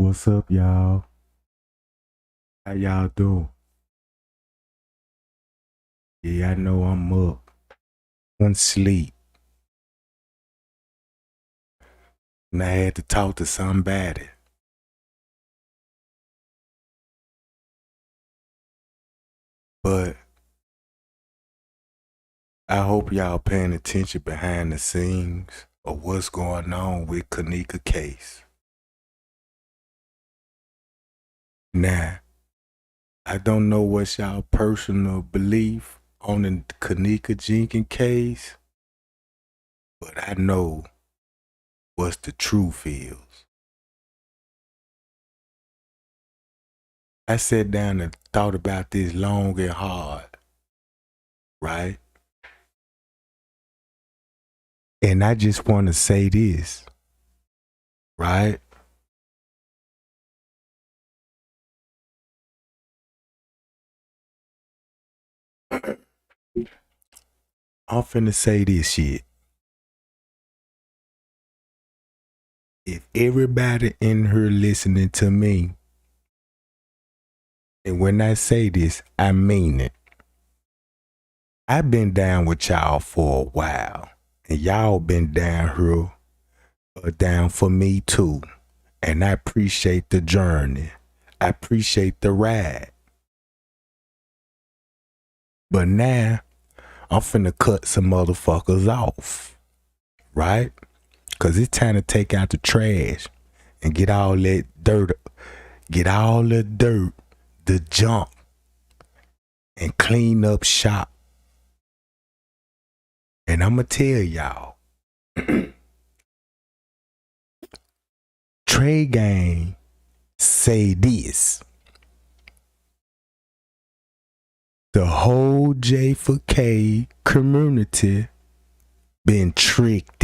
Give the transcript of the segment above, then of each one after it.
What's up, y'all? How y'all doing? Yeah, I know I'm up. Couldn't sleep. And I had to talk to somebody. But I hope y'all paying attention behind the scenes of what's going on with Kanika case. Now, I don't know what's y'all personal belief on the Kanika Jenkins case, but I know what the truth is. I sat down and thought about this long and hard, right? And I just want to say this, right? I'm finna say this shit. If everybody in here listening to me, and when I say this, I mean it. I've been down with y'all for a while, and y'all been down here, down for me too. And I appreciate the journey. I appreciate the ride. But now, I'm finna cut some motherfuckers off, right? Cause it's time to take out the trash and get all that dirt, the junk, and clean up shop. And I'ma tell y'all, Trey Gang say this. The whole J4K community been tricked.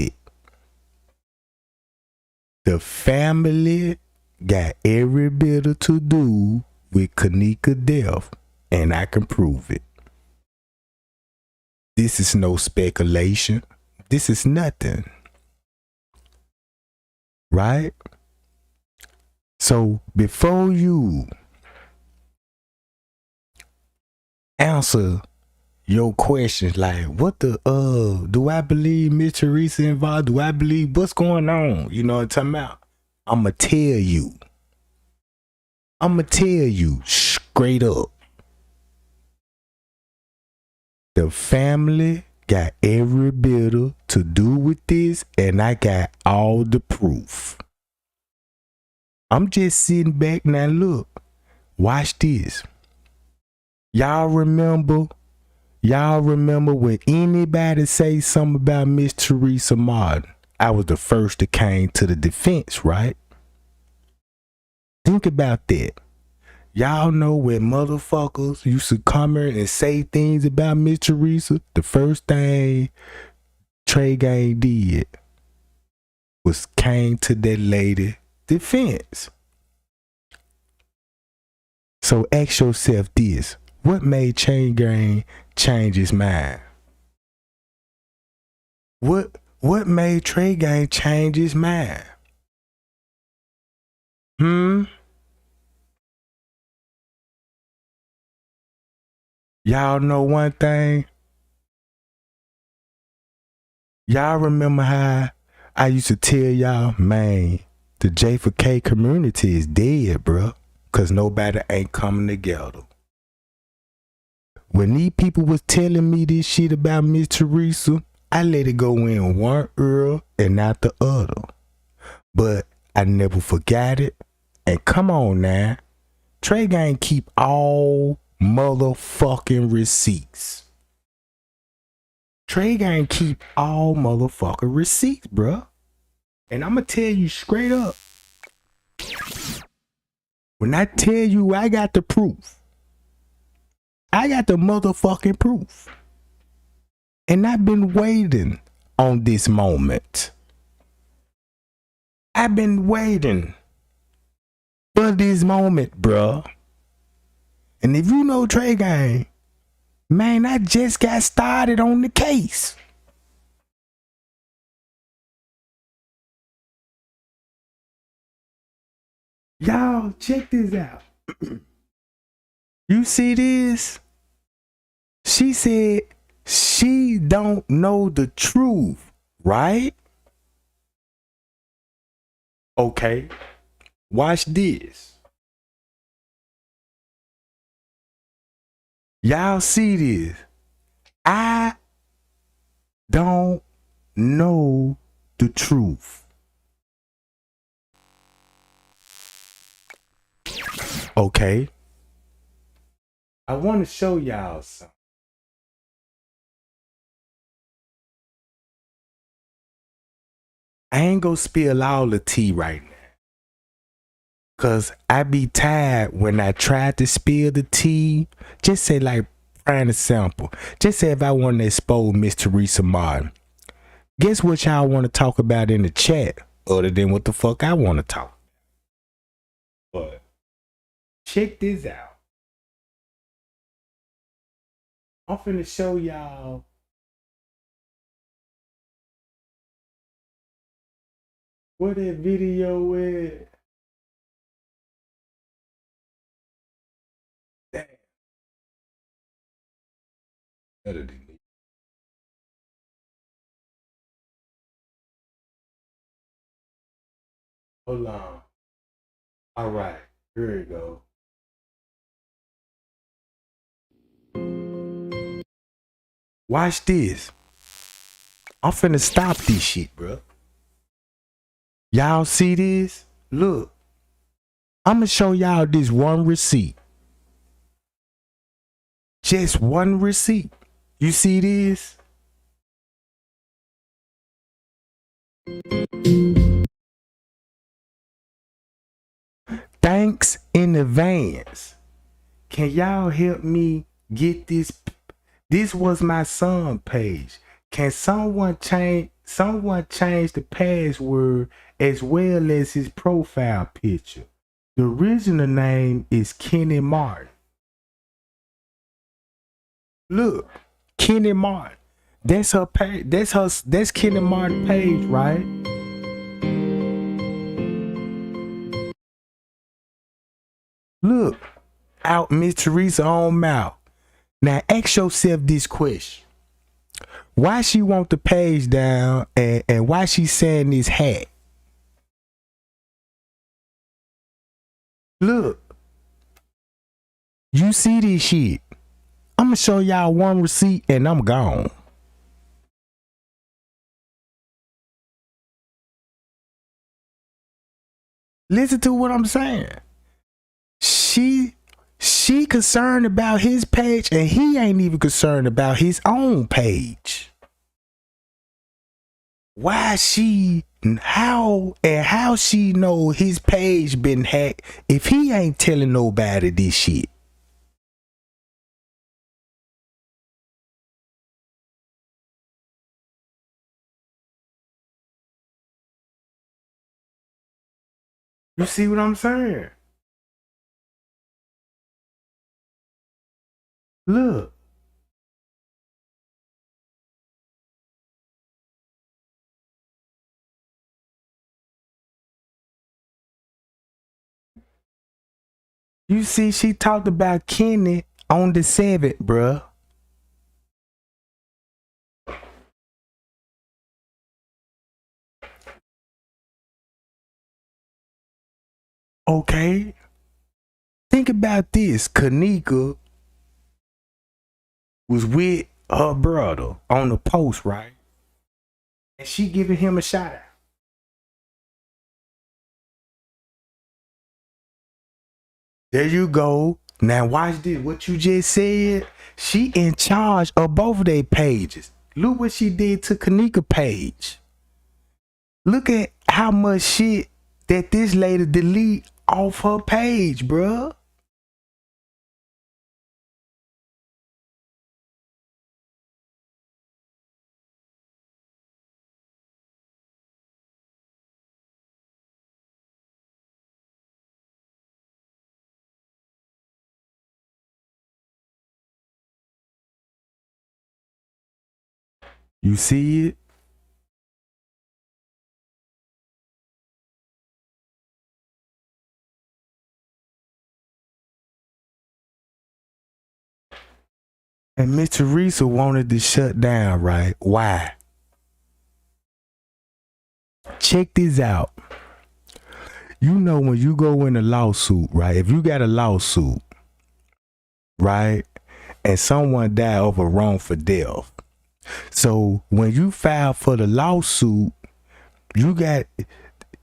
The family got every bit of to do with Kanika death, and I can prove it. This is no speculation. This is nothing. Right? So before you answer your questions like, what the, do I believe Miss Teresa involved? Do I believe what's going on? You know what I'm talking about? I'ma tell you straight up. The family got every bit of to do with this, and I got all the proof. I'm just sitting back now. Look, watch this. Y'all remember when anybody say something about Miss Teresa Martin, I was the first that came to the defense, right? Think about that. Y'all know when motherfuckers used to come here and say things about Miss Teresa, the first thing Trey Gang did was came to that lady defense. So ask yourself this. What made Trey Gang change his mind? What made Trey Gang change his mind? Y'all know one thing? Y'all remember how I used to tell y'all, man, the J4K community is dead, bro, because nobody ain't coming together. When these people was telling me this shit about Miss Teresa, I let it go in one ear and not the other. But I never forgot it. And come on now, Trey Gang keep all motherfucking receipts. Trey Gang keep all motherfucking receipts, bruh. And I'ma tell you straight up. When I tell you I got the proof, I got the motherfucking proof. And I've been waiting on this moment. I've been waiting for this moment, bruh. And if you know Trey Gang, man, I just got started on the case. Y'all, check this out. You see this? She said she don't know the truth, right? Okay, watch this. Y'all see this? I don't know the truth. Okay, I want to show y'all something. I ain't gonna spill all the tea right now. Cause I be tired when I try to spill the tea. Just say like prime example. Just say if I want to expose Miss Teresa Martin. Guess what y'all want to talk about in the chat other than what the fuck I want to talk. But check this out. I'm finna show y'all where that video is. Damn. Better than me. Hold on. All right, here we go. Watch this. I'm finna stop this shit, bro. Y'all see this? Look, I'm gonna show y'all this one receipt. Just one receipt. You see this? Thanks in advance. Can y'all help me get this? This was my son page. Can someone change the password as well as his profile picture? The original name is Kenny Martin. Look, Kenny Martin. That's her page. That's Kenny Martin page, right? Look, out Miss Teresa own mouth. Now ask yourself this question. Why she want the page down and why she saying this hat? Look, you see this shit. I'm gonna show y'all one receipt and I'm gone. Listen to what I'm saying. She concerned about his page and he ain't even concerned about his own page. Why she how she know his page been hacked if he ain't telling nobody this shit? You see what I'm saying? Look, you see she talked about Kenny on the 7th, bruh. Okay. Think about this. Kanika was with her brother on the post, right? And she giving him a shout out. There you go. Now watch this. What you just said. She in charge of both of their pages. Look what she did to Kanika page. Look at how much shit that this lady delete off her page, bruh. You see it? And Miss Teresa wanted to shut down, right? Why? Check this out. You know when you go in a lawsuit, right? If you got a lawsuit, right? And someone died of a wrongful death. So when you file for the lawsuit, you got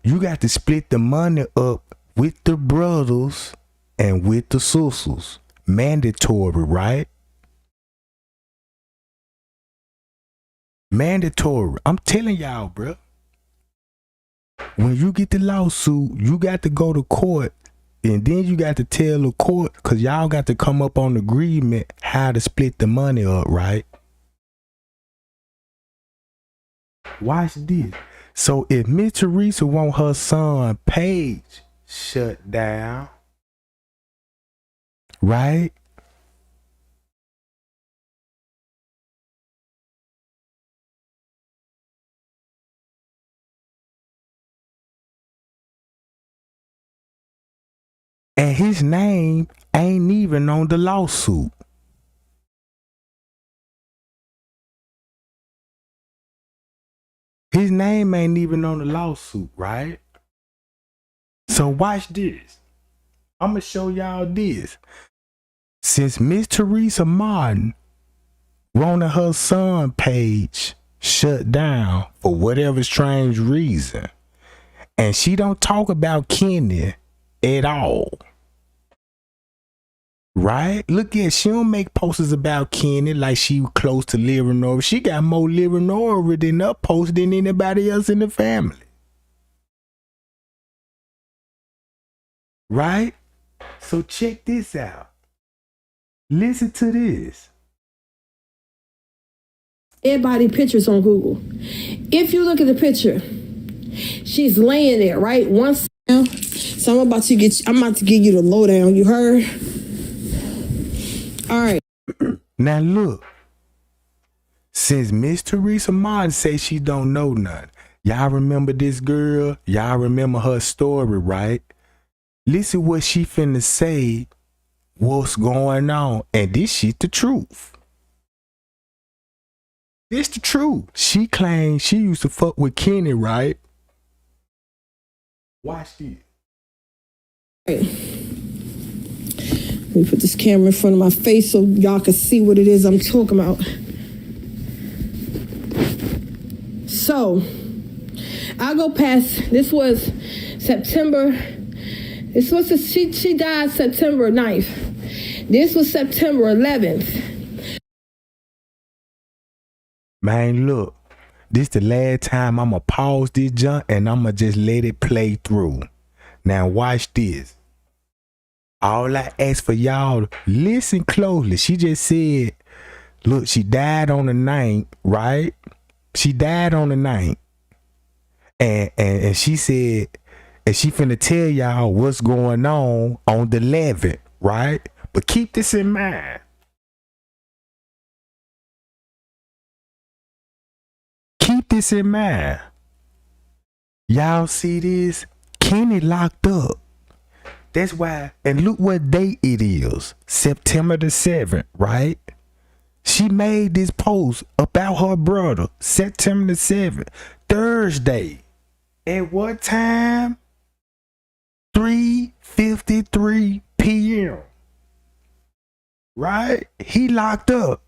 to split the money up with the brothers and with the sisters. Mandatory, right? Mandatory. I'm telling y'all, bro. When you get the lawsuit, you got to go to court, and then you got to tell the court, because y'all got to come up on agreement how to split the money up, right? Watch this. So if Miss Teresa want her son Paige shut down, right? And his name ain't even on the lawsuit. His name ain't even on the lawsuit, right? So watch this. I'm going to show y'all this. Since Miss Teresa Martin wanted her son Paige shut down for whatever strange reason, and she don't talk about Kenny at all, right? Look at, she don't make posters about Kenny like she close to living over. She got more living over than up post than anybody else in the family, right? So check this out. Listen to this. Everybody pictures on Google. If you look at the picture, she's laying there, right? Once now, so I'm about to give you the lowdown. You heard? All right. Now look. Since Miss Teresa Martin say she don't know nothing, y'all remember this girl? Y'all remember her story, right? Listen what she finna say. What's going on? And this shit the truth. It's the truth. She claimed she used to fuck with Kenny, right? Watch this. Let me put this camera in front of my face so y'all can see what it is I'm talking about. So, I'll go past, this was September, she died September 9th. This was September 11th. Man, look, this the last time I'ma pause this junk and I'ma just let it play through. Now watch this. All I ask for y'all, listen closely. She just said, look, she died on the 9th, right? She died on the 9th. And she said, and she finna tell y'all what's going on the 11th, right? But keep this in mind. Keep this in mind. Y'all see this? Kenny locked up. That's why, and look what date it is. September the 7th, right? She made this post about her brother, September the 7th, Thursday. At what time? 3:53 p.m. Right? He locked up.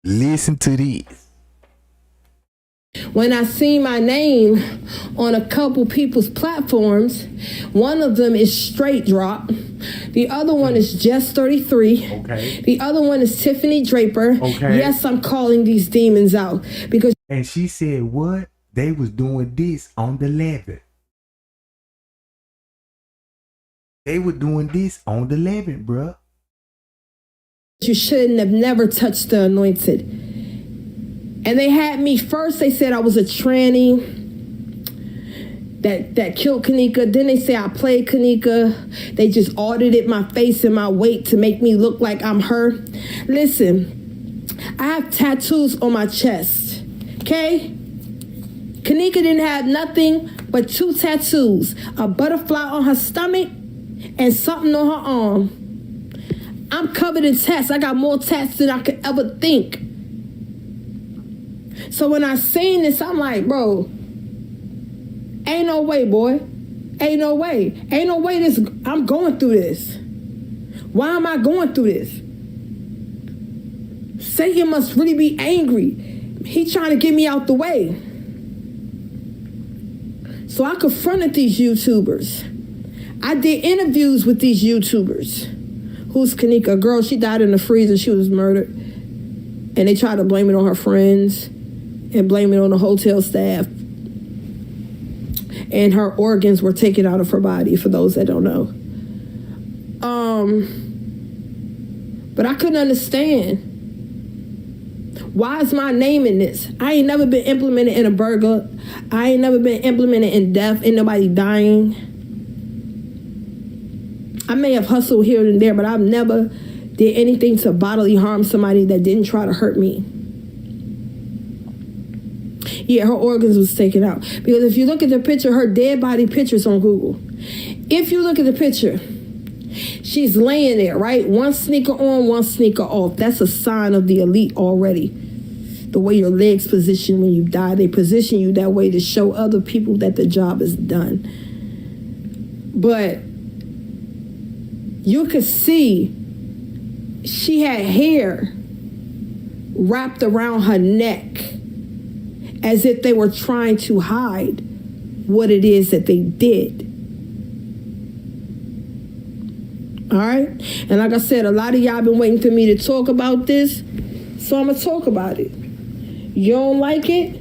Listen to this. When I see my name on a couple people's platforms, one of them is Straight Drop. The other one is Just 33. Okay. The other one is Tiffany Draper. Okay. Yes, I'm calling these demons out because. And she said what? They was doing this on the 11th. They were doing this on the 11th, bruh. You shouldn't have never touched the anointed. And they had me first, they said I was a tranny that killed Kanika. Then they say I played Kanika. They just audited my face and my weight to make me look like I'm her. Listen, I have tattoos on my chest, okay? Kanika didn't have nothing but 2 tattoos, a butterfly on her stomach and something on her arm. I'm covered in tats. I got more tats than I could ever think. So when I seen this, I'm like, bro, ain't no way, boy. Ain't no way. Ain't no way this, I'm going through this. Why am I going through this? Satan must really be angry. He trying to get me out the way. So I confronted these YouTubers. I did interviews with these YouTubers. Who's Kanika? A girl, she died in the freezer. She was murdered. And they tried to blame it on her friends and blame it on the hotel staff. And her organs were taken out of her body, for those that don't know. But I couldn't understand. Why is my name in this? I ain't never been implemented in a burglar. I ain't never been implemented in death. Ain't nobody dying. I may have hustled here and there, but I've never did anything to bodily harm somebody that didn't try to hurt me. Yeah, her organs was taken out. Because if you look at the picture, her dead body picture's on Google. If you look at the picture, she's laying there, right? One sneaker on, one sneaker off. That's a sign of the elite already. The way your legs position when you die, they position you that way to show other people that the job is done. But you could see she had hair wrapped around her neck as if they were trying to hide what it is that they did. All right? And like I said, a lot of y'all been waiting for me to talk about this, so I'm going to talk about it. You don't like it?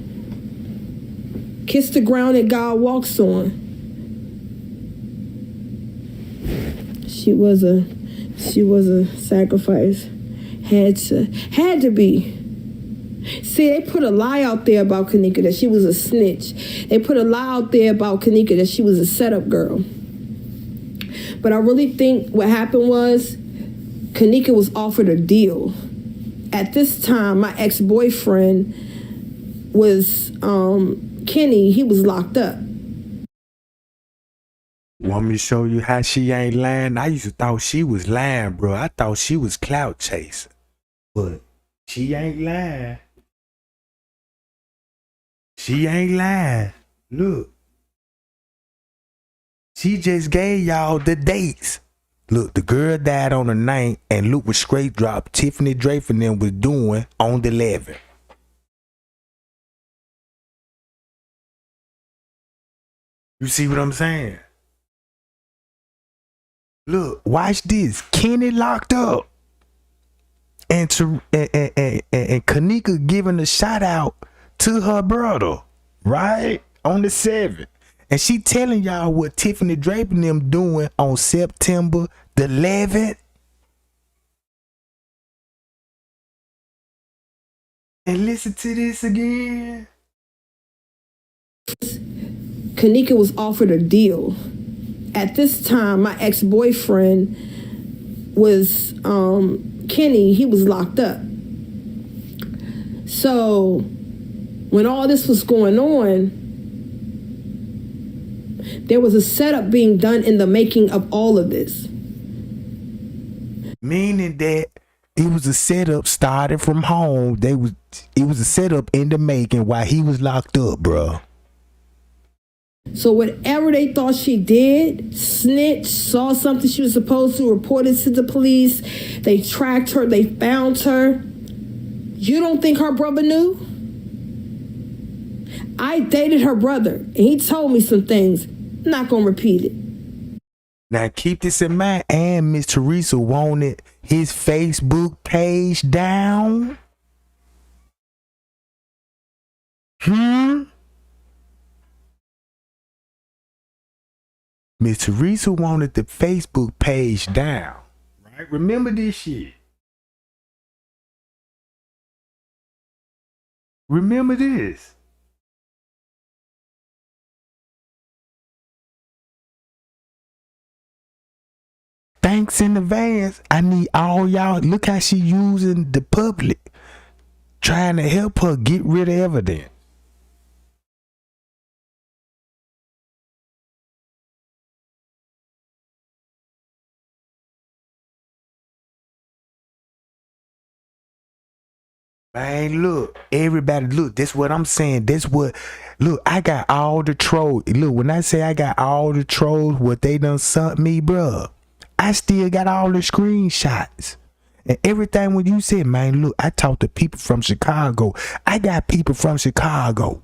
Kiss the ground that God walks on. She was a sacrifice. Had to be. See, they put a lie out there about Kanika that she was a snitch. They put a lie out there about Kanika that she was a setup girl. But I really think what happened was Kanika was offered a deal. At this time, my ex-boyfriend was Kenny. He was locked up. Want me to show you how she ain't lying? I used to thought she was lying, bro. I thought she was clout chasing. But she ain't lying. She ain't lying. Look. She just gave y'all the dates. Look, the girl died on the 9th and look what straight drop Tiffany Draper and them was doing on the 11th. You see what I'm saying? Look, watch this. Kenny locked up. And Kanika giving a shout out to her brother, right? On the 7th. And she telling y'all what Tiffany Draper and them doing on September the 11th. And listen to this again. Kanika was offered a deal. At this time, my ex-boyfriend was Kenny. He was locked up. So when all this was going on, there was a setup being done in the making of all of this. Meaning that it was a setup started from home. It was a setup in the making while he was locked up, bro. So whatever they thought she did, snitched, saw something she was supposed to, reported to the police, they tracked her, they found her. You don't think her brother knew? I dated her brother, and he told me some things. I'm not gonna repeat it. Now keep this in mind, and Miss Teresa wanted his Facebook page down. Miss Teresa wanted the Facebook page down. Right? Remember this shit. Remember this. Thanks in advance. I need all y'all. Look how she using the public, trying to help her get rid of evidence. Man, look, everybody, look, that's what I'm saying. That's what, look, I got all the trolls. Look, when I say I got all the trolls, what they done sent me, bruh, I still got all the screenshots. And everything when you said, man, look, I talked to people from Chicago. I got people from Chicago.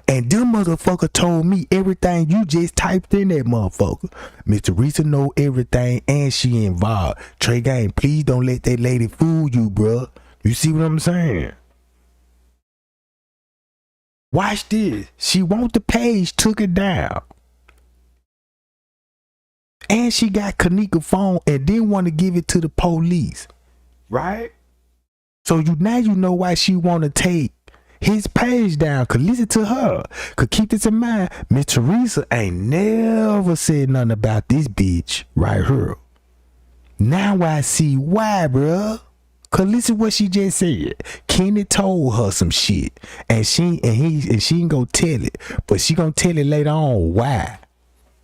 And them motherfucker told me everything you just typed in that motherfucker. Miss Teresa know everything and she involved. Trey Gang, please don't let that lady fool you, bruh. You see what I'm saying? Watch this. She want the page, took it down. And she got Kanika phone and didn't want to give it to the police. Right? So now you know why she want to take his page down. Cause listen to her. Cause keep this in mind. Miss Teresa ain't never said nothing about this bitch right here. Now I see why, bruh. Cause listen what she just said. Kenny told her some shit. And she ain't gonna tell it. But she gonna tell it later on why.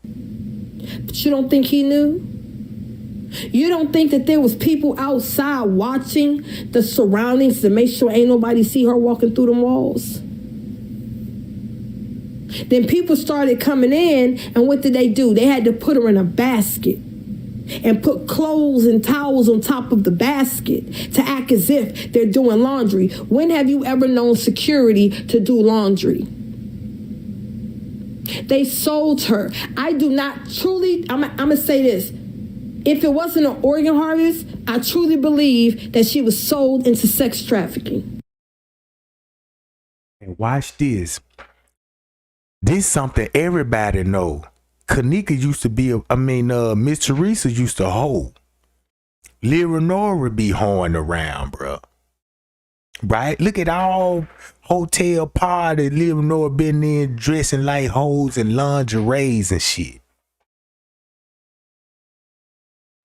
But you don't think he knew? You don't think that there was people outside watching the surroundings to make sure ain't nobody see her walking through them walls? Then people started coming in, and what did they do? They had to put her in a basket and put clothes and towels on top of the basket to act as if they're doing laundry. When have you ever known security to do laundry? They sold her. I do not truly, I'm going to say this. If it wasn't an organ harvest, I truly believe that she was sold into sex trafficking. And watch this. This something everybody know. Kanika used to be, Miss Teresa used to hold. Lil Nora be hoeing around, bro. Right? Look at all hotel parties Lil Nora been in dressing like hoes and lingeries and shit.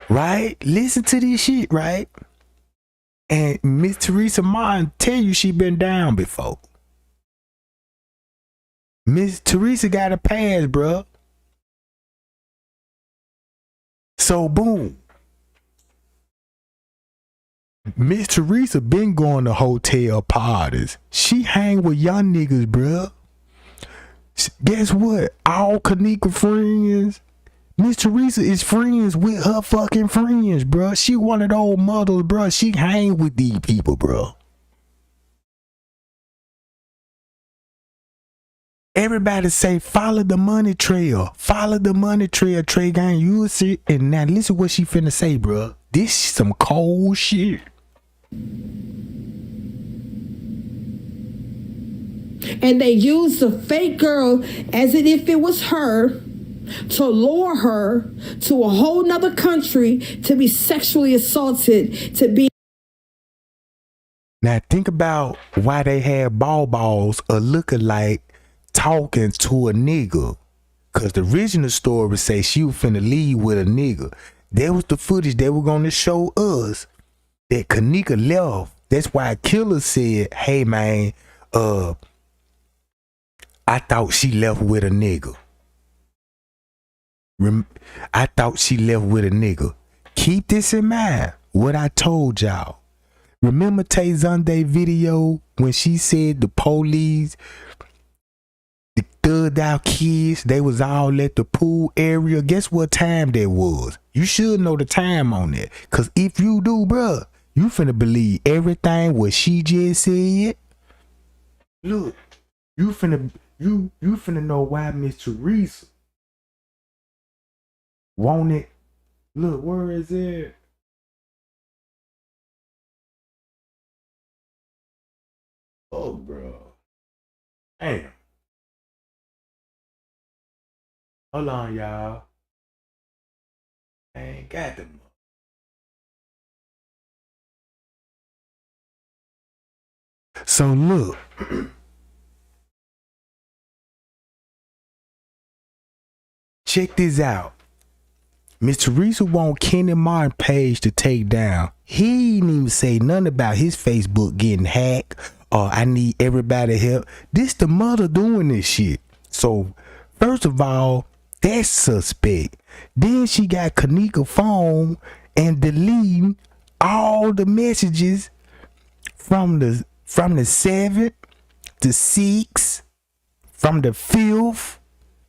Right? Listen to this shit, right? And Miss Teresa Martin tell you she been down before. Miss Teresa got a pass, bro. So boom. Miss Teresa been going to hotel parties. She hang with young niggas, bruh. Guess what? All Kanika friends. Miss Teresa is friends with her fucking friends, bruh. She one of those mothers, bruh. She hang with these people, bruh. Everybody say, follow the money trail. Follow the money trail, Trey Gang. You will see. And now listen what she finna say, bruh. This is some cold shit. And they used the fake girl as if it was her to lure her to a whole nother country to be sexually assaulted, to be. Now think about why they had balls a lookalike talking to a nigga. Cause the original story say she was finna leave with a nigga. That was the footage they were gonna show us that Kanika left. That's why Killer said, hey man, I thought she left with a nigga. I thought she left with a nigga. Keep this in mind, what I told y'all. Remember Tay Zonday video when she said the police, the thugged out kids, they was all at the pool area? Guess what time that was? You should know the time on that. Cause if you do, bruh, you finna believe everything what she just said. Look, you finna know why Miss Teresa want it. Look, where is it? Oh, bro. Damn. Hold on, y'all. I ain't got them. So look. Check this out. Miss Teresa want Kenny Martin page to take down. He didn't even say nothing about his Facebook getting hacked or I need everybody help. This the mother doing this shit. So first of all, that's suspect. Then she got Kanika phone and deleting all the messages from the 7th, the 6th, from the 5th.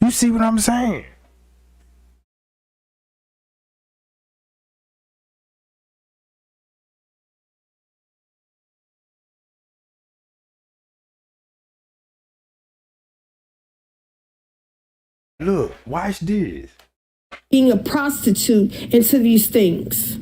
You see what I'm saying? Look, watch this. Being a prostitute into these things.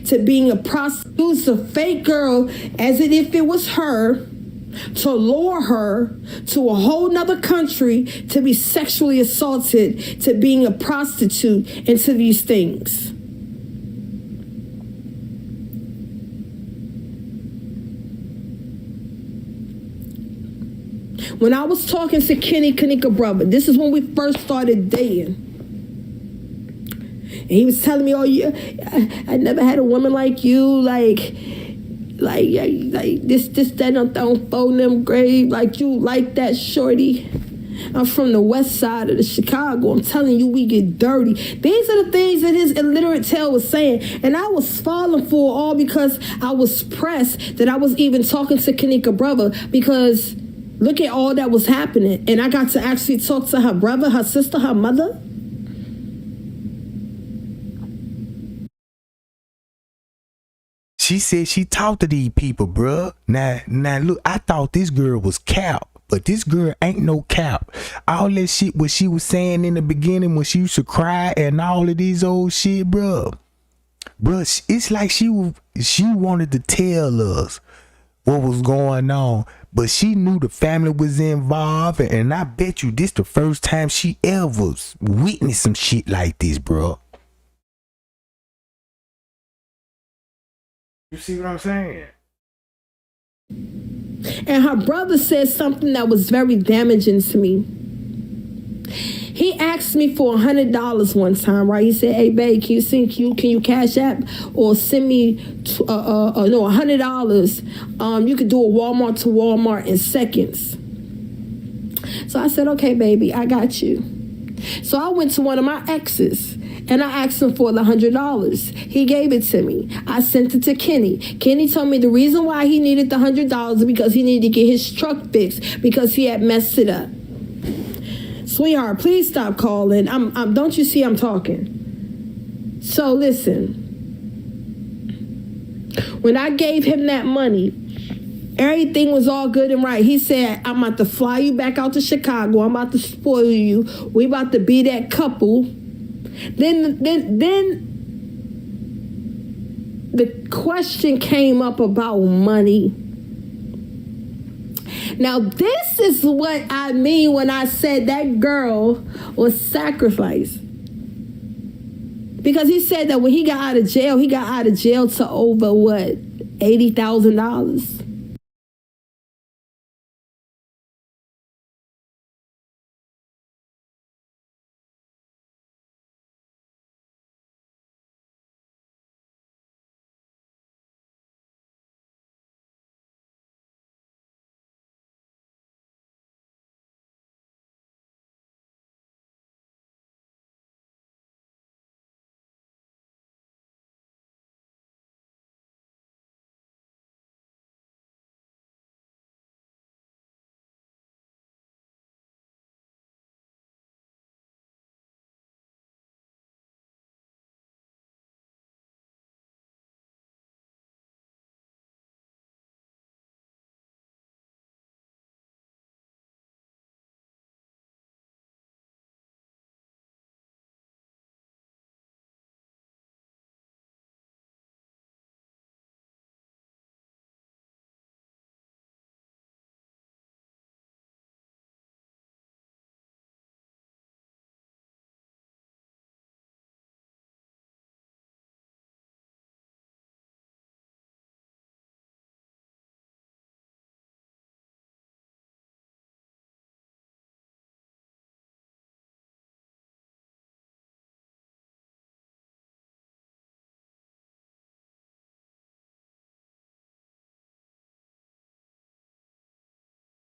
To being a prostitute, a fake girl, as if it was her, to lure her to a whole nother country to be sexually assaulted, to being a prostitute into these things. When I was talking to Kanika brother, this is when we first started dating. And he was telling me, oh, yeah, I never had a woman like you, like this, that, don't phone them grave, like you like that, shorty. I'm from the west side of the Chicago. I'm telling you, we get dirty. These are the things that his illiterate tail was saying. And I was falling for it all because I was pressed that I was even talking to Kanika brother, because look at all that was happening. And I got to actually talk to her brother, her sister, her mother. She said she talked to these people, bruh. Now look, I thought this girl was cap, but this girl ain't no cap. All that shit what she was saying in the beginning when she used to cry and all of these old shit, bruh. Bruh, it's like she wanted to tell us what was going on, but she knew the family was involved, and I bet you this the first time she ever witnessed some shit like this, bruh. You see what I'm saying? And her brother said something that was very damaging to me. He asked me for $100 one time, right? He said, "Hey, babe, can you cash app or send me $100? You could do a Walmart to Walmart in seconds." So I said, "Okay, baby, I got you." So I went to one of my exes and I asked him for the $100. He gave it to me. I sent it to Kenny. Kenny told me the reason why he needed the $100 is because he needed to get his truck fixed because he had messed it up. Sweetheart, please stop calling. Don't you see I'm talking? So listen. When I gave him that money, everything was all good and right. He said, "I'm about to fly you back out to Chicago. I'm about to spoil you. We about to be that couple." Then the question came up about money. Now, this is what I mean when I said that girl was sacrificed. Because he said that when he got out of jail to over, what, $80,000?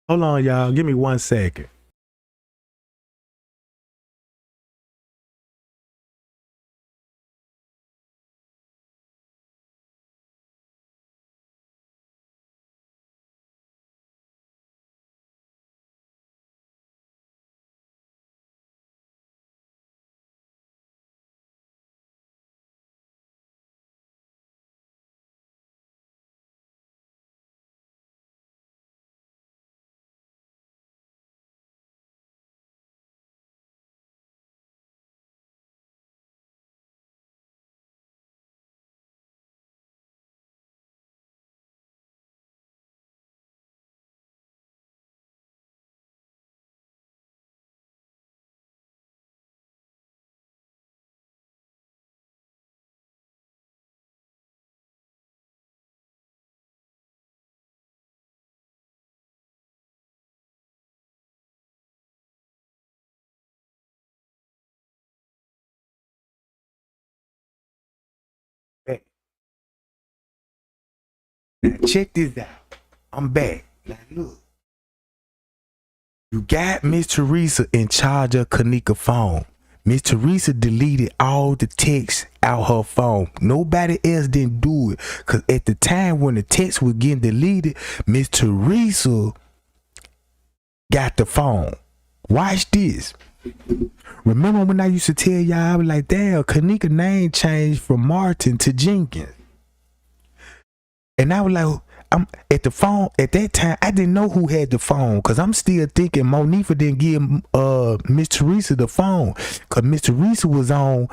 Hold on, y'all. Give me 1 second. Now check this out. I'm back. Now look. You got Miss Teresa in charge of Kanika's phone. Miss Teresa deleted all the texts out her phone. Nobody else didn't do it. Cause at the time when the text was getting deleted, Miss Teresa got the phone. Watch this. Remember when I used to tell y'all, I was like, damn, Kanika name changed from Martin to Jenkins. And I was like, I'm at the phone at that time. I didn't know who had the phone because I'm still thinking Monifa didn't give Miss Teresa the phone because Miss Teresa was on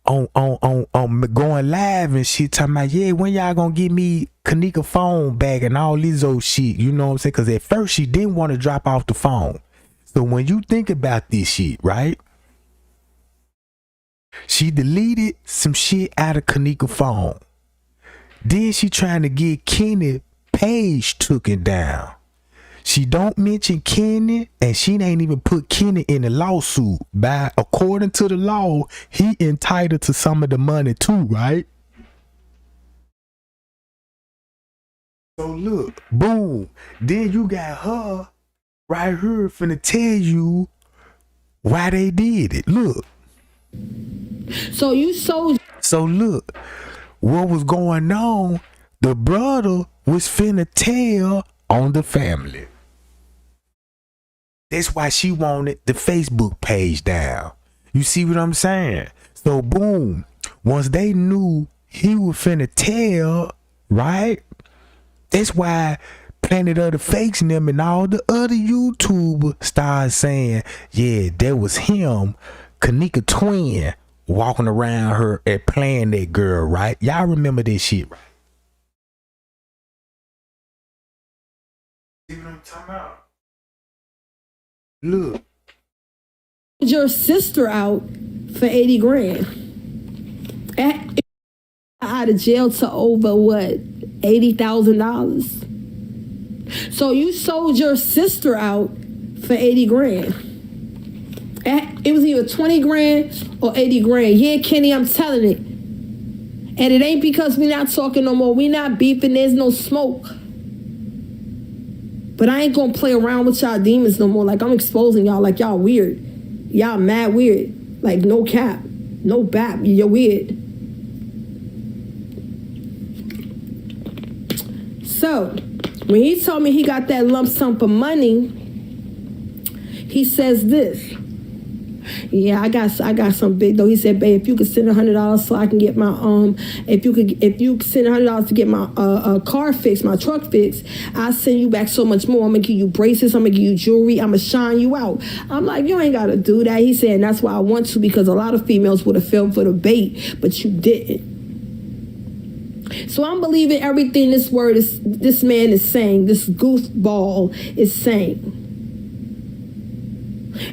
going live and shit talking about, yeah, when y'all gonna give me Kanika phone back and all this old shit, you know what I'm saying? Because at first she didn't want to drop off the phone. So when you think about this shit, right? She deleted some shit out of Kanika phone. Then she trying to get Kenny page taken down. She don't mention Kenny, and she ain't even put Kenny in the lawsuit. By according to the law, he entitled to some of the money too, right? So look, boom. Then you got her right here finna tell you why they did it. Look. So you sold. So look. What was going on, the brother was finna tell on the family. That's why she wanted the Facebook page down. You see what I'm saying? So boom, once they knew he was finna tell, right? That's why Planet of the Fakes and them and all the other YouTubers started saying, yeah, that was him, Kanika twin, walking around her and playing that girl, right? Y'all remember this shit, right? See what I'm talking about? Look. Your sister out for 80 grand. Out of jail to over what? $80,000. So you sold your sister out for 80 grand. It was either 20 grand or 80 grand. Yeah, Kenny, I'm telling it. And it ain't because we not talking no more. We not beefing. There's no smoke. But I ain't gonna play around with y'all demons no more. Like, I'm exposing y'all like y'all weird. Y'all mad weird. Like, no cap. No bap. You're weird. So, when he told me he got that lump sum of money, he says this. Yeah, I got some big though. He said, babe, if you could send $100 so I can get my if you could send $100 to get my car fixed, my truck fixed, I'll send you back so much more. I'm gonna give you bracelets, I'm gonna give you jewelry, I'm gonna shine you out. I'm like, you ain't gotta do that. He said, and that's why I want to, because a lot of females would have fell for the bait, but you didn't. So I'm believing everything this man is saying, this goofball is saying.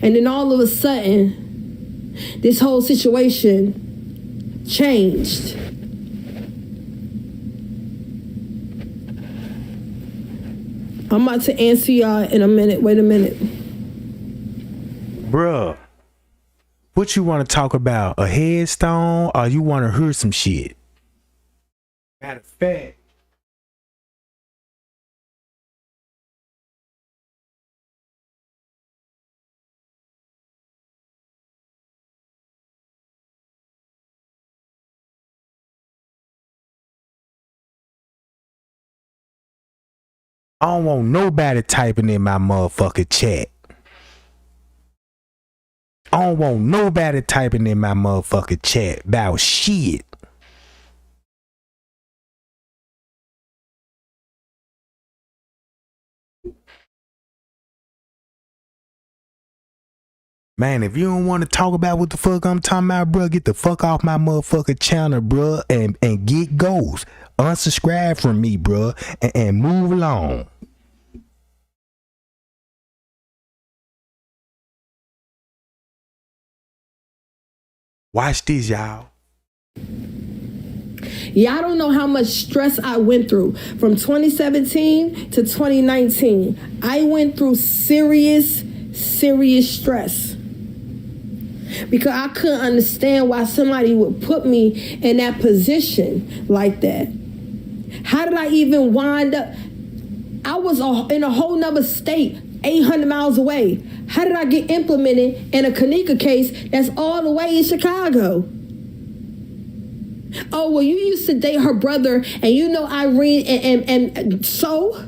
And then all of a sudden, this whole situation changed. I'm about to answer y'all in a minute. Wait a minute. Bruh, what you want to talk about? A headstone or you want to hear some shit? Matter of fact, I don't want nobody typing in my motherfucking chat. I don't want nobody typing in my motherfucking chat about shit. Man, if you don't want to talk about what the fuck I'm talking about, bro, get the fuck off my motherfucking channel, bro, and get ghost. Unsubscribe from me, bro, and move along. Watch this, y'all. Y'all don't know how much stress I went through from 2017 to 2019. I went through serious stress. Because I couldn't understand why somebody would put me in that position like that. How did I even wind up? I was in a whole nother state, 800 miles away. How did I get implemented in a Kanika case that's all the way in Chicago? Oh, well, you used to date her brother, and you know Irene, and so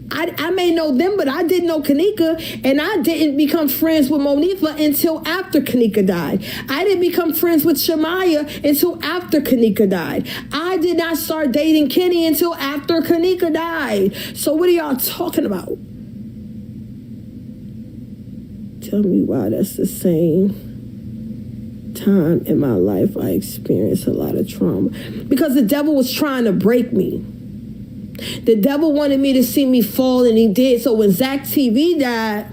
I may know them, but I didn't know Kanika, and I didn't become friends with Monifa until after Kanika died. I didn't become friends with Shamaya until after Kanika died. I did not start dating Kenny until after Kanika died. So what are y'all talking about? Tell me why that's the same time in my life I experienced a lot of trauma. Because the devil was trying to break me. The devil wanted me to see me fall, and he did. So when Zach TV died,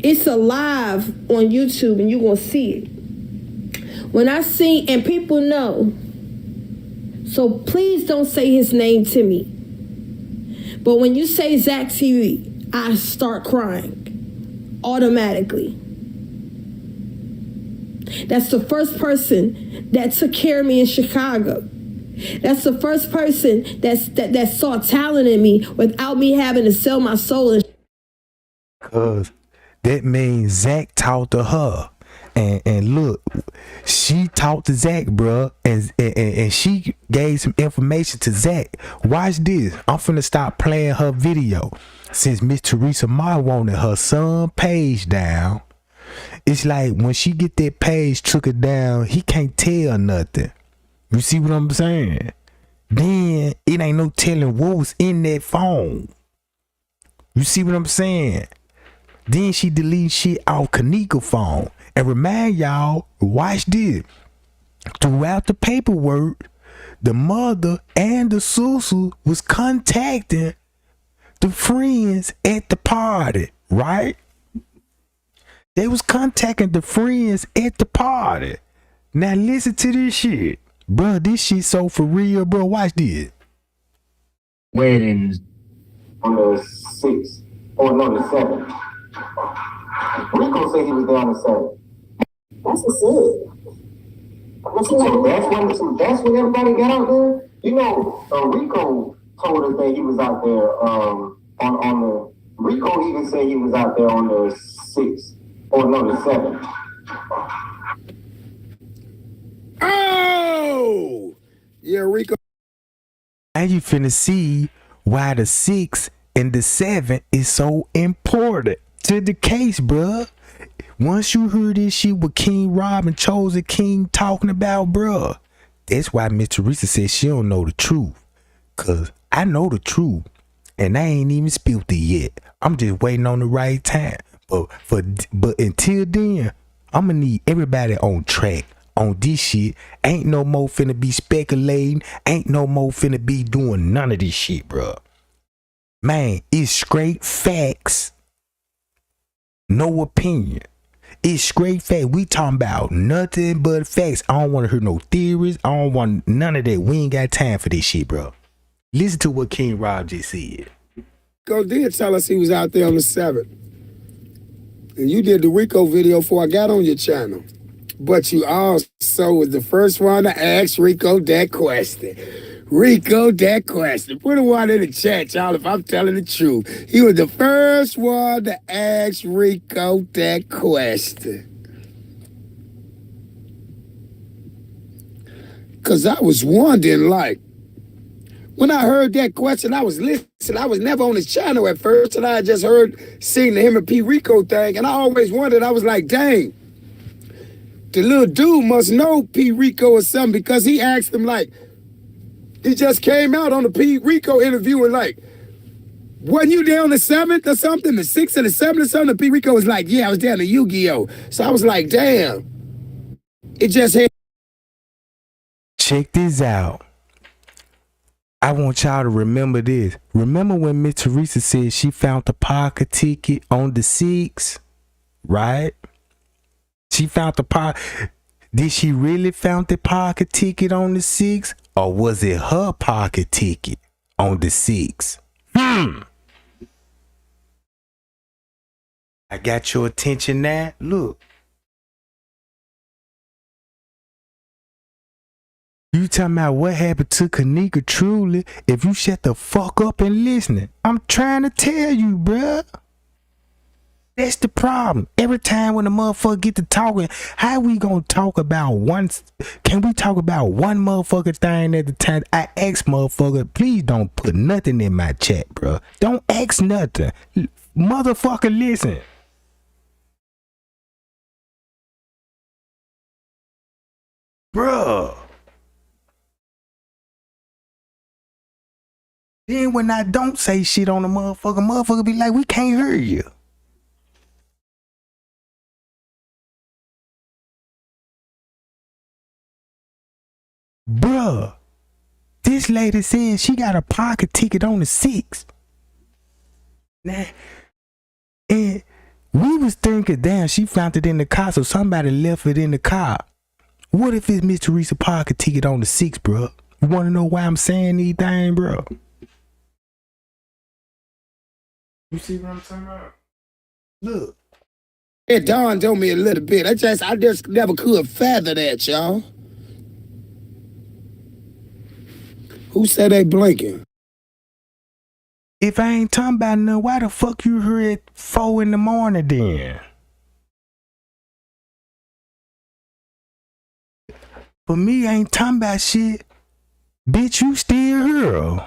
it's alive on YouTube, and you're going to see it. When I see, and people know, so please don't say his name to me. But when you say Zach TV, I start crying automatically. That's the first person that took care of me in Chicago. That's the first person that saw talent in me without me having to sell my soul. Cause that means Zach talked to her, and look, she talked to Zach, bruh, and she gave some information to Zach. Watch this. I'm finna stop playing her video since Miss Teresa Ma wanted her son page down. It's like when she get that page took it down, he can't tell nothing. You see what I'm saying? Then it ain't no telling what was in that phone. You see what I'm saying? Then she delete shit off Kanika phone. And remind y'all, watch this. Throughout the paperwork, the mother and the sister was contacting the friends at the party, right? They was contacting the friends at the party. Now listen to this shit. Bro, this shit so for real, bro. Watch this. Weddings on the 6th. Or no, the 7th. Rico said he was there on the 7th. That's what's up. So that's when everybody got out there? You know, Rico told us that he was out there on the... Rico even said he was out there on the 6th. Or no, the 7th. Oh! Yeah, Rico. Now you finna see why the 6 and the 7 is so important to the case, bruh. Once you heard this shit with King Rob and Chosen King talking about, bruh, that's why Miss Teresa said she don't know the truth. Cause I know the truth, and I ain't even spilled it yet. I'm just waiting on the right time. But until then, I'ma need everybody on track on this shit. Ain't no more finna be speculating. Ain't no more finna be doing none of this shit, bruh. Man, it's straight facts. No opinion. It's straight fact. We talking about nothing but facts. I don't want to hear no theories. I don't want none of that. We ain't got time for this shit, bro. Listen to what King Rob just said. Rico did tell us he was out there on the 7th. And you did the Rico video before I got on your channel. But you also was the first one to ask Rico that question. Rico, that question. Put a one in the chat, y'all, if I'm telling the truth. He was the first one to ask Rico that question. Because I was wondering, like, when I heard that question, I was listening. I was never on his channel at first, and I just seen the him and P. Rico thing, and I always wondered, I was like, dang, the little dude must know P. Rico or something, because he asked him, like, he just came out on the P. Rico interview and like, wasn't you there on the 7th or something? The 6th or the 7th or something? The P. Rico was like, yeah, I was there in the Yu-Gi-Oh! So I was like, damn. It just had... Check this out. I want y'all to remember this. Remember when Miss Teresa said she found the pocket ticket on the 6th? Right? She found the pocket. Did she really found the pocket ticket on the 6th? Or was it her pocket ticket on the 6th? I got your attention now. Look. You talking about what happened to Kanika truly? If you shut the fuck up and listen, I'm trying to tell you, bruh. That's the problem. Every time when the motherfucker get to talking, how we gonna talk about one? Can we talk about one motherfucker thing at the time? I ask motherfucker, please don't put nothing in my chat, bruh. Don't ask nothing. Motherfucker, listen. Bruh. Then when I don't say shit on the motherfucker be like, we can't hear you. Bruh, this lady said she got a pocket ticket on the 6th. Now, and we was thinking, damn, she found it in the car, so somebody left it in the car. What if it's Miss Teresa pocket ticket on the 6th, bruh? You wanna know why I'm saying these things, bruh? You see what I'm talking about? Look. It dawned on me a little bit. I just never could fathom that, y'all. Who said they blinking? If I ain't talking about nothing, why the fuck you here at 4 in the morning then? For me, I ain't talking about shit. Bitch, you still here.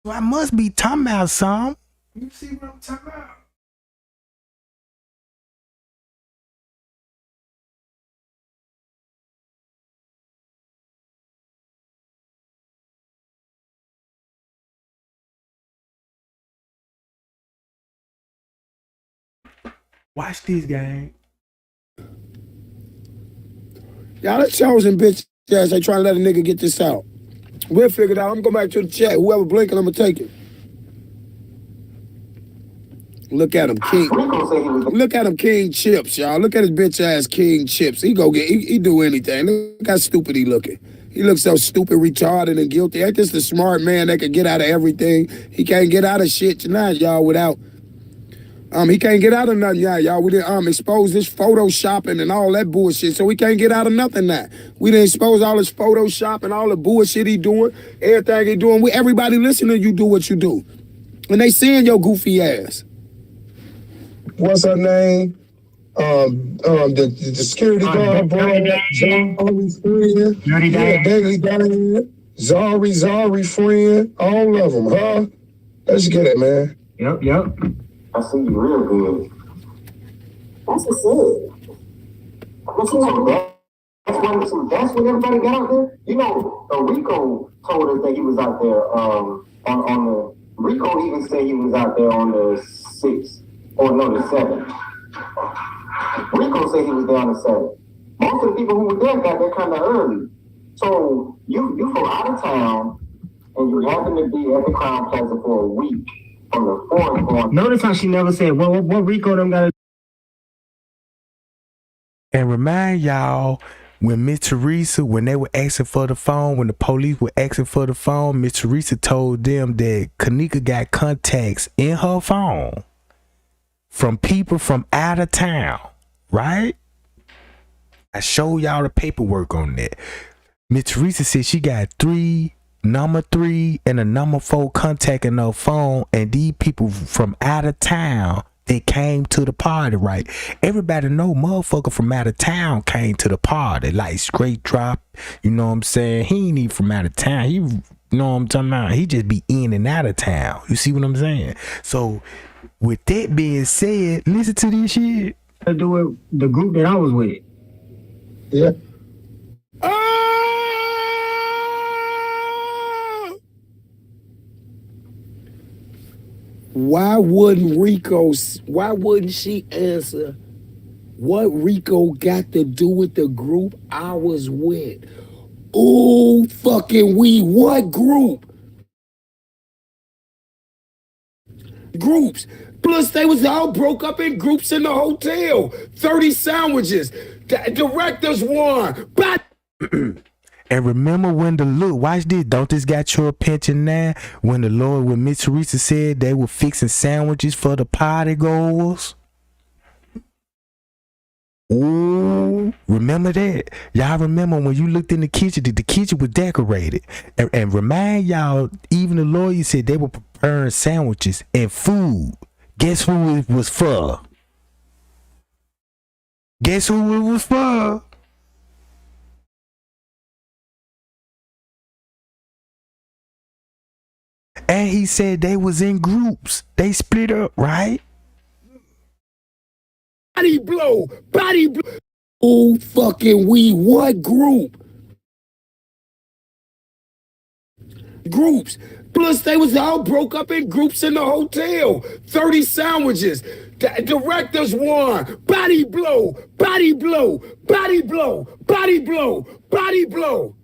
So I must be talking about something. You see what I'm talking about? Watch this, gang. Y'all the chosen bitch ass. They trying to let a nigga get this out. We'll figure it out. I'm going back to the chat. Whoever blinking, I'm going to take it. Look at him, King. Look at him, King Chips, y'all. Look at his bitch ass King Chips. He do anything. Look how stupid he looking. He looks so stupid, retarded, and guilty. Ain't this the smart man that can get out of everything? He can't get out of shit tonight, y'all, without... he can't get out of nothing, y'all. We didn't expose this photoshopping and all that bullshit, so we can't get out of nothing now. We didn't expose all this Photoshop and all the bullshit he doing, everything he doing. Everybody listening, you do what you do. And they seeing your goofy ass. What's her name? The security guard, Zari friend. Yeah, Daily Diane. Zari friend. All of them, huh? Let's get it, man. Yep. I see you real good. That's what's up. That's what everybody got out there. You know, Rico told us that he was out there on the. Rico even said he was out there on the 6th. Or no, the 7th. Rico said he was there on the 7th. Most of the people who were there got there kind of early. So you from out of town and you happen to be at the Crown Plaza for a week. On the 4th. Notice how she never said, what Rico them got to. And remind y'all, when Miss Teresa, when they were asking for the phone, when the police were asking for the phone, Miss Teresa told them that Kanika got contacts in her phone from people from out of town, right? I showed y'all the paperwork on that. Miss Teresa said she got number 3 and a number 4 contact in her phone, and these people from out of town, they came to the party, right? Everybody know motherfucker from out of town came to the party, like straight drop, you know what I'm saying? He ain't even from out of town. He, you know what I'm talking about? He just be in and out of town. You see what I'm saying? So with that being said, listen to this shit. To do with the group that I was with. Yeah. Why wouldn't she answer what Rico got to do with the group I was with? Ooh, fucking what group? Groups. Plus, they was all broke up in groups in the hotel. 30 sandwiches. Directors won. And remember when watch this, don't this got your attention now? When Miss Teresa said they were fixing sandwiches for the party goers? Ooh, remember that? Y'all remember when you looked in the kitchen, the kitchen was decorated. And remind y'all, even the lawyer said they were preparing sandwiches and food. Guess who it was for? Guess who it was for? And he said they was in groups. They split up, right? Body blow. Body blow. Oh, fucking we. What group? Groups. Plus, they was all broke up in groups in the hotel. 30 sandwiches. Directors won. Body blow. Body blow. Body blow. Body blow. Body blow.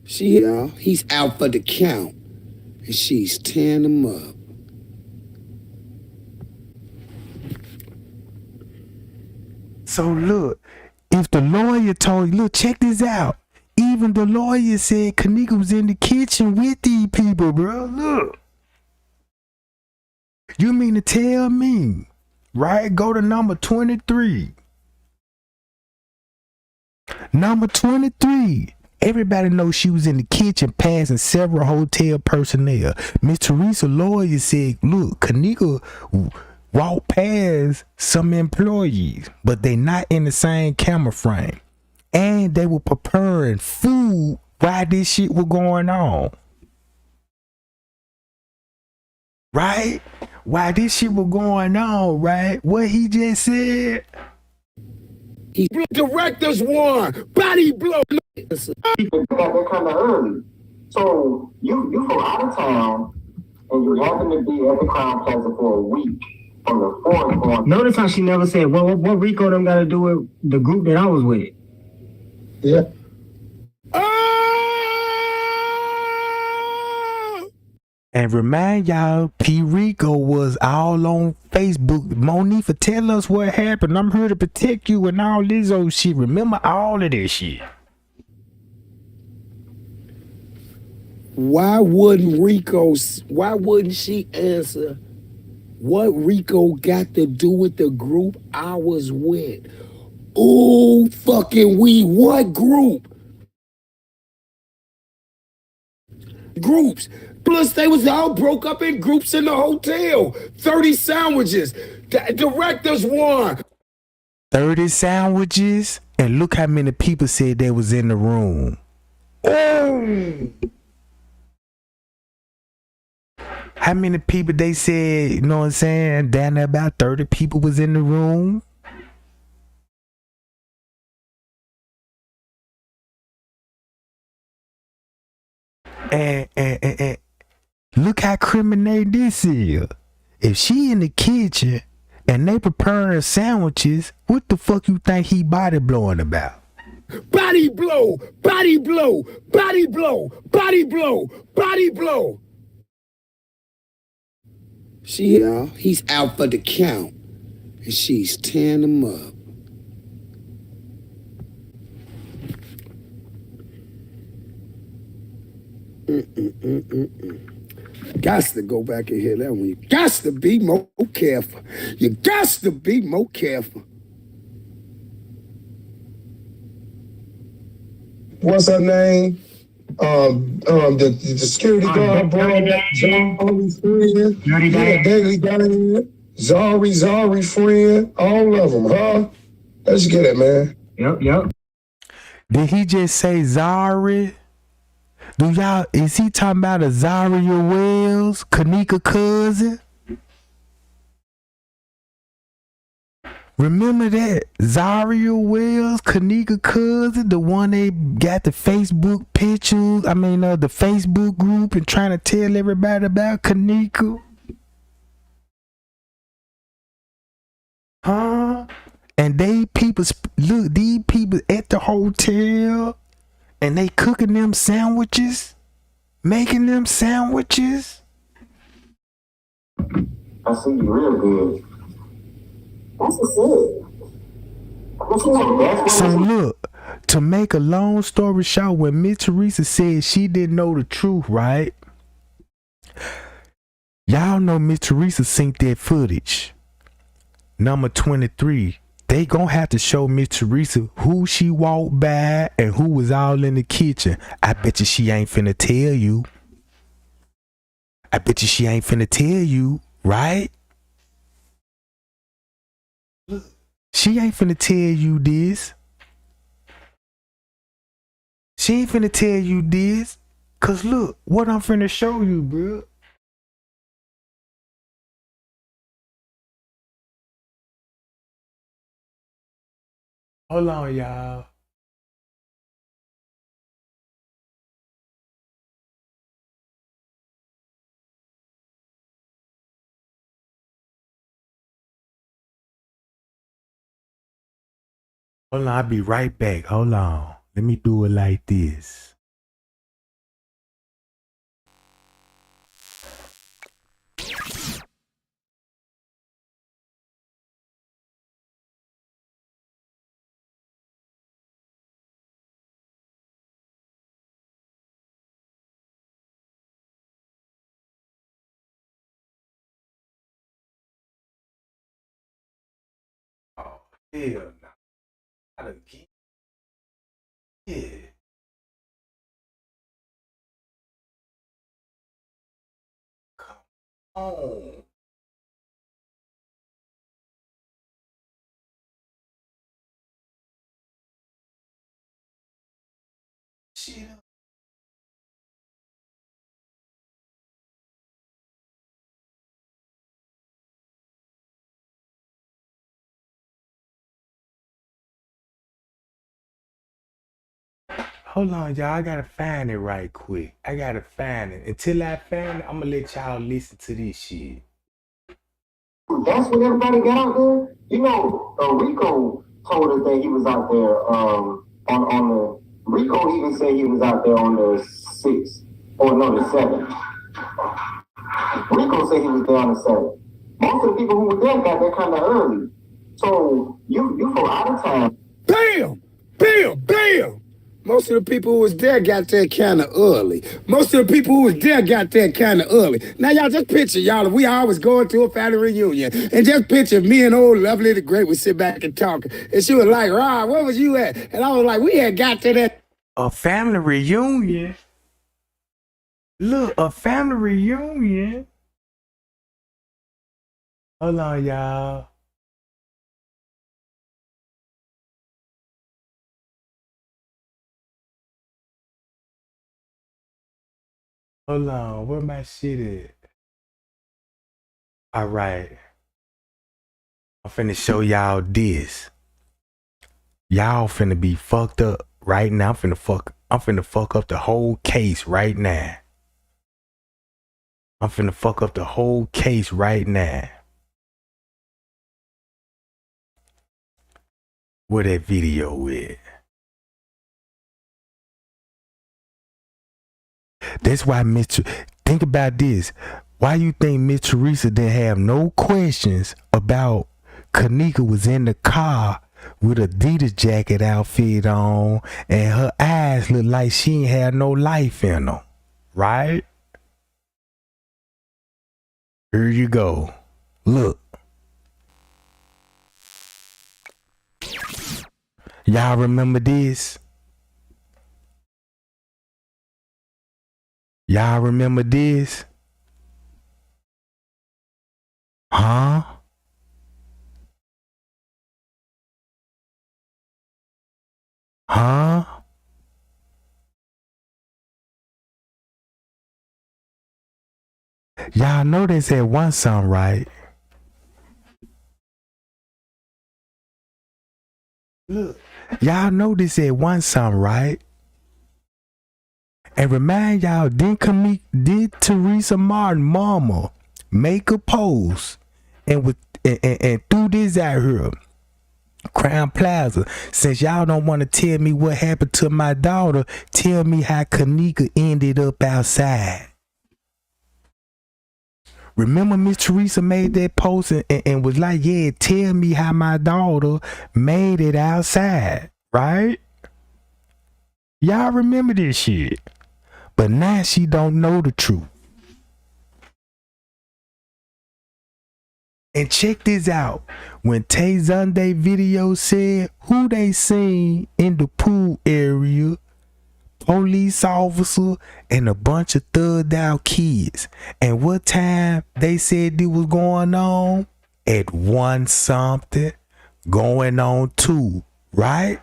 He's out for the count. And she's tearing him up. So look, if the lawyer told you, look, check this out. Even the lawyer said Kanika was in the kitchen with these people, bro. Look. You mean to tell me, right? Go to number 23. Number 23. Everybody knows she was in the kitchen passing several hotel personnel. Miss Teresa lawyer said, look, Kanika walked past some employees, but they not in the same camera frame. And they were preparing food while this shit was going on. Right? While this shit was going on, right? What he just said? Directors won. Body blow. They're kind of early. So you from out of town and you happen to be at the Crown Plaza for a week on the fourth going. Notice how she never said, well, what Rico them got to do with the group that I was with? Yeah. And remind y'all, P. Rico was all on Facebook. Monifa, tell us what happened. I'm here to protect you and all this old shit. Remember all of this shit. Why wouldn't she answer what Rico got to do with the group I was with? Ooh, fucking we. What group? Groups. Plus, they was all broke up in groups in the hotel. 30 sandwiches. Directors won. 30 sandwiches. And look how many people said they was in the room. Oh! How many people they said, you know what I'm saying? Down there about 30 people was in the room. And look how criminal this is. If she in the kitchen and they preparing sandwiches, what the fuck you think he body blowing about? Body blow, body blow, body blow, body blow, body blow. He's out for the count. And she's tearing him up. Gots to go back and hear that one. You gots to be more careful. You gots to be more careful. What's her name? The security guard, bro. Zari's friend. Yeah, Daily Diane. Zari friend. All of them, huh? Let's get it, man. Yep. Did he just say Zari? Do y'all, is he talking about a Zaria Wells, Kanika cousin? Remember that? Zaria Wells, Kanika cousin, the one they got the Facebook pictures, the Facebook group and trying to tell everybody about Kanika? Huh? And these people at the hotel and they cooking them sandwiches, making them sandwiches. I see you real good. That's what's up. So look, to make a long story short, when Miss Teresa said she didn't know the truth, right? Y'all know Miss Teresa synced that footage. Number 23, they gonna have to show Miss Teresa who she walked by and who was all in the kitchen. I bet you she ain't finna tell you. I bet you she ain't finna tell you, right? She ain't finna tell you this. She ain't finna tell you this. Cause look, what I'm finna show you, bro. Hold on, y'all. Hold on, I'll be right back. Hold on. Let me do it like this. Oh, hell no. I done keep. Yeah. Come on. Shit. Hold on, y'all. I gotta find it right quick. I gotta find it. Until I find it, I'm gonna let y'all listen to this shit. That's what everybody got out there. You know, Rico told us that he was out there on the. Rico even said he was out there on the 6th, or no, the 7th. Rico said he was there on the 7th. Most of the people who were there got there kind of early. So you from out of town. Bam! Bam! Bam! Most of the people who was there got there kind of early. Most of the people who was there got there kind of early. Now, y'all just picture, y'all, if we always going to a family reunion, and just picture me and old Lovely the Great would sit back and talk. And she was like, Rob, where was you at? And I was like, we had got to that. A family reunion? Look, a family reunion? Hold on, y'all. Hold on, where my shit at? All right. I'm finna show y'all this. Y'all finna be fucked up right now. I'm finna fuck up the whole case right now. I'm finna fuck up the whole case right now. Where that video at? That's why think about this. Why you think Miss Teresa didn't have no questions about Kanika was in the car with Adidas jacket outfit on and her eyes looked like she ain't had no life in them, right? Here you go. Look. Y'all remember this? Y'all remember this? Huh? Huh? Y'all know they said one song, right? Look, y'all know they said one song, right? And remind y'all, did Teresa Martin mama make a post and threw this out here? Crown Plaza. Since y'all don't want to tell me what happened to my daughter, tell me how Kanika ended up outside. Remember Miss Teresa made that post and was like, yeah, tell me how my daughter made it outside, right? Y'all remember this shit. But now she don't know the truth. And check this out. When Tay Zonday video said who they seen in the pool area, police officer and a bunch of thugged out kids. And what time they said this was going on? At 1 something, going on 2, right?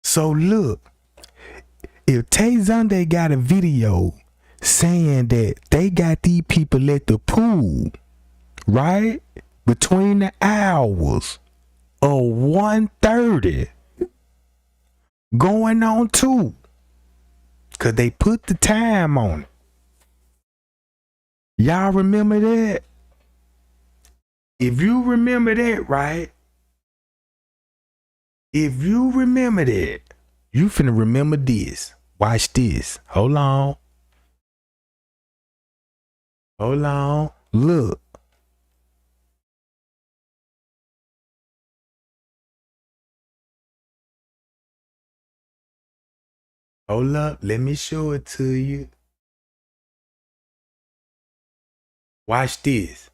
So look, if Tay Zonday got a video saying that they got these people at the pool, right? Between the hours of 1:30 going on 2. Cause they put the time on it. Y'all remember that? If you remember that, right? If you remember that, you finna remember this. Watch this. Hold on. Hold on. Look. Hold up. Let me show it to you. Watch this.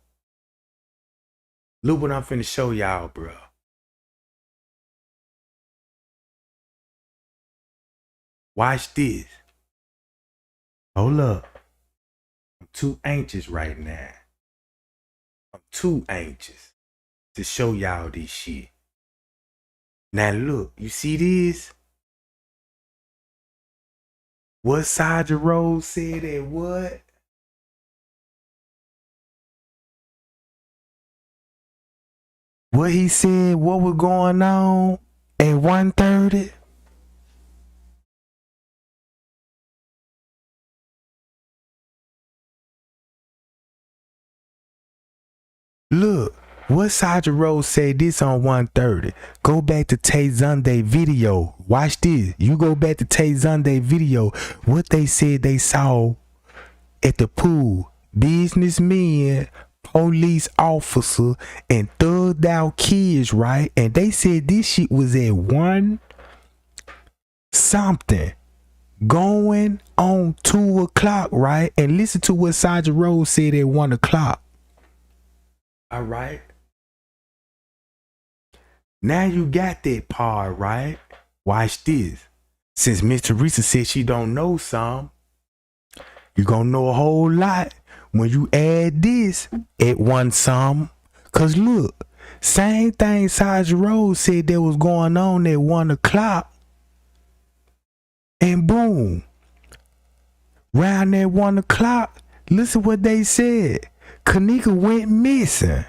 Look what I'm finna show y'all, bro. Watch this. Hold up. I'm too anxious right now. I'm too anxious to show y'all this shit. Now look, you see this? What Sergeant Rose said and what? What he said, what was going on at 1:30? Look, what Sergeant Rose said this on 1:30. Go back to Tay Zonday video. Watch this. You go back to Tay Zonday video. What they said they saw at the pool. Businessmen, police officer, and thugged out kids, right? And they said this shit was at 1 something. Going on 2 o'clock, right? And listen to what Sergeant Rose said at 1 o'clock. All right. Now you got that part, right? Watch this. Since Miss Teresa said she don't know some, you gonna know a whole lot when you add this at 1 some. Cause look, same thing Sergeant Rose said that was going on at 1 o'clock. And boom. Round at 1 o'clock, listen what they said. Kanika went missing.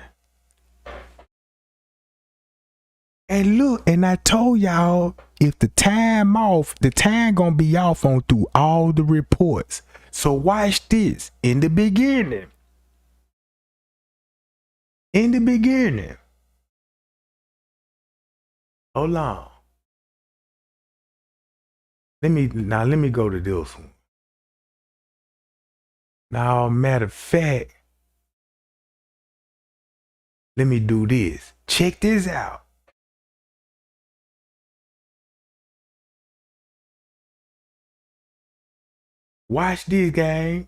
And look, and I told y'all, if the time gonna be off on through all the reports. So watch this. In the beginning. Hold on. Let me go to this one. Now, matter of fact, let me do this. Check this out. Watch this, gang.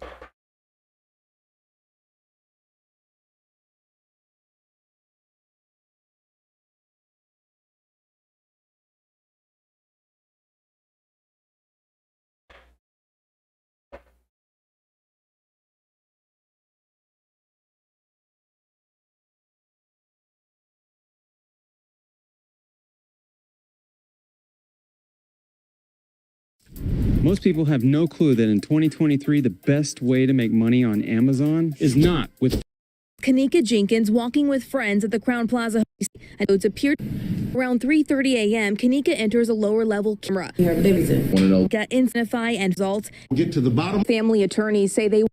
Most people have no clue that in 2023, the best way to make money on Amazon is not with Kanika Jenkins walking with friends at the Crown Plaza. It's appeared around 3:30 a.m. Kanika enters a lower level camera. Got Insnify and results. Get to the bottom. Family attorneys say they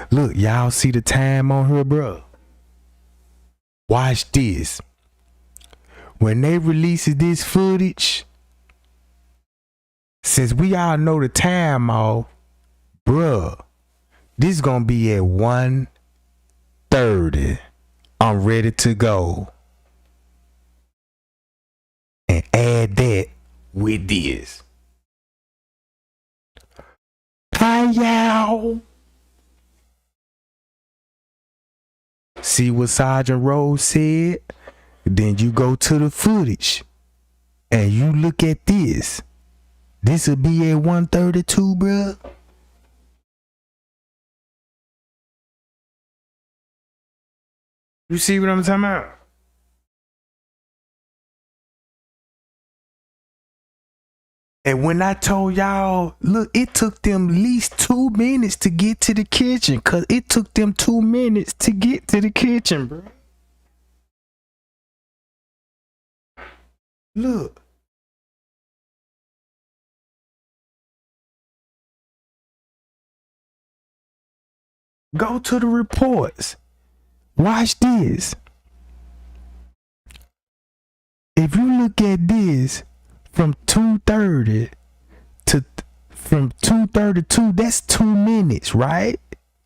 Look, y'all see the time on her, bro? Watch this. When they releases this footage, since we all know the time off, bruh, this gonna be at 1:30. I'm ready to go. And add that with this. Hi, y'all. See what Sergeant Rose said? Then you go to the footage and you look at this. This will be at 132, bruh. You see what I'm talking about? And when I told y'all, look, it took them at least 2 minutes to get to the kitchen. Cause it took them 2 minutes to get to the kitchen, bro. Look. Go to the reports. Watch this. If you look at this from 2:30 to from 2:32, that's 2 minutes, right?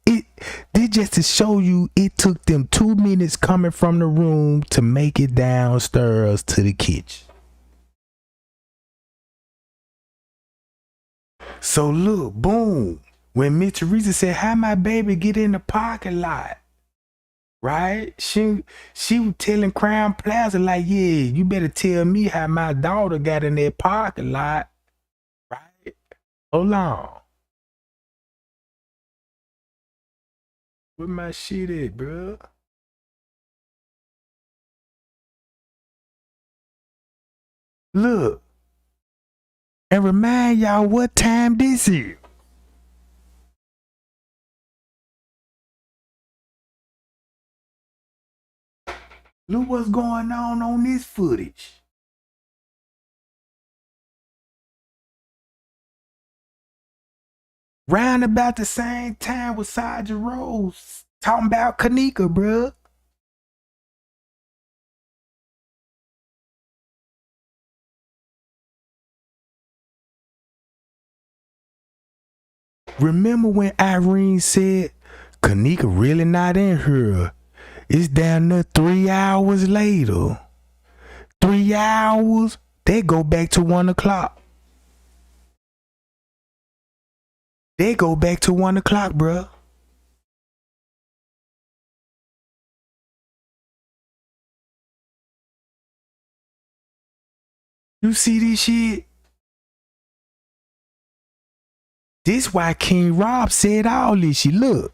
This just to show you it took them 2 minutes coming from the room to make it downstairs to the kitchen. So look, boom. When Miss Teresa said, "How my baby get in the parking lot?" Right? She was telling Crown Plaza like, "Yeah, you better tell me how my daughter got in that parking lot." Right? Hold on. Where my shit at, bro? Look. And remind y'all what time this is. Look what's going on this footage. Round about the same time with Sergeant Rose talking about Kanika, bruh. Remember when Irene said, "Kanika really not in here"? It's down there 3 hours later. 3 hours, they go back to 1 o'clock. They go back to 1 o'clock, bruh. You see this shit? This why King Rob said all this shit. Look.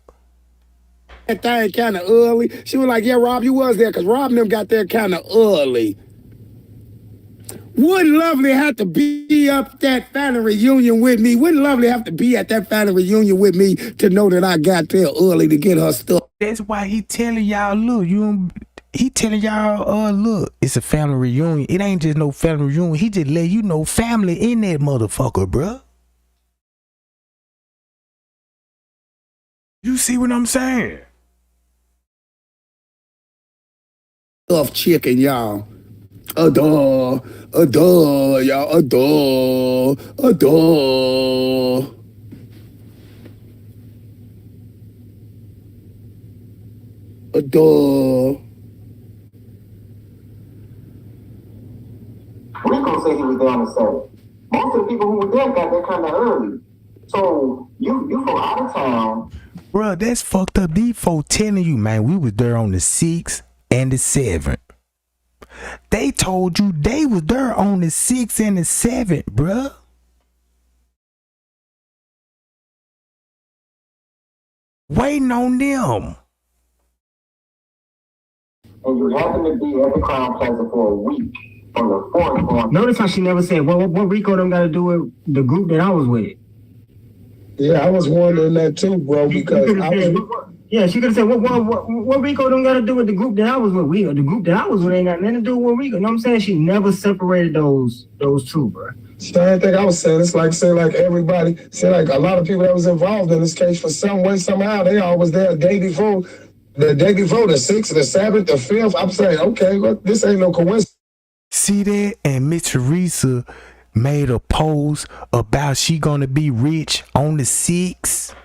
That thing kind of early. She was like, "Yeah, Rob, you was there," because Rob and them got there kind of early. Wouldn't Lovely have to be up that family reunion with me? Wouldn't Lovely have to be at that family reunion with me to know that I got there early to get her stuff? That's why he telling y'all, look, he telling y'all, look, it's a family reunion. It ain't just no family reunion. He just let you know family in that motherfucker, bruh. You see what I'm saying? Stuffed chicken, y'all. Adore, y'all. Adore. Rico said he was there on the Saturday. Most of the people who were there got there kind of early. So you from out of town. Bruh, that's fucked up. These folks telling you, man, we was there on the 6th and the 7th. They told you they was there on the 6th and the 7th, bruh. Waiting on them. And you happen to be at the Crown Plaza for a week from the 4th on. Notice how she never said, well, what Rico them got to do with the group that I was with? Yeah, I was wondering that too, bro, because I was... Yeah, she could have said, what Rico don't got to do with the group that I was with? The group that I was with ain't got nothing to do with Rico. You know what I'm saying? She never separated those two, bro. Same thing I was saying. It's like, say, like everybody, say, like a lot of people that was involved in this case for some way, somehow, they all was there the day before, the 6th, the 7th, the 5th. I'm saying, okay, well, this ain't no coincidence. See that? And Miss Teresa made a post about she gonna be rich on the 6th.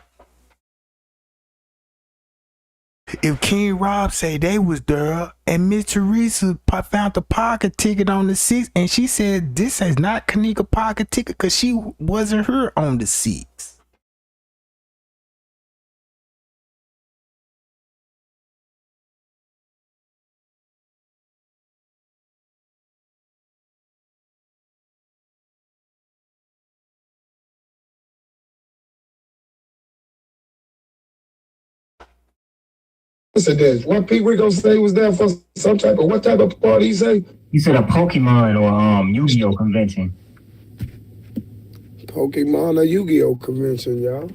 if King Rob say they was there and Miss Teresa found the pocket ticket on the 6th and she said this is not Kanika pocket ticket because she wasn't her on the 6th. Listen to this. What Pete Rico say was there for some type of, what type of party he say? He said a Pokemon or Yu-Gi-Oh convention. Pokemon or Yu-Gi-Oh convention, y'all.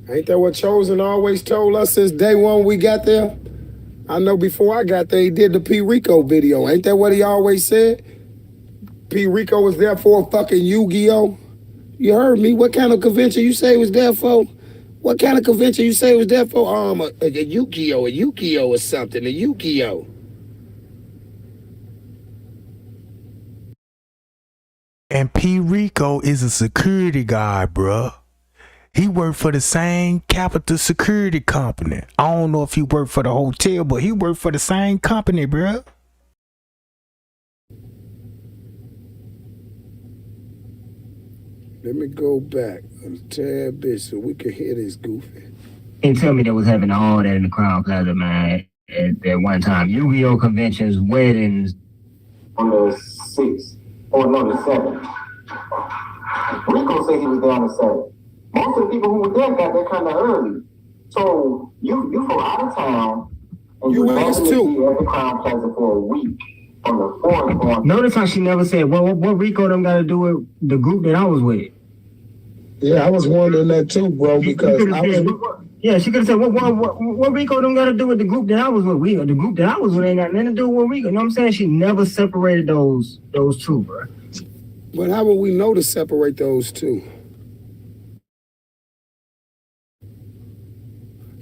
Ain't that what Chosen always told us since day one we got there? I know before I got there, he did the P. Rico video. Ain't that what he always said? P. Rico was there for a fucking Yu-Gi-Oh. You heard me. What kind of convention you say he was there for? What kind of convention you say he was there for? A Yu-Gi-Oh or something, a Yu-Gi-Oh. And P. Rico is a security guard, bruh. He worked for the same Capital Security Company. I don't know if he worked for the hotel, but he worked for the same company, bruh. Let me go back a tad bit so we can hear this goofy. And tell me they was having all that in the Crown Plaza, man, at one time. Yu-Gi-Oh conventions, weddings. On the 6th, or no, the 7th. Rico said he was there on the 7th. Most of the people who were there got there kind of early. So you from out of town, and you US happened to too. be at the Crown Plaza for a week. On the 4th. Notice how she never said, well, what Rico them got to do with the group that I was with? Yeah, I was wondering that too, bro, because I was... Yeah, she could have said, what Rico don't got to do with the group that I was with? The group that I was with ain't got nothing to do with Rico. You know what I'm saying? She never separated those two, bro. But how would we know to separate those two?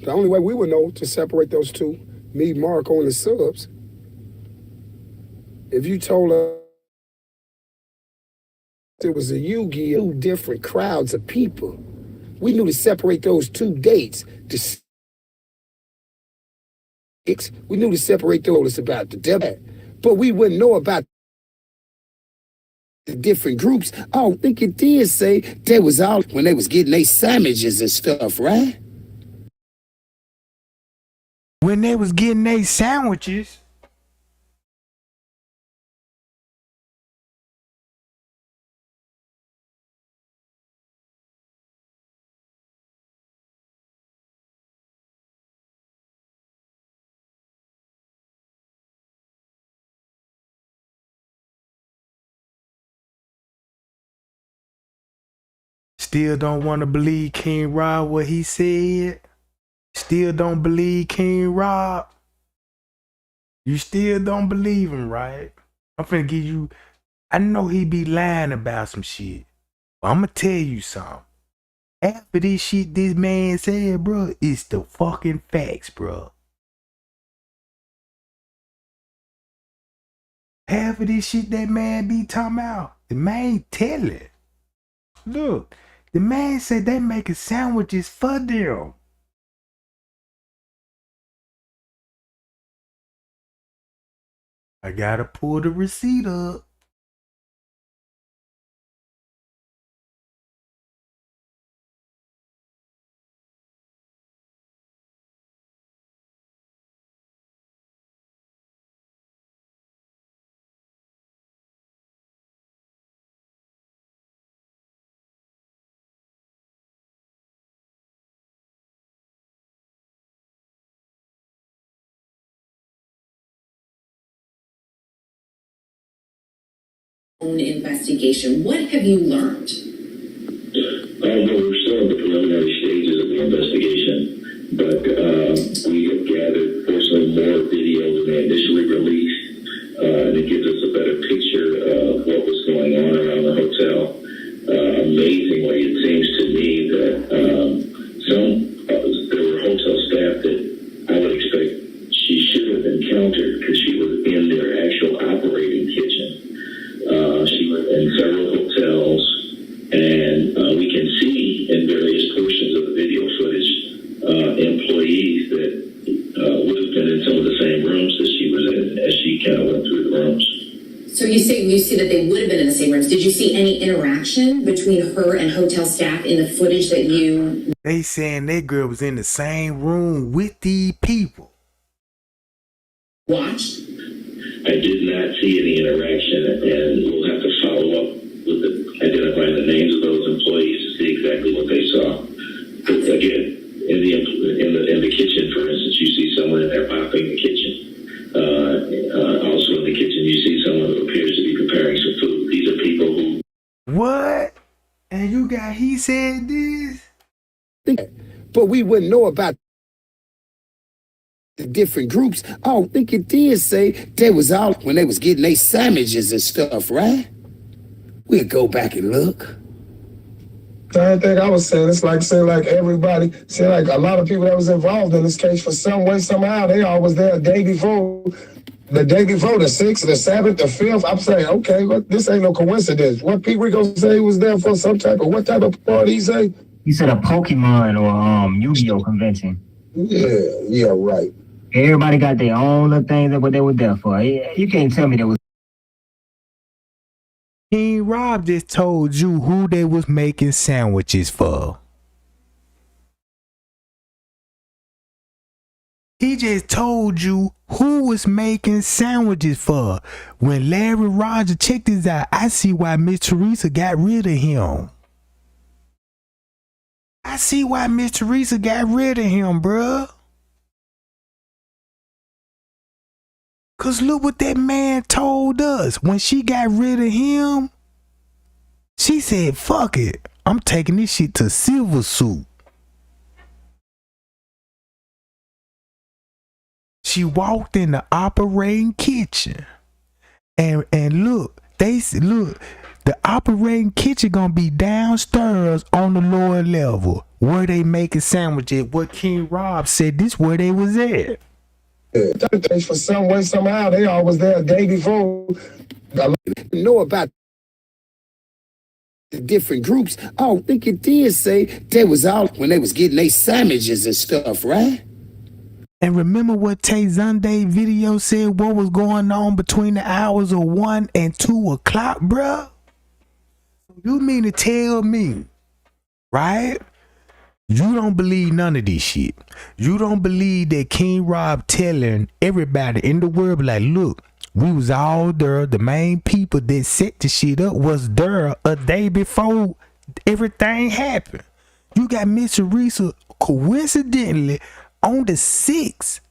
The only way we would know to separate those two, me, Marco, and the subs, if you told us it was a Yu-Gi-Oh, different crowds of people, we knew to separate those two dates. We knew to separate those about the devil, but we wouldn't know about the different groups. I don't think it did say they was out when they was getting their sandwiches and stuff, right? When they was getting their sandwiches. Still don't want to believe King Rob what he said? Still don't believe King Rob? You still don't believe him, right? I'm finna give you... I know he be lying about some shit. But I'm gonna tell you something. Half of this shit this man said, bro, is the fucking facts, bro. Half of this shit that man be talking about, the man tell it. Look, the man said they making sandwiches for them. I gotta pull the receipt up. Own investigation. What have you learned? Well, we're still in the preliminary stages of the investigation, but we have gathered, fortunately, more video than they initially released, and it gives us a better picture of what was going on around the hotel. Amazingly, it seems to me that there were hotel staff that I would expect she should have encountered because she was in their actual operating kitchen. She was in several hotels, and we can see in various portions of the video footage employees see that they would have been in the same rooms. Did you see any interaction between her and hotel staff in the footage that you... They saying that girl was in the same room with these people. watched? I did not see any interaction, and we'll have to follow up with identifying the names of those employees to see exactly what they saw. But again, in the kitchen, for instance, you see someone in there mopping the kitchen. Also in the kitchen, you see someone who appears to be preparing some food. These are people who... What? And you got, he said this? But we wouldn't know about the different groups. I don't think it did say they was out when they was getting their sandwiches and stuff, right? We'll go back and look. Same thing I was saying. It's like saying like everybody, saying like a lot of people that was involved in this case for some way, somehow, they all was there the day before, the 6th, the 7th, the 5th. I'm saying, okay, well, this ain't no coincidence. What Pete Rico say he was there for some type of, what type of party he say? He said a Pokemon or Yu-Gi-Oh convention. Yeah, right. Everybody got their own little things that what they were there for. You can't tell me there was... King Rob just told you who they was making sandwiches for. He just told you who was making sandwiches for. When Larry Roger, checked this out, I see why Miss Teresa got rid of him. I see why Miss Teresa got rid of him, bruh. Cause look what that man told us. When she got rid of him, she said, fuck it. I'm taking this shit to Silver Suit. She walked in the operating kitchen. And look, the operating kitchen gonna be downstairs on the lower level where they making sandwiches. What King Rob said, this where they was at. For some way, somehow, they all was there the day before. Know about the different groups. I don't think it did say they was out when they was getting their sandwiches and stuff, right? And remember what Tay Zunday video said, what was going on between the hours of 1 and 2 o'clock, bruh? You mean to tell me, right? You don't believe none of this shit. You don't believe that King Rob telling everybody in the world, like, look, we was all there. The main people that set the shit up was there a day before everything happened. You got Miss Teresa coincidentally on the 6th,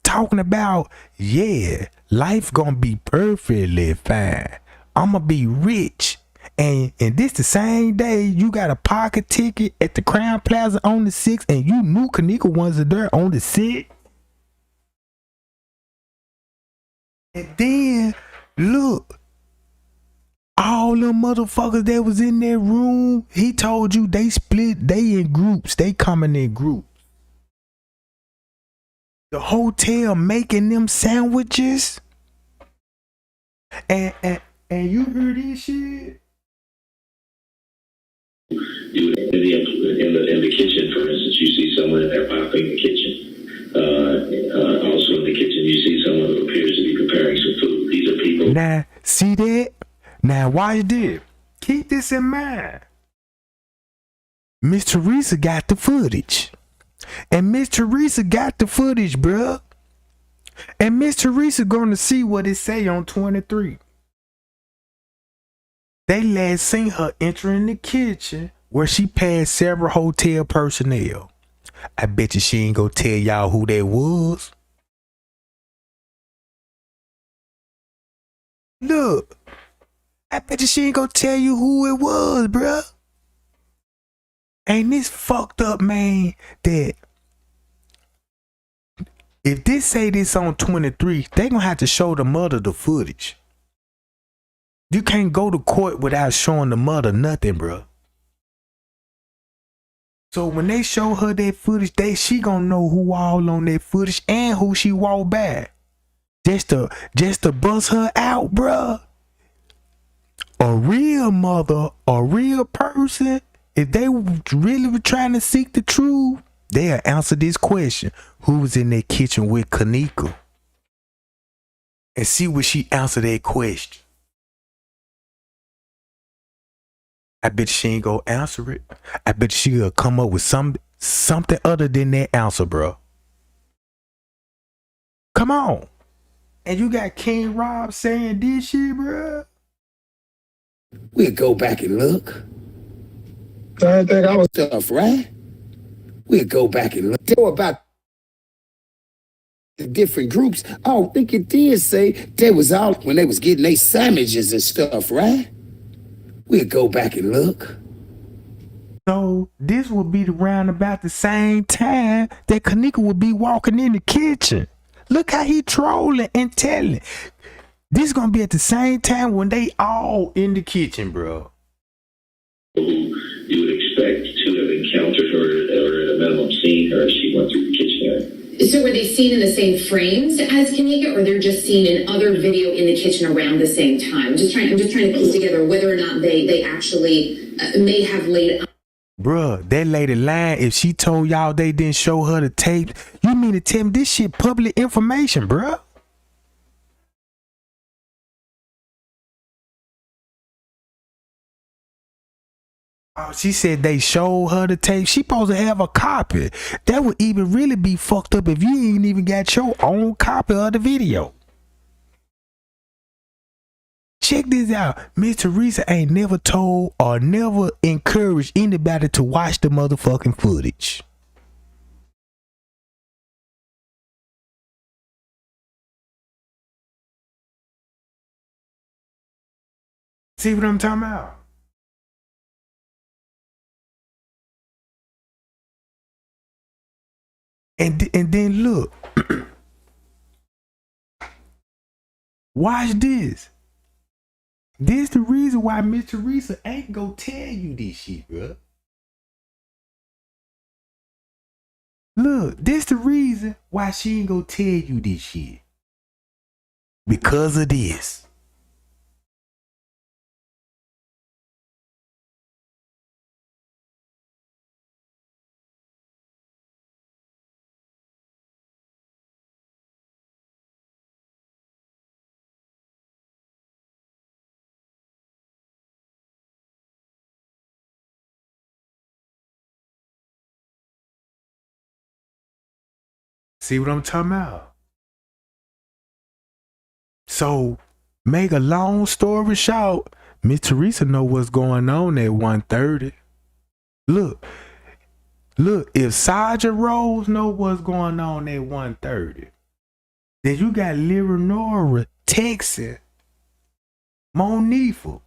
talking about, yeah, life gonna be perfectly fine. I'ma be rich. And this the same day you got a pocket ticket at the Crown Plaza on the 6th, and you knew Kanika wasn't there on the 6th. And then look, all them motherfuckers that was in that room, he told you they split, they in groups, they coming in groups. The hotel making them sandwiches. And you heard this shit? In the kitchen, for instance, you see someone in there mopping the kitchen. Also in the kitchen, you see someone who appears to be preparing some food. These are people... Now, see that? Now, watch this. Keep this in mind. Miss Teresa got the footage. And Miss Teresa got the footage, bruh. And Miss Teresa gonna see what it say on 23. They last seen her entering the kitchen where she passed several hotel personnel. I bet you she ain't gonna tell y'all who they was. Look, I bet you she ain't gonna tell you who it was, bruh. Ain't this fucked up, man, that if this say this on 23, they gonna have to show the mother the footage. You can't go to court without showing the mother nothing, bro. So when they show her that footage, she gonna know who all on that footage and who she walked by. Just to bust her out, bro. A real mother, a real person, if they really were trying to seek the truth, they'll answer this question. Who was in that kitchen with Kanika? and see what she answer that question. I bet she ain't gonna answer it. I bet she'll come up with something other than that answer, bro. Come on. And you got King Rob saying this shit, bro. We'll go back and look. I think I was tough, right? We'll go back and look. Tell about the different groups. I don't think it did say they was out when they was getting their sandwiches and stuff, right? We'll go back and look. So this would be around about the same time that Kanika would be walking in the kitchen. Look how he trolling and telling. This gonna be at the same time when they all in the kitchen, bro. Who you would expect to have encountered her or at a minimum seen her as she went through the kitchen area. So were they seen in the same frames as Kanika, or they're just seen in other video in the kitchen around the same time? I'm just trying to piece together whether or not they actually may have laid. Bruh, that lady lying. If she told y'all they didn't show her the tape, you mean to tell me this shit public information, bruh? Oh, she said they showed her the tape. She supposed to have a copy. That would even really be fucked up if you ain't even got your own copy of the video. Check this out. Miss Teresa ain't never told or never encouraged anybody to watch the motherfucking footage. See what I'm talking about? And then look. Watch this. This the reason why Miss Teresa ain't gonna tell you this shit, bro. Look, this the reason why she ain't gonna tell you this shit. Because of this. See what I'm talking about? So, make a long story short, Miss Teresa know what's going on at 1:30. Look, if Sergeant Rose know what's going on at 1:30, then you got Leonora texting Monifa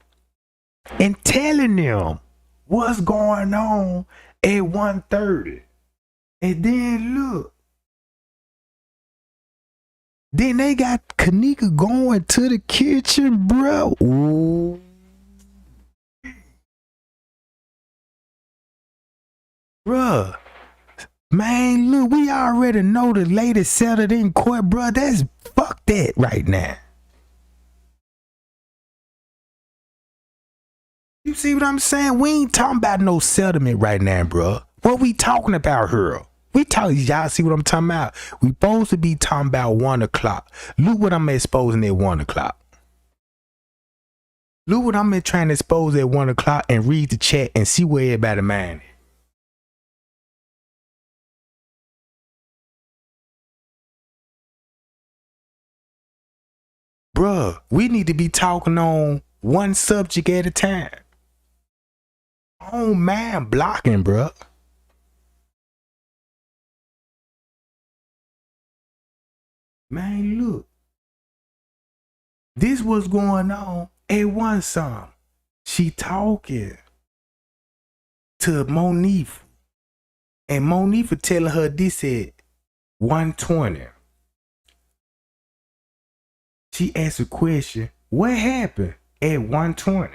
and telling them what's going on at 1:30. And then look. Then they got Kanika going to the kitchen, bro. Ooh. Bruh. Man, look, we already know the lady settled in court, bro. That's fuck that right now. You see what I'm saying? We ain't talking about no settlement right now, bro. What we talking about here? We talking, y'all see what I'm talking about? We supposed to be talking about 1 o'clock. Look what I'm exposing at 1 o'clock. Look what I'm trying to expose at 1 o'clock and read the chat and see where everybody mind is. Bruh, we need to be talking on one subject at a time. Oh man, blocking, bruh. Man, look. This was going on at one song. She talking to Monifa. And Monifa telling her this at 1:20. She asked a question. What happened at 1:20?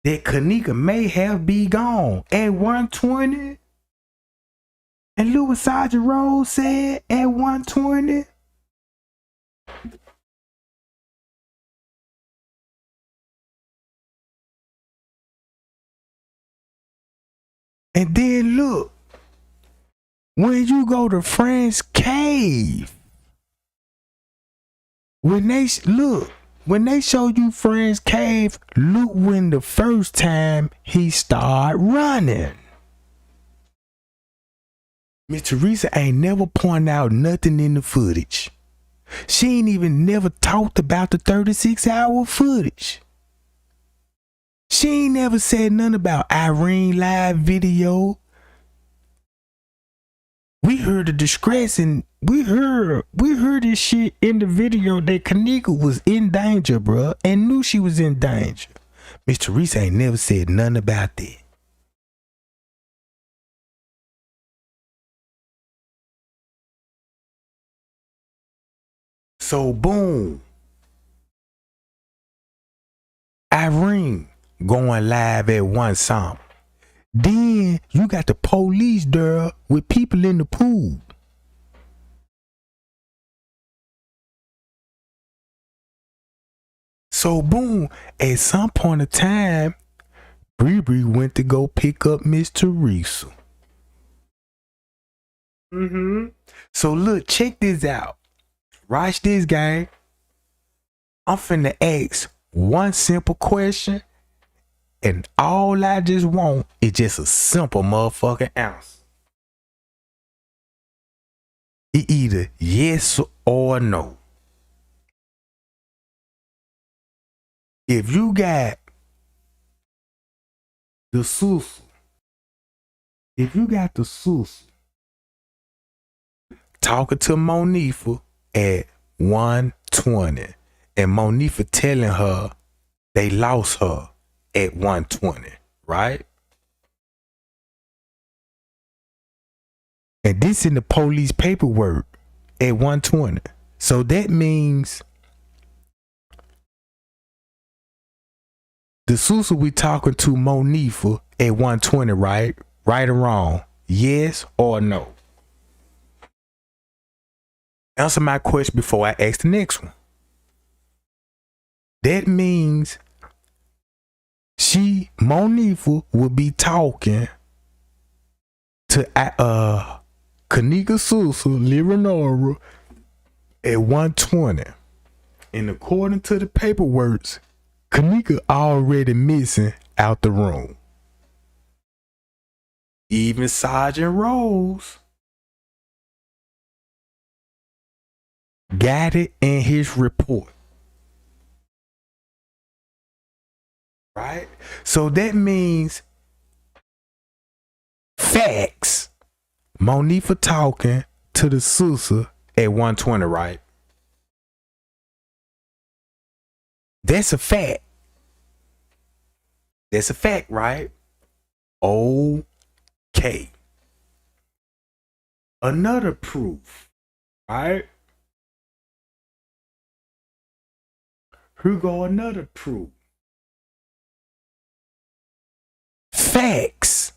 That Kanika may have be gone at 1:20? And look what Sergeant Rose said at 1:20. And then look, when you go to Friend's cave, when they show you Friend's Cave, look when the first time he started running. Miss Teresa ain't never pointed out nothing in the footage. She ain't even never talked about the 36-hour footage. She ain't never said nothing about Irene live video. We heard the distress and we heard this shit in the video that Kanika was in danger, bruh, and knew she was in danger. Miss Teresa ain't never said nothing about that. So boom, Irene going live at one something. Then you got the police there with people in the pool. So boom, at some point in time, Bree went to go pick up Miss Teresa. So look, check this out. Watch this, gang. I'm finna ask one simple question, and all I just want is just a simple motherfucking answer. It either yes or no. If you got the Susu, talking to Monifa at 1:20, and Monifa telling her they lost her at 1:20, right? And this in the police paperwork at 1:20. So that means the Susu we talking to Monifa at 1:20, right? Right or wrong? Yes or no? Answer my question before I ask the next one. That means Monifa will be talking to Kanika Susu, Liranora at 1:20. And according to the paperwork, Kanika already missing out the room. Even Sergeant Rose got it in his report. Right? So that means facts. Monifa talking to the Susa at 1:20, right? That's a fact. That's a fact, right? Okay. Another proof, right? Here go another proof. Facts.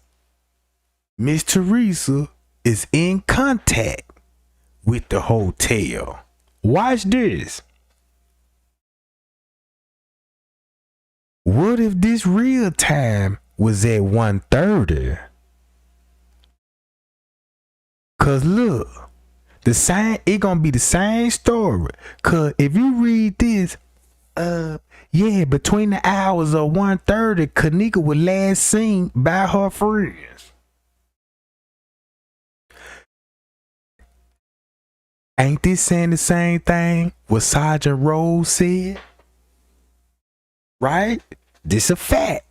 Miss Teresa is in contact with the hotel. Watch this. What if this real time was at 1:30? Cause look, it gonna be the same story. Cause if you read this, between the hours of 1:30, Kanika was last seen by her friends. Ain't this saying the same thing what Sergeant Rose said? Right? This a fact.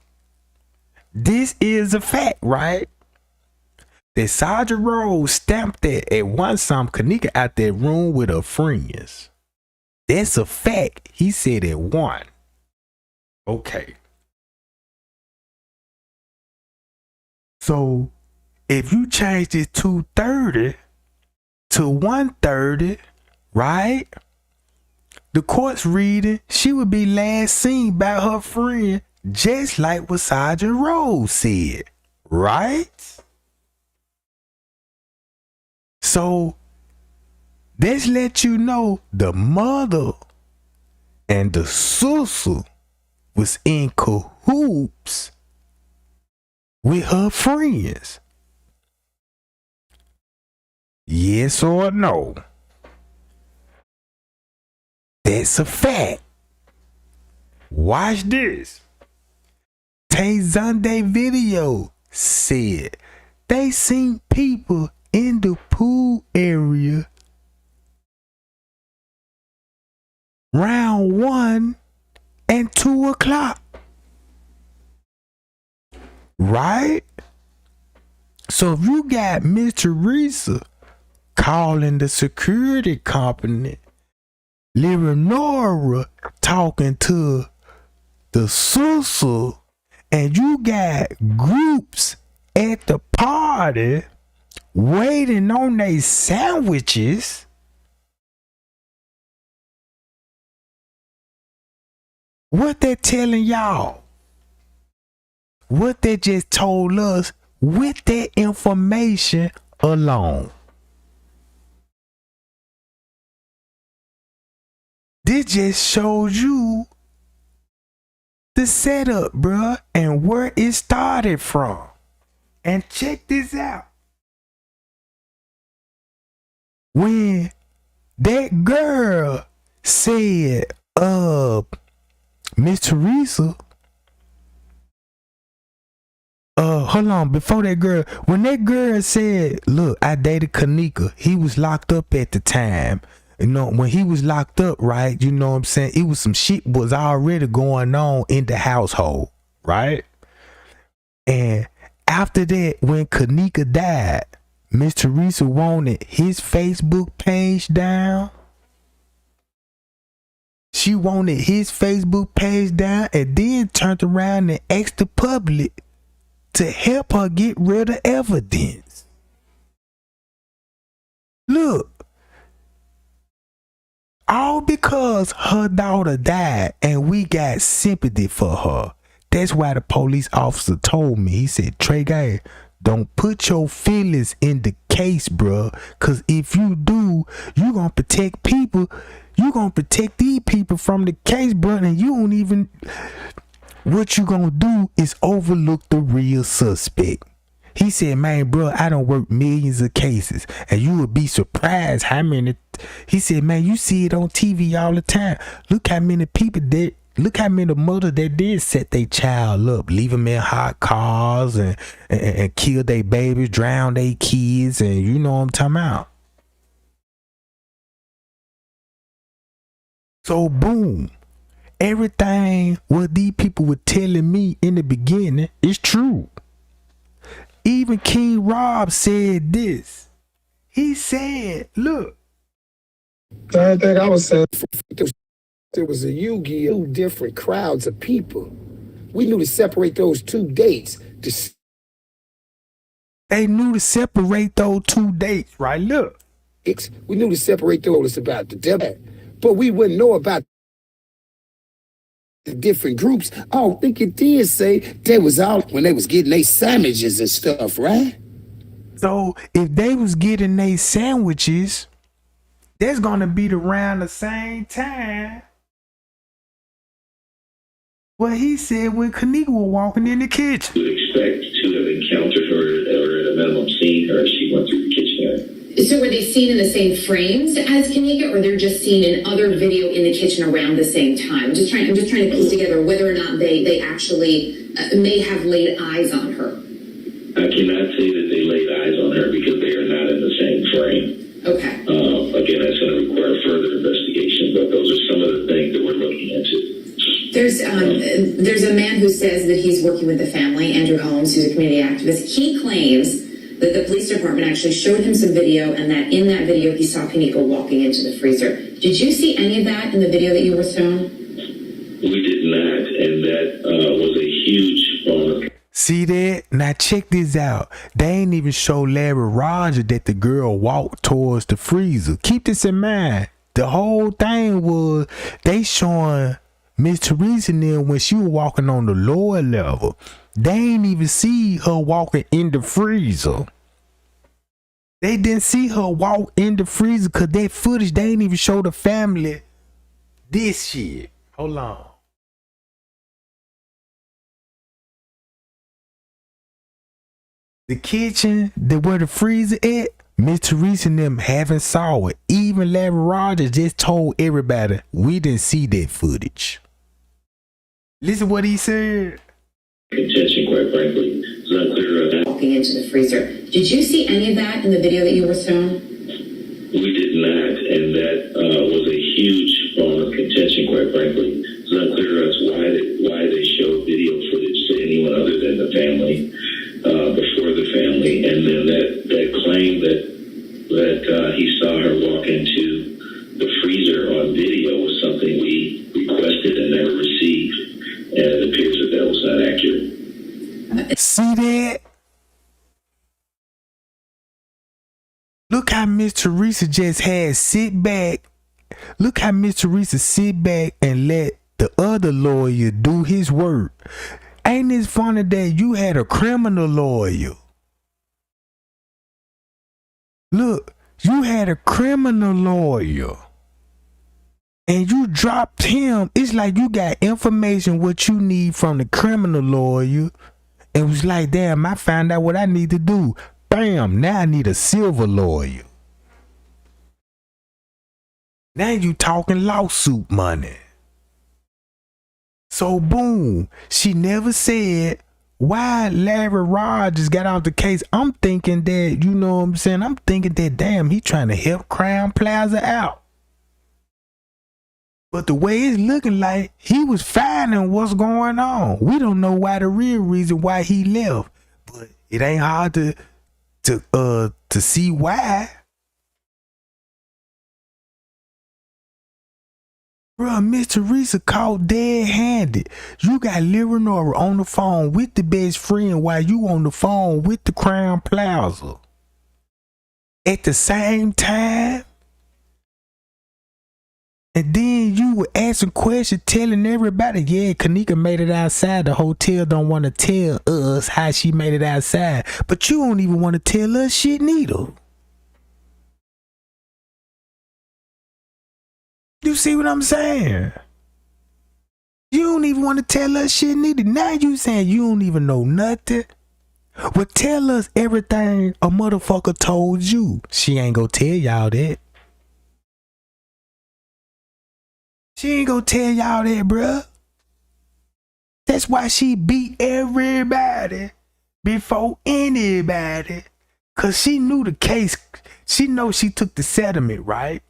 This is a fact, right? That Sergeant Rose stamped that at one time Kanika out that room with her friends. That's a fact. He said at 1. Okay. So if you change this 2:30 to 1:30, right? The court's reading, she would be last seen by her friend, just like what Sergeant Rose said, right? So this let you know the mother and the Susu was in cahoots with her friends. Yes or no? That's a fact. Watch this. Tay Zonday video said they seen people in the pool area round 1 and 2 o'clock. Right? So if you got Miss Teresa calling the security company, Leonora talking to the sister, and you got groups at the party waiting on their sandwiches, what they telling y'all? What they just told us with that information alone. This just shows you the setup, bruh, and where it started from. And check this out. When that girl said, Miss Teresa, hold on, before that girl, when that girl said, look, I dated Kanika, he was locked up at the time. You know, when he was locked up, right, you know what I'm saying, it was some shit was already going on in the household, right? And after that, when Kanika died, Miss Teresa wanted his Facebook page down. She wanted his Facebook page down and then turned around and asked the public to help her get rid of evidence. Look, all because her daughter died and we got sympathy for her. That's why the police officer told me, he said, Trey Gang, don't put your feelings in the case, bro. Cause if you do, you gonna protect people. You gonna protect these people from the case, bro. And you don't even, what you gonna do is overlook the real suspect. He said, man, bro, I don't work millions of cases and you would be surprised how many. He said, man, you see it on TV all the time. Look how many people did. Look how many mothers that did set their child up, leave them in hot cars and kill their babies, drown their kids, and you know what I'm talking about. So boom, everything what these people were telling me in the beginning is true. Even King Rob said this. He said, look. The thing I was saying, There was a Yu-Gi-Oh! Different crowds of people. We knew to separate those two dates. They knew to separate those two dates, right? Look. We knew to separate those about the devil. But we wouldn't know about the different groups. I don't think it did say they was out when they was getting their sandwiches and stuff, right? So if they was getting their sandwiches, that's gonna be around the same time. What he said when Kanika was walking in the kitchen. You would expect to have encountered her or at a minimum seen her as she went through the kitchen area. So were they seen in the same frames as Kanika, or they're just seen in other video in the kitchen around the same time? I'm just trying to piece together whether or not they actually may have laid eyes on her. I cannot say that they laid eyes on her because they are not in the same frame. Okay. Again, that's going to require further investigation, but those are some of the things that we're looking into. There's a man who says that he's working with the family, Andrew Holmes, who's a community activist. He claims that the police department actually showed him some video, and that in that video he saw Kanika walking into the freezer. Did you see any of that in the video that you were shown? We did not, and that was a huge bonus. See that? Now check this out. They ain't even show Larry Roger that the girl walked towards the freezer. Keep this in mind. The whole thing was they showing Miss Teresa and them when she was walking on the lower level. They ain't even see her walking in the freezer. They didn't see her walk in the freezer because that footage, they ain't even show the family this shit. Hold on. The kitchen, where the freezer at, Miss Teresa and them haven't saw it. Even Larry Rogers just told everybody we didn't see that footage. Listen what he said. Contention, quite frankly. It's not clear that. Walking into the freezer. Did you see any of that in the video that you were shown? We did not, and that was a huge bone of contention, quite frankly. It's not clear to us why they showed video footage to anyone other than the family, before the family, and then that claim that he saw her walk into the freezer on video was something we requested and never received, and it appears that was not accurate. See that? Look how Miss Teresa just had sit back. Look how Miss Teresa sit back and let the other lawyer do his work. Ain't it funny that you had a criminal lawyer? Look, you had a criminal lawyer. And you dropped him. It's like you got information what you need from the criminal lawyer. It was like, damn, I found out what I need to do. Bam, now I need a silver lawyer. Now you talking lawsuit money. So boom, she never said why Larry Rogers got out the case. I'm thinking that, you know what I'm saying? I'm thinking that, damn, he trying to help Crown Plaza out. But the way it's looking like, he was finding what's going on. We don't know why, the real reason why he left. But it ain't hard to see why. Bruh, Miss Teresa caught dead-handed. You got Leonora on the phone with the best friend while you on the phone with the Crown Plaza. At the same time. And then you were asking questions, telling everybody, yeah, Kanika made it outside. The hotel don't want to tell us how she made it outside. But you don't even want to tell us shit neither. You see what I'm saying? You don't even want to tell us shit neither. Now you saying you don't even know nothing. Well, tell us everything a motherfucker told you. She ain't gonna tell y'all that. She ain't gonna tell y'all that, bruh. That's why she beat everybody before anybody. Cause she knew the case. She know she took the settlement, right?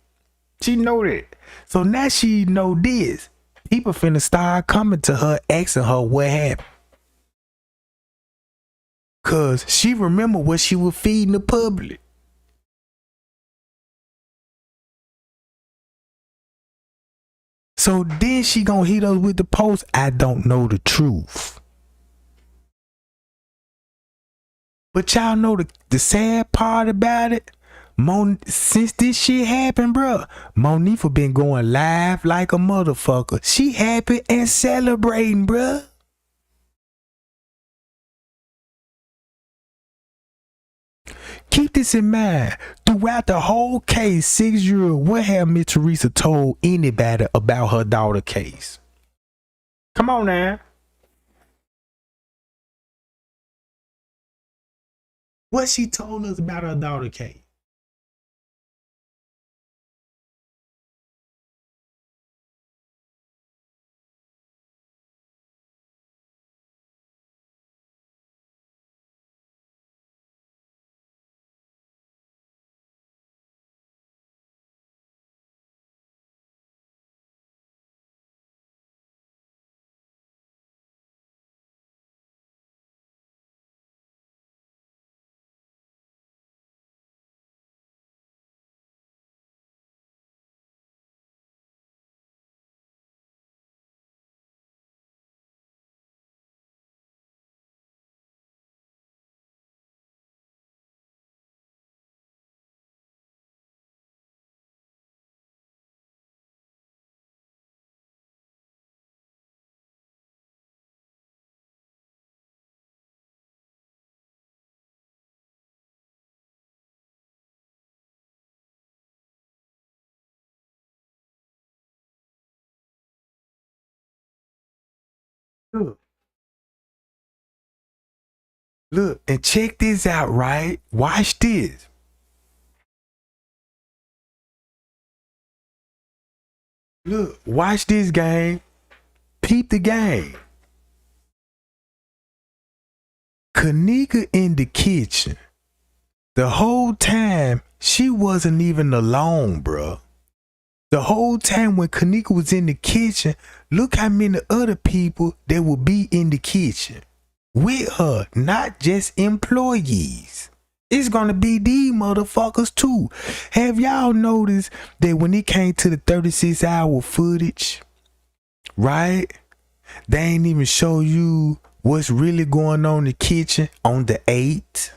She know that. So now she know this. People finna start coming to her, asking her what happened. Cause she remember what she was feeding the public. So then she gonna hit us with the post, I don't know the truth. But y'all know the sad part about it? Since this shit happened, bro, Monifa been going live like a motherfucker. She happy and celebrating, bro. Keep this in mind. Throughout the whole case, 6 years, what have Miss Teresa told anybody about her daughter case? Come on now. What she told us about her daughter case? Look, and check this out, right? Watch this. Look, watch this game. Peep the game. Kanika in the kitchen. The whole time, she wasn't even alone, bruh. The whole time when Kanika was in the kitchen, look how many other people there will be in the kitchen with her, not just employees. It's gonna be these motherfuckers too. Have y'all noticed that when it came to the 36-hour footage, right? They ain't even show you what's really going on in the kitchen on the 8th.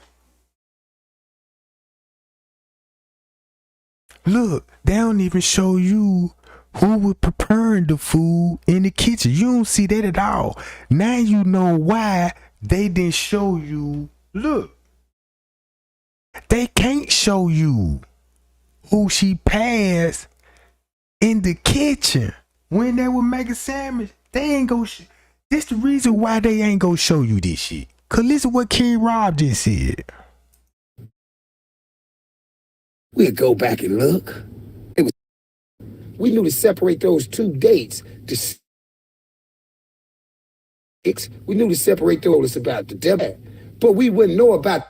Look, they don't even show you who was preparing the food in the kitchen. You don't see that at all. Now you know why they didn't show you. Look, they can't show you who she passed in the kitchen when they were making sandwich. They ain't go. This the reason why they ain't go show you this shit. Cause listen what King Rob just said. We'll go back and look. We knew to separate those two dates. We knew to separate those about the devil, but we wouldn't know about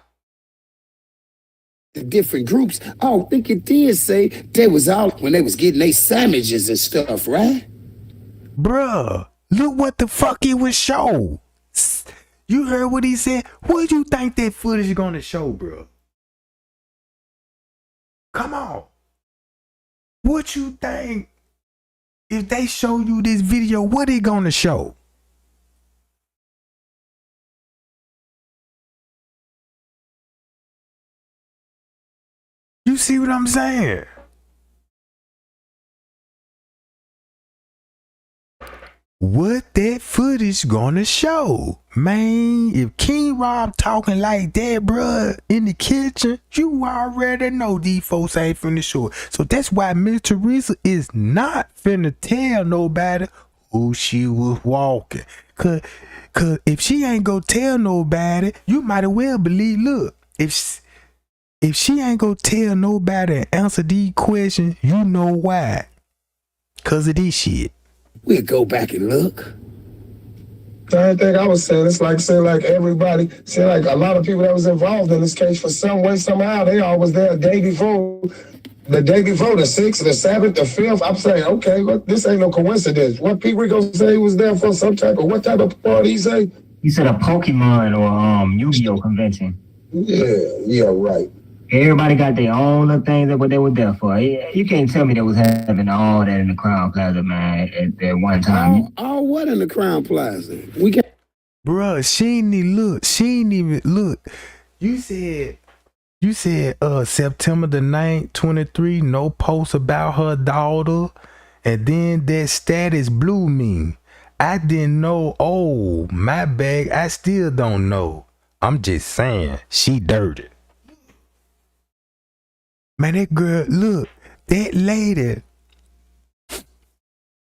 the different groups. I don't think it did say they was out when they was getting their sandwiches and stuff, right? Bruh, look what the fuck it was show. You heard what he said? What do you think that footage is gonna show, bruh? Come on. What you think if they show you this video, what it gonna show? You see what I'm saying? What that footage gonna show? Man, if King Rob talking like that, bruh, in the kitchen, you already know these folks ain't finna show it. So that's why Miss Teresa is not finna tell nobody who she was walking. Cause if she ain't gonna tell nobody, you might as well believe, look, if she ain't gonna tell nobody and answer these questions, you know why. Cause of this shit. We'll go back and look. Same thing I was saying. It's like saying like everybody, say like a lot of people that was involved in this case for some way, somehow, they all was there the day before, the 6th, the 7th, the 5th. I'm saying, okay, look, this ain't no coincidence. What Pete Rico say he was there for some type of, what type of party he say? He said a Pokemon or Yu-Gi-Oh convention. Yeah, right. Everybody got their own little things that what they were there for. You can't tell me they was having all that in the Crown Plaza, man, at one time. All what in the Crown Plaza? We got. Bruh, she ain't even look. You said September the 9th, 23, no post about her daughter. And then that status blew me. I didn't know. Oh, my bad. I still don't know. I'm just saying, she dirty. Man, that girl, look, that lady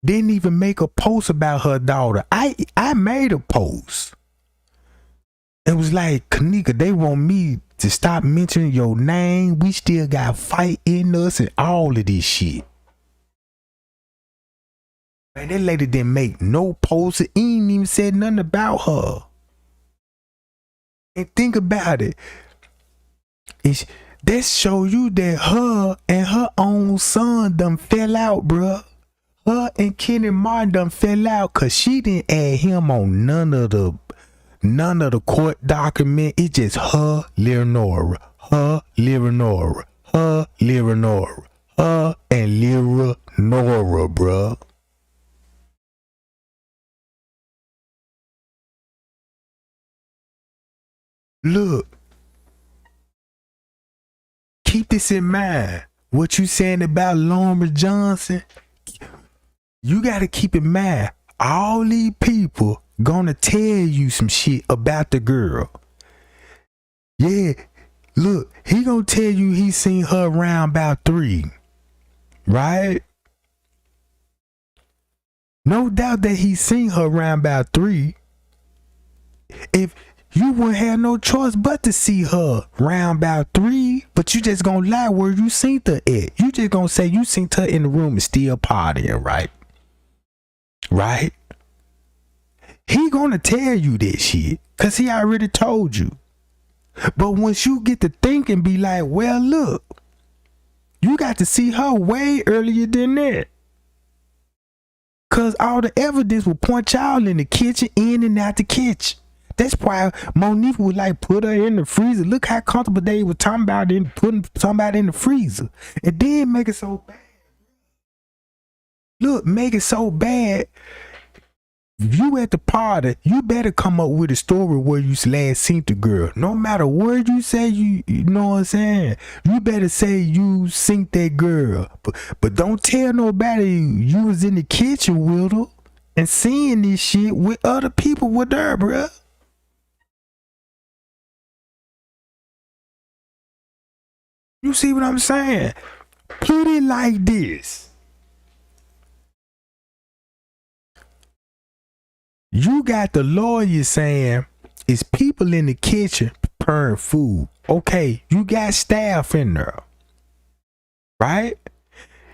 didn't even make a post about her daughter. I made a post. It was like, Kanika, they want me to stop mentioning your name. We still got fight in us and all of this shit. Man, that lady didn't make no post. He ain't even said nothing about her. And think about it. That show you that her and her own son done fell out, bruh. Her and Kenny Martin done fell out because she didn't add him on none of the court document. It's just her, Leonora, her, Leonora, her, Leonora, her, and Leonora, bruh. Look. Keep this in mind. What you saying about Lauren Johnson, you got to keep in mind, all these people gonna tell you some shit about the girl. Yeah, look, he gonna tell you he seen her around about 3, right? No doubt that he seen her around about 3. If you wouldn't have no choice but to see her round about 3, but you just gonna lie where you seen her at. You just gonna say you seen her in the room and still partying, right? Right? He gonna tell you that shit, cause he already told you. But once you get to thinking, be like, well, look, you got to see her way earlier than that. Cause all the evidence will point y'all in the kitchen, in and out the kitchen. That's why Monique would like put her in the freezer. Look how comfortable they were talking about putting somebody in the freezer. And then make it so bad. Look, make it so bad. If you at the party, you better come up with a story where you last seen the girl. No matter where you say you know what I'm saying. You better say you seen that girl. But don't tell nobody you was in the kitchen with her and seeing this shit with other people with her, bruh. You see what I'm saying? Put it like this. You got the lawyer saying it's people in the kitchen preparing food. Okay, you got staff in there. Right?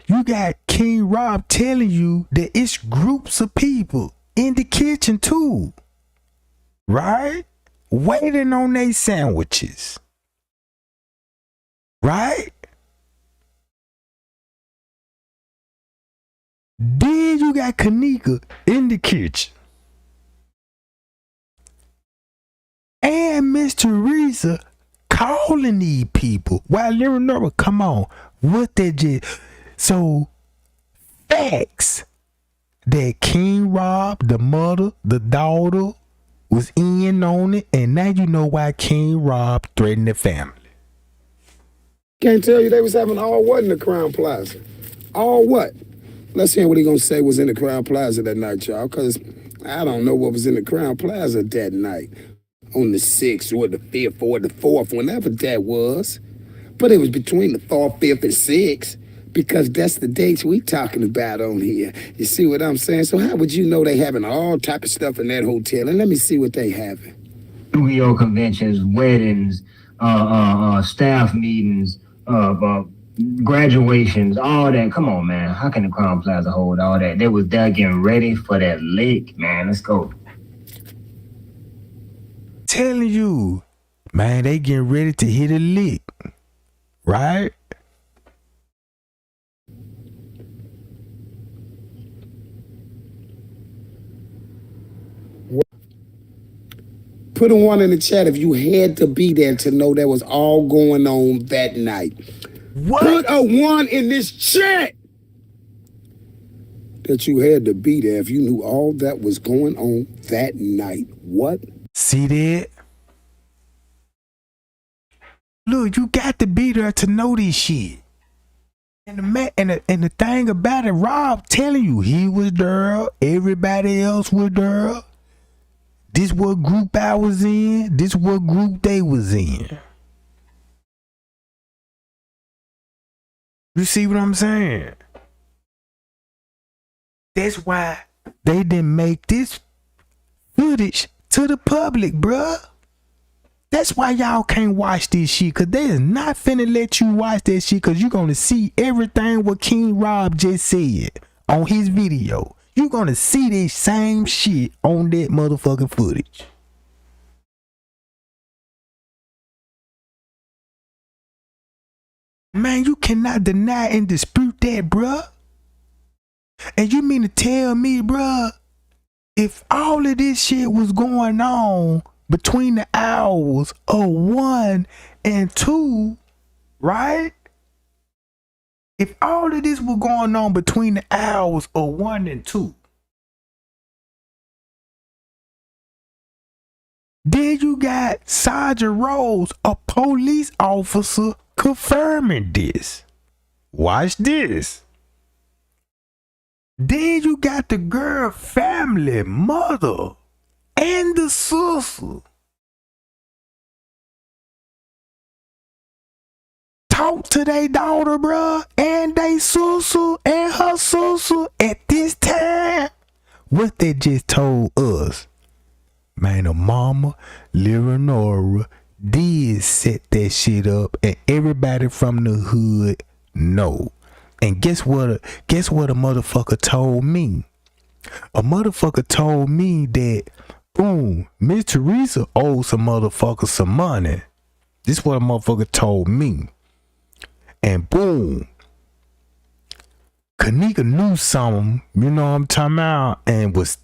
You got King Rob telling you that it's groups of people in the kitchen too. Right? Waiting on their sandwiches. Right? Then you got Kanika in the kitchen. And Miss Teresa calling these people while Lyra Nora, come on, what they just so facts that King Rob, the mother, the daughter was in on it, and now you know why King Rob threatened the family. Can't tell you they was having all what in the Crown Plaza. All what? Let's hear what he gonna say was in the Crown Plaza that night, y'all, because I don't know what was in the Crown Plaza that night. On the 6th or the 5th or the 4th, whenever that was. But it was between the 4th, 5th, and 6th, because that's the dates we talking about on here. You see what I'm saying? So how would you know they having all type of stuff in that hotel? And let me see what they having. Studio conventions, weddings, staff meetings, graduations, all that. Come on, man. How can the Crown Plaza hold all that? They was there getting ready for that lick, man. Let's go. Telling you, man, they getting ready to hit a lick, right? Put a 1 in the chat if you had to be there to know that was all going on that night. What? Put a 1 in this chat that you had to be there if you knew all that was going on that night. What? See that? Look, you got to be there to know this shit. And the thing about it, Rob telling you he was there, everybody else was there. This what group I was in, this what group they was in. You see what I'm saying? That's why they didn't make this footage to the public, bruh. That's why y'all can't watch this shit, cause they is not finna let you watch that shit, cause you gonna see everything what King Rob just said on his video. You gonna see this same shit on that motherfucking footage. Man, you cannot deny and dispute that, bruh. And you mean to tell me, bruh, if all of this shit was going on between the hours of 1 and 2, right? If all of this was going on between the hours of 1 and 2, then you got Sergeant Rose, a police officer, confirming this. Watch this. Then you got the girl family, mother, and the sister talk to their daughter, bruh, and they sister and her sister at this time. What they just told us. Man, the mama, Leonora, did set that shit up, and everybody from the hood know. And guess what a motherfucker told me? A motherfucker told me that, boom, Miss Teresa owed some motherfucker some money. This what a motherfucker told me. And boom, Kanika knew something, you know what I'm talking about, and was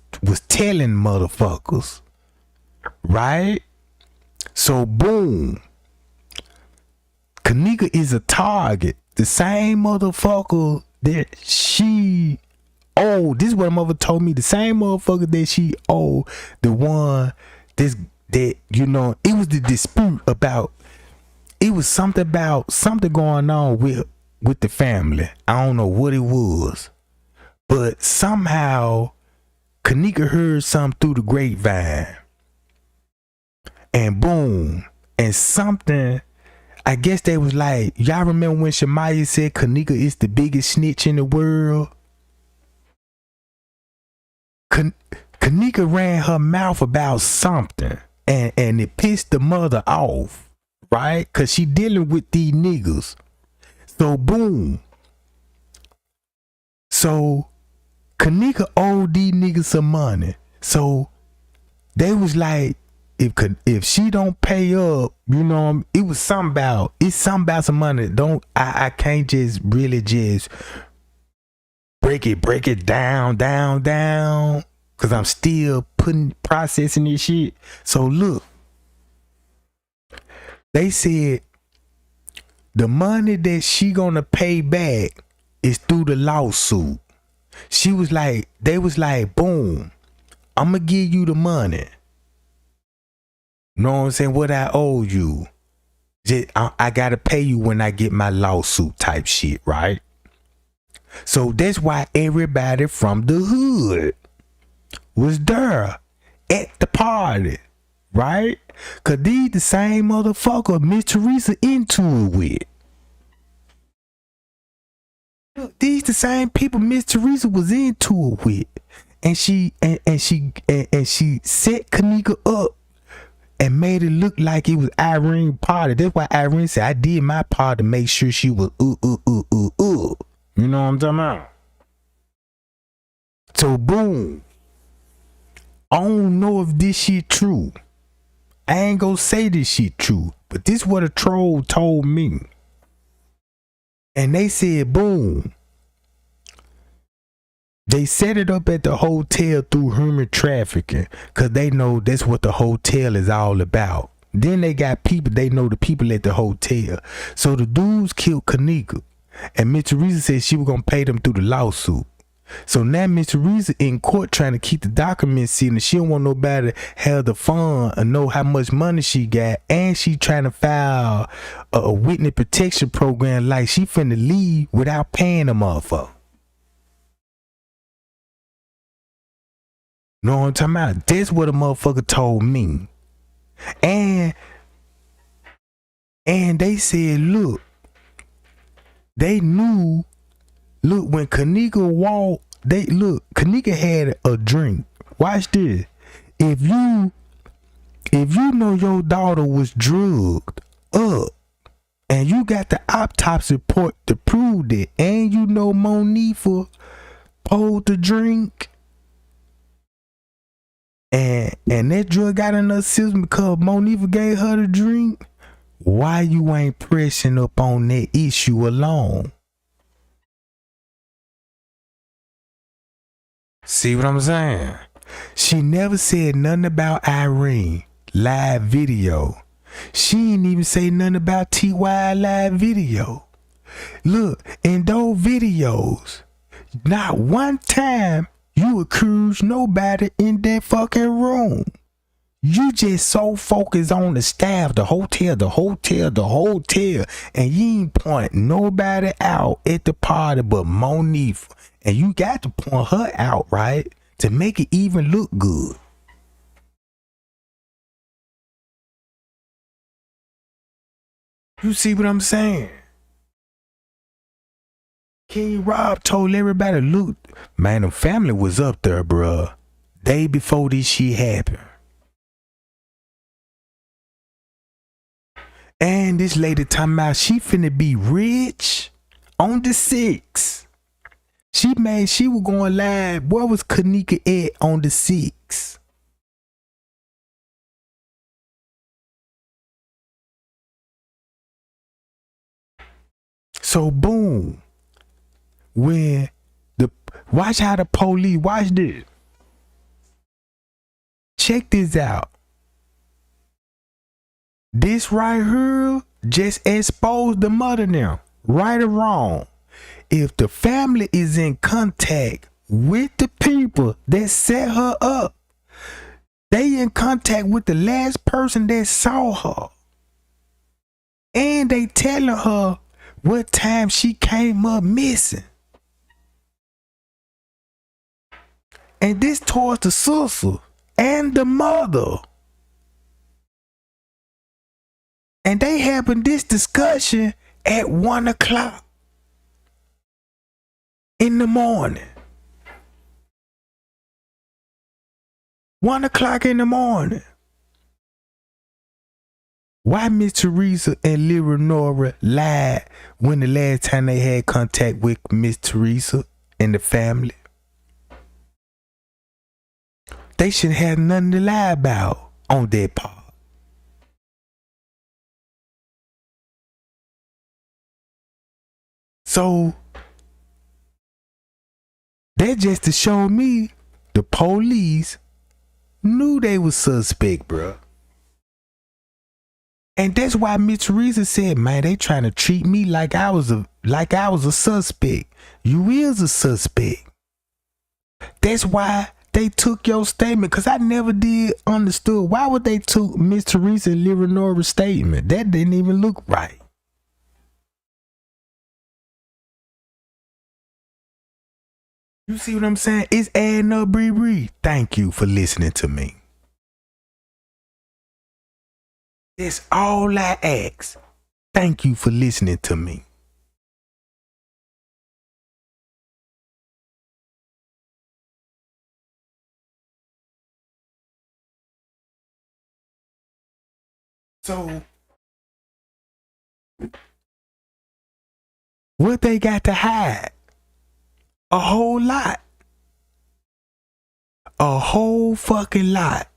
telling motherfuckers, right? So boom, Kanika is a target. The same motherfucker that she owed. This is what a mother told me. The same motherfucker that she owed, the one that you know, it was the dispute about. It was something going on with the family. I don't know what it was, but somehow Kanika heard something through the grapevine, and boom, and something. I guess they was like, y'all remember when Shamaya said Kanika is the biggest snitch in the world? Kanika ran her mouth about something, and it pissed the mother off, right? Cause she dealing with these niggas. So boom. So Kanika owed these niggas some money. So they was like, if she don't pay up, you know, it was something about some money. I can't just really just break it down, cause I'm still processing this shit. So look, they said the money that she gonna pay back is through the lawsuit. They was like, boom, I'm gonna give you the money. Know what I'm saying? What I owe you. I gotta pay you when I get my lawsuit type shit, right? So that's why everybody from the hood was there at the party, right? Cause these the same motherfucker Miss Teresa into it with. Look, these the same people Miss Teresa was into it with. And she set Kanika up and made it look like it was Irene's party. That's why Irene said I did my part to make sure she was You know what I'm talking about? So boom. I don't know if this shit true. I ain't gonna say this shit true, but this what a troll told me. And they said boom. They set it up at the hotel through human trafficking, cause they know that's what the hotel is all about. Then they got people, they know the people at the hotel. So the dudes killed Kanika, and Miss Teresa said she was gonna pay them through the lawsuit. So now Miss Teresa in court trying to keep the documents sitting. She don't want nobody to have the fund or know how much money she got, and she trying to file a witness protection program like she finna leave without paying the motherfucker. Know what I'm talking about? That's what a motherfucker told me. And they said, look, they knew, look, when Kanika walked, Kanika had a drink. Watch this. If you know your daughter was drugged up and you got the autopsy report to prove that, and you know Monifa pulled the drink, and that drug got in her system because Monifa gave her the drink, why you ain't pressing up on that issue alone? See what I'm saying? She never said nothing about Irene live video. She ain't even say nothing about TY live video. Look, in those videos, not one time you accuse nobody in that fucking room. You just so focused on the staff, the hotel, and you ain't point nobody out at the party but Monifa. And you got to point her out, right, to make it even look good. You see what I'm saying? King Rob told everybody, look, man, the family was up there, bruh, day before this shit happened. And this lady talking about she finna be rich on the 6th. She was going live. Where was Kanika at on the 6th? So boom. When watch how the police, watch this. Check this out. This right here just exposed the mother now. Right or wrong. If the family is in contact with the people that set her up, they in contact with the last person that saw her. And they telling her what time she came up missing. And this towards the sister and the mother. And they having this discussion at 1 o'clock in the morning. 1 o'clock in the morning. Why Miss Teresa and Lil Nora lied when the last time they had contact with Miss Teresa and the family? They shouldn't have nothing to lie about on their part. So that just to show me the police knew they was suspect, bruh. And that's why Miss Teresa said, man, they trying to treat me like I was a suspect. You is a suspect. That's why they took your statement, because I never did understood why would they took Miss Teresa and Lil Nora's statement. That didn't even look right. You see what I'm saying? It's adding up, Bree. Thank you for listening to me. That's all I ask. Thank you for listening to me. So, what they got to hide? A whole lot. A whole fucking lot.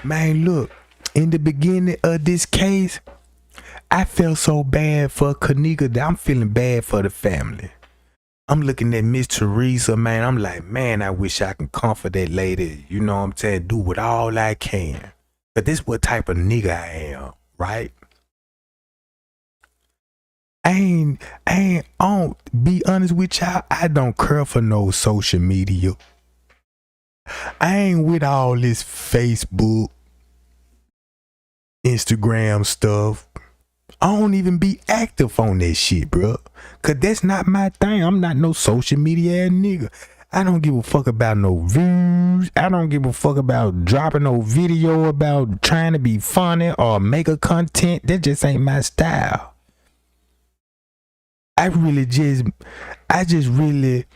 Man, look, in the beginning of this case, I felt so bad for Kanika that I'm feeling bad for the family. I'm looking at Miss Teresa, man. I'm like, man, I wish I can comfort that lady. You know what I'm saying? Do with all I can. But this what type of nigga I am, right? I don't be honest with y'all. I don't care for no social media. I ain't with all this Facebook, Instagram stuff. I don't even be active on that shit, bro. Cause that's not my thing. I'm not no social media ass nigga. I don't give a fuck about no views. I don't give a fuck about dropping no video about trying to be funny or make a content. That just ain't my style. I just really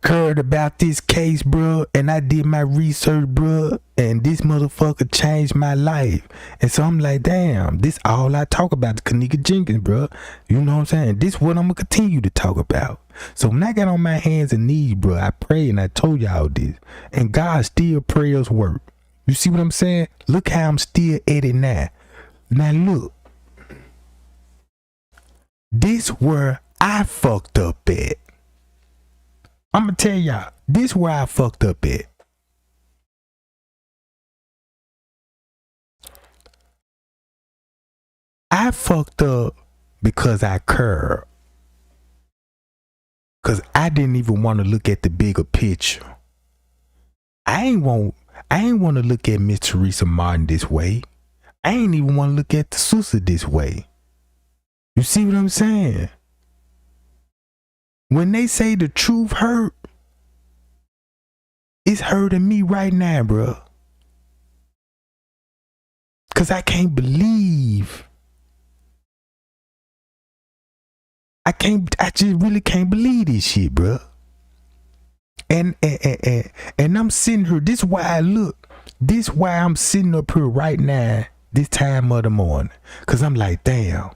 cared about this case, bro, and I did my research, bro, and this motherfucker changed my life. And so I'm like, damn, this all I talk about is Kanika Jenkins, bro. You know what I'm saying? This what I'm gonna continue to talk about. So when I got on my hands and knees, bro, I pray and I told y'all this, and God still prayers work. You see what I'm saying? Look how I'm still at it now. Now look, this where I fucked up at. I'm gonna tell y'all, this where I fucked up at. I fucked up because I cared. Cause I didn't even want to look at the bigger picture. I ain't want to look at Miss Teresa Martin this way. I ain't even want to look at the sister this way. You see what I'm saying? When they say the truth hurt, it's hurting me right now, bro. Cause I can't believe. I just really can't believe this shit, bro. And I'm sitting here. This why I look. This why I'm sitting up here right now, this time of the morning. Cause I'm like, damn.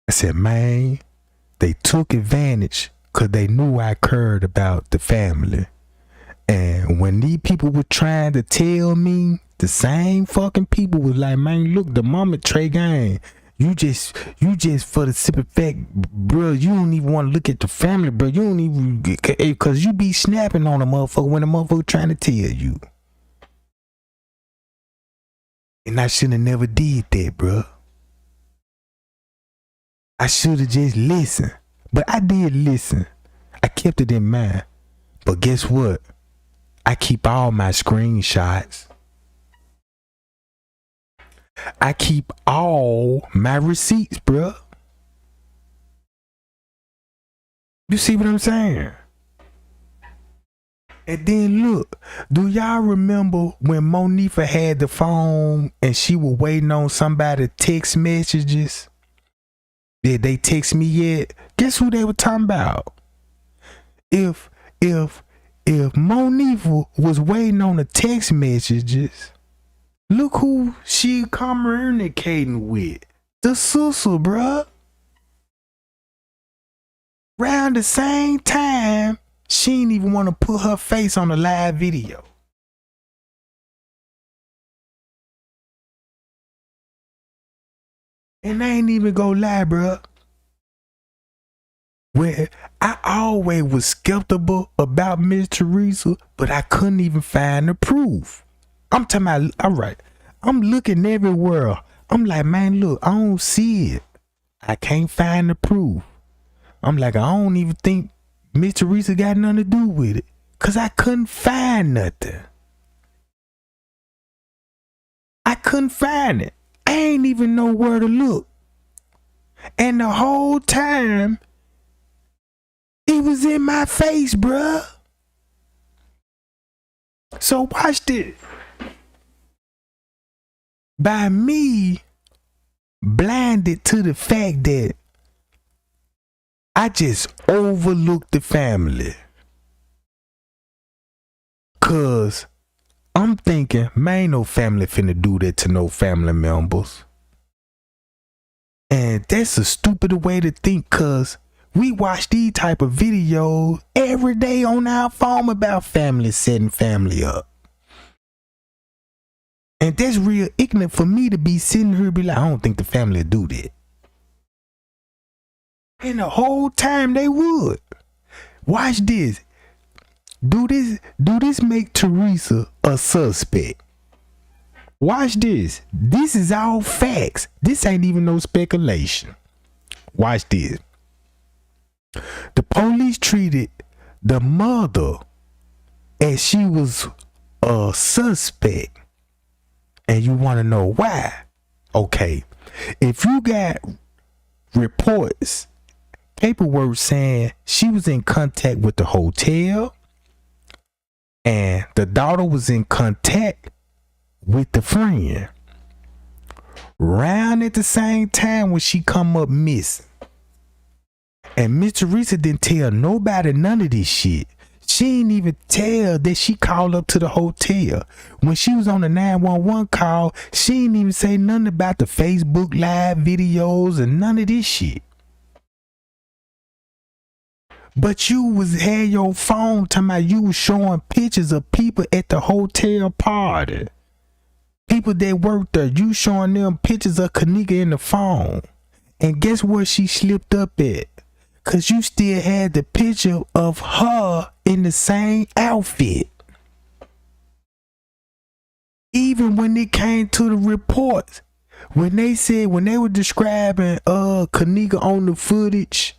I said, man, they took advantage because they knew I cared about the family. And when these people were trying to tell me, the same fucking people was like, man, look, the mama Trey Gang, you just for the simple fact, bro, you don't even want to look at the family, bro. You don't even, because you be snapping on a motherfucker when a motherfucker trying to tell you. And I should have never did that, bro. I should have just listened. But I did listen. I kept it in mind. But guess what? I keep all my screenshots. I keep all my receipts, bruh. You see what I'm saying? And then look, do y'all remember when Monifa had the phone and she was waiting on somebody to text messages? Did they text me yet? Guess who they were talking about? If Monifa was waiting on the text messages, look who she communicating with. The sister, bruh. Around the same time, she didn't even want to put her face on the live video. And I ain't even gonna lie, bruh. Well, I always was skeptical about Miss Teresa, but I couldn't even find the proof. I'm talking about, all right, I'm looking everywhere. I'm like, man, look, I don't see it. I can't find the proof. I'm like, I don't even think Miss Teresa got nothing to do with it, because I couldn't find nothing. I couldn't find it. I ain't even know where to look. And the whole time, it was in my face, bruh. So watch this. By me blinded to the fact that I just overlooked the family. Cause I'm thinking, man, ain't no family finna do that to no family members. And that's a stupid way to think, cause we watch these type of videos every day on our phone about family setting family up. And that's real ignorant for me to be sitting here and be like, I don't think the family do that. And the whole time they would. Watch this. Do this make Teresa a suspect? Watch this. This is all facts. This ain't even no speculation. Watch this. The police treated the mother as she was a suspect. And you want to know why? Okay. If you got reports, paperwork saying she was in contact with the hotel and the daughter was in contact with the friend round at the same time when she come up missing. And Miss Teresa didn't tell nobody none of this shit. She didn't even tell that she called up to the hotel. When she was on the 911 call, she didn't even say nothing about the Facebook live videos and none of this shit. But you had your phone talking about you was showing pictures of people at the hotel party. People that worked there, you showing them pictures of Kanika in the phone. And guess where she slipped up at? Cause you still had the picture of her in the same outfit. Even when it came to the reports, when they were describing Kanika on the footage,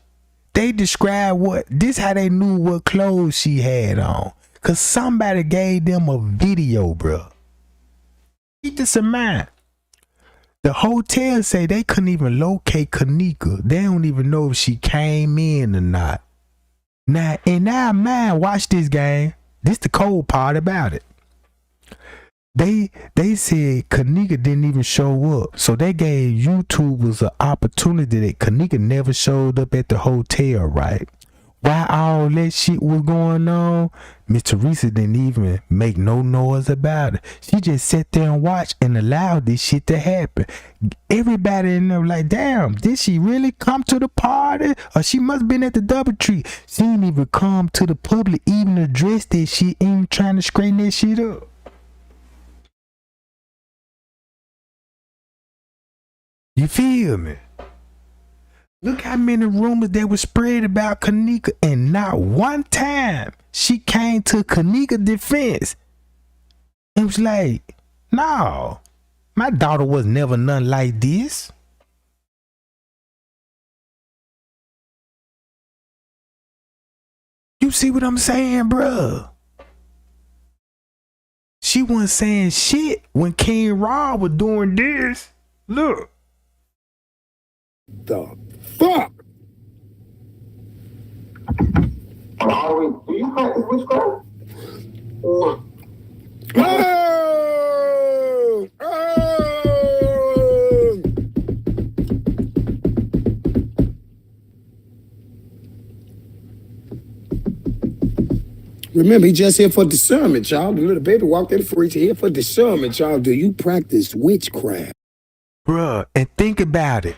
they described how they knew what clothes she had on. Cause somebody gave them a video, bro. Keep this in mind. The hotel say they couldn't even locate Kanika. They don't even know if she came in or not. Now, in our mind, watch this, gang. This the cold part about it. They said Kanika didn't even show up. So they gave YouTubers an opportunity that Kanika never showed up at the hotel, right? While all that shit was going on, Miss Teresa didn't even make no noise about it. She just sat there and watched and allowed this shit to happen. Everybody in there like, damn, did she really come to the party? Or she must have been at the DoubleTree. She didn't even come to the public, even address that shit, even trying to straighten that shit up. You feel me? Look how many rumors that were spread about Kanika, and not one time she came to Kanika's defense. It was like, no, my daughter was never nothing like this. You see what I'm saying, bruh? She wasn't saying shit when King Rob was doing this. Look. The fuck? Do you practice witchcraft? No. Oh! Oh! Remember, he just here for discernment, y'all. The little baby walked in for here for discernment, y'all. Do you practice witchcraft? Bruh, and think about it.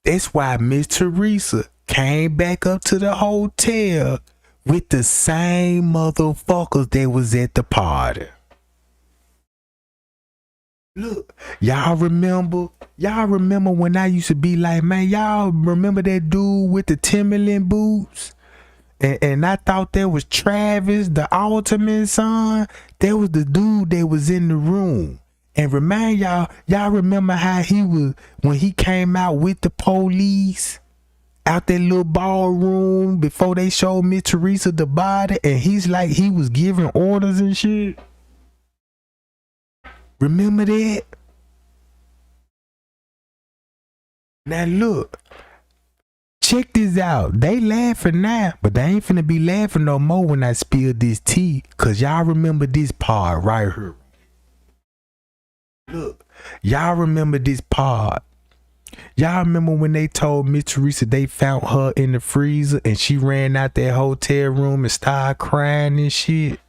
That's why Miss Teresa came back up to the hotel with the same motherfuckers that was at the party. Look, y'all remember when I used to be like, man, y'all remember that dude with the Timberland boots? And I thought that was Travis, the ultimate son. That was the dude that was in the room. And remind y'all remember how he was when he came out with the police out that little ballroom before they showed Miss Teresa the body, and he's like he was giving orders and shit. Remember that? Now look, check this out. They laughing now, but they ain't finna be laughing no more when I spill this tea, cause y'all remember this part right here. Look, y'all remember this part. Y'all remember when they told Miss Teresa they found her in the freezer and she ran out that hotel room and started crying and shit?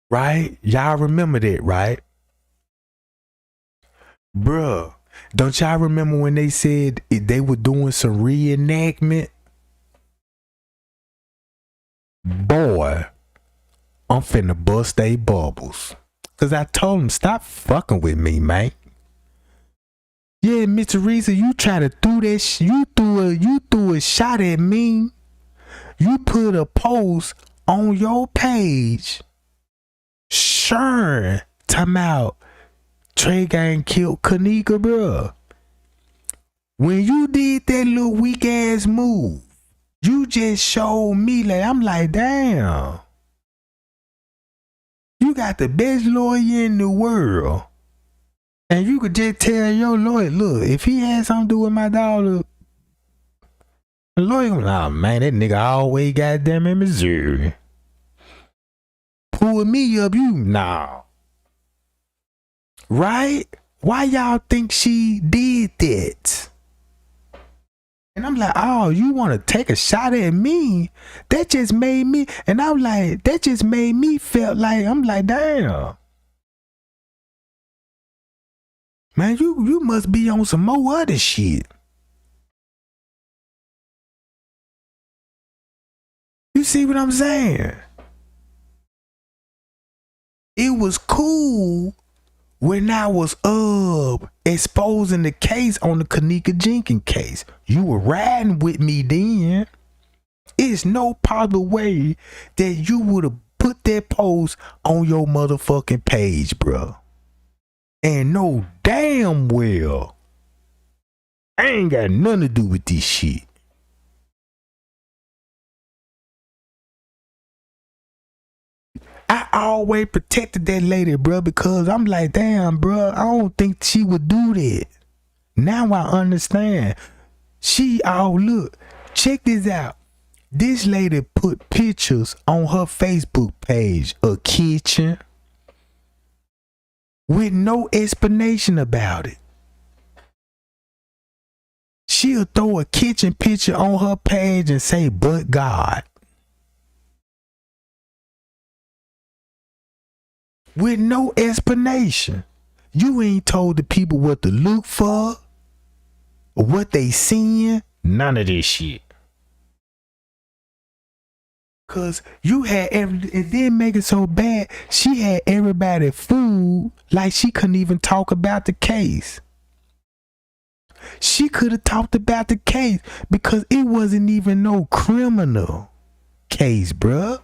Right? Y'all remember that, right? Bruh, don't y'all remember when they said they were doing some reenactment? Boy, I'm finna bust they bubbles. Cause I told him, stop fucking with me, man. Yeah, Miss Teresa, you try to do that you threw a shot at me. You put a post on your page. Sure. Talking about Trey Gang killed Kanika, bruh. When you did that little weak ass move, you just showed me like, I'm like, damn. You got the best lawyer in the world. And you could just tell your lawyer, look, if he had something to do with my daughter, the lawyer gonna be like, oh man, that nigga always goddamn in Missouri. Pull me up, you nah. Right? Why y'all think she did that? And I'm like, oh, you want to take a shot at me? That just made me, and I'm like, that just made me feel like, I'm like, damn. Man, you must be on some more other shit. You see what I'm saying? It was cool when I was exposing the case on the Kanika Jenkins case. You were riding with me then. It's no possible way that you would have put that post on your motherfucking page, bro. And no damn well, I ain't got nothing to do with this shit. I always protected that lady, bro, because I'm like, damn, bro, I don't think she would do that. Now I understand. Look, check this out. This lady put pictures on her Facebook page, a kitchen, with no explanation about it. she'll throw a kitchen picture on her page and say, but God. With no explanation. You ain't told the people what to look for, or what they seeing, none of this shit. Cause you had it didn't make it so bad. She had everybody fooled like she couldn't even talk about the case. She could have talked about the case because it wasn't even no criminal case, bruh.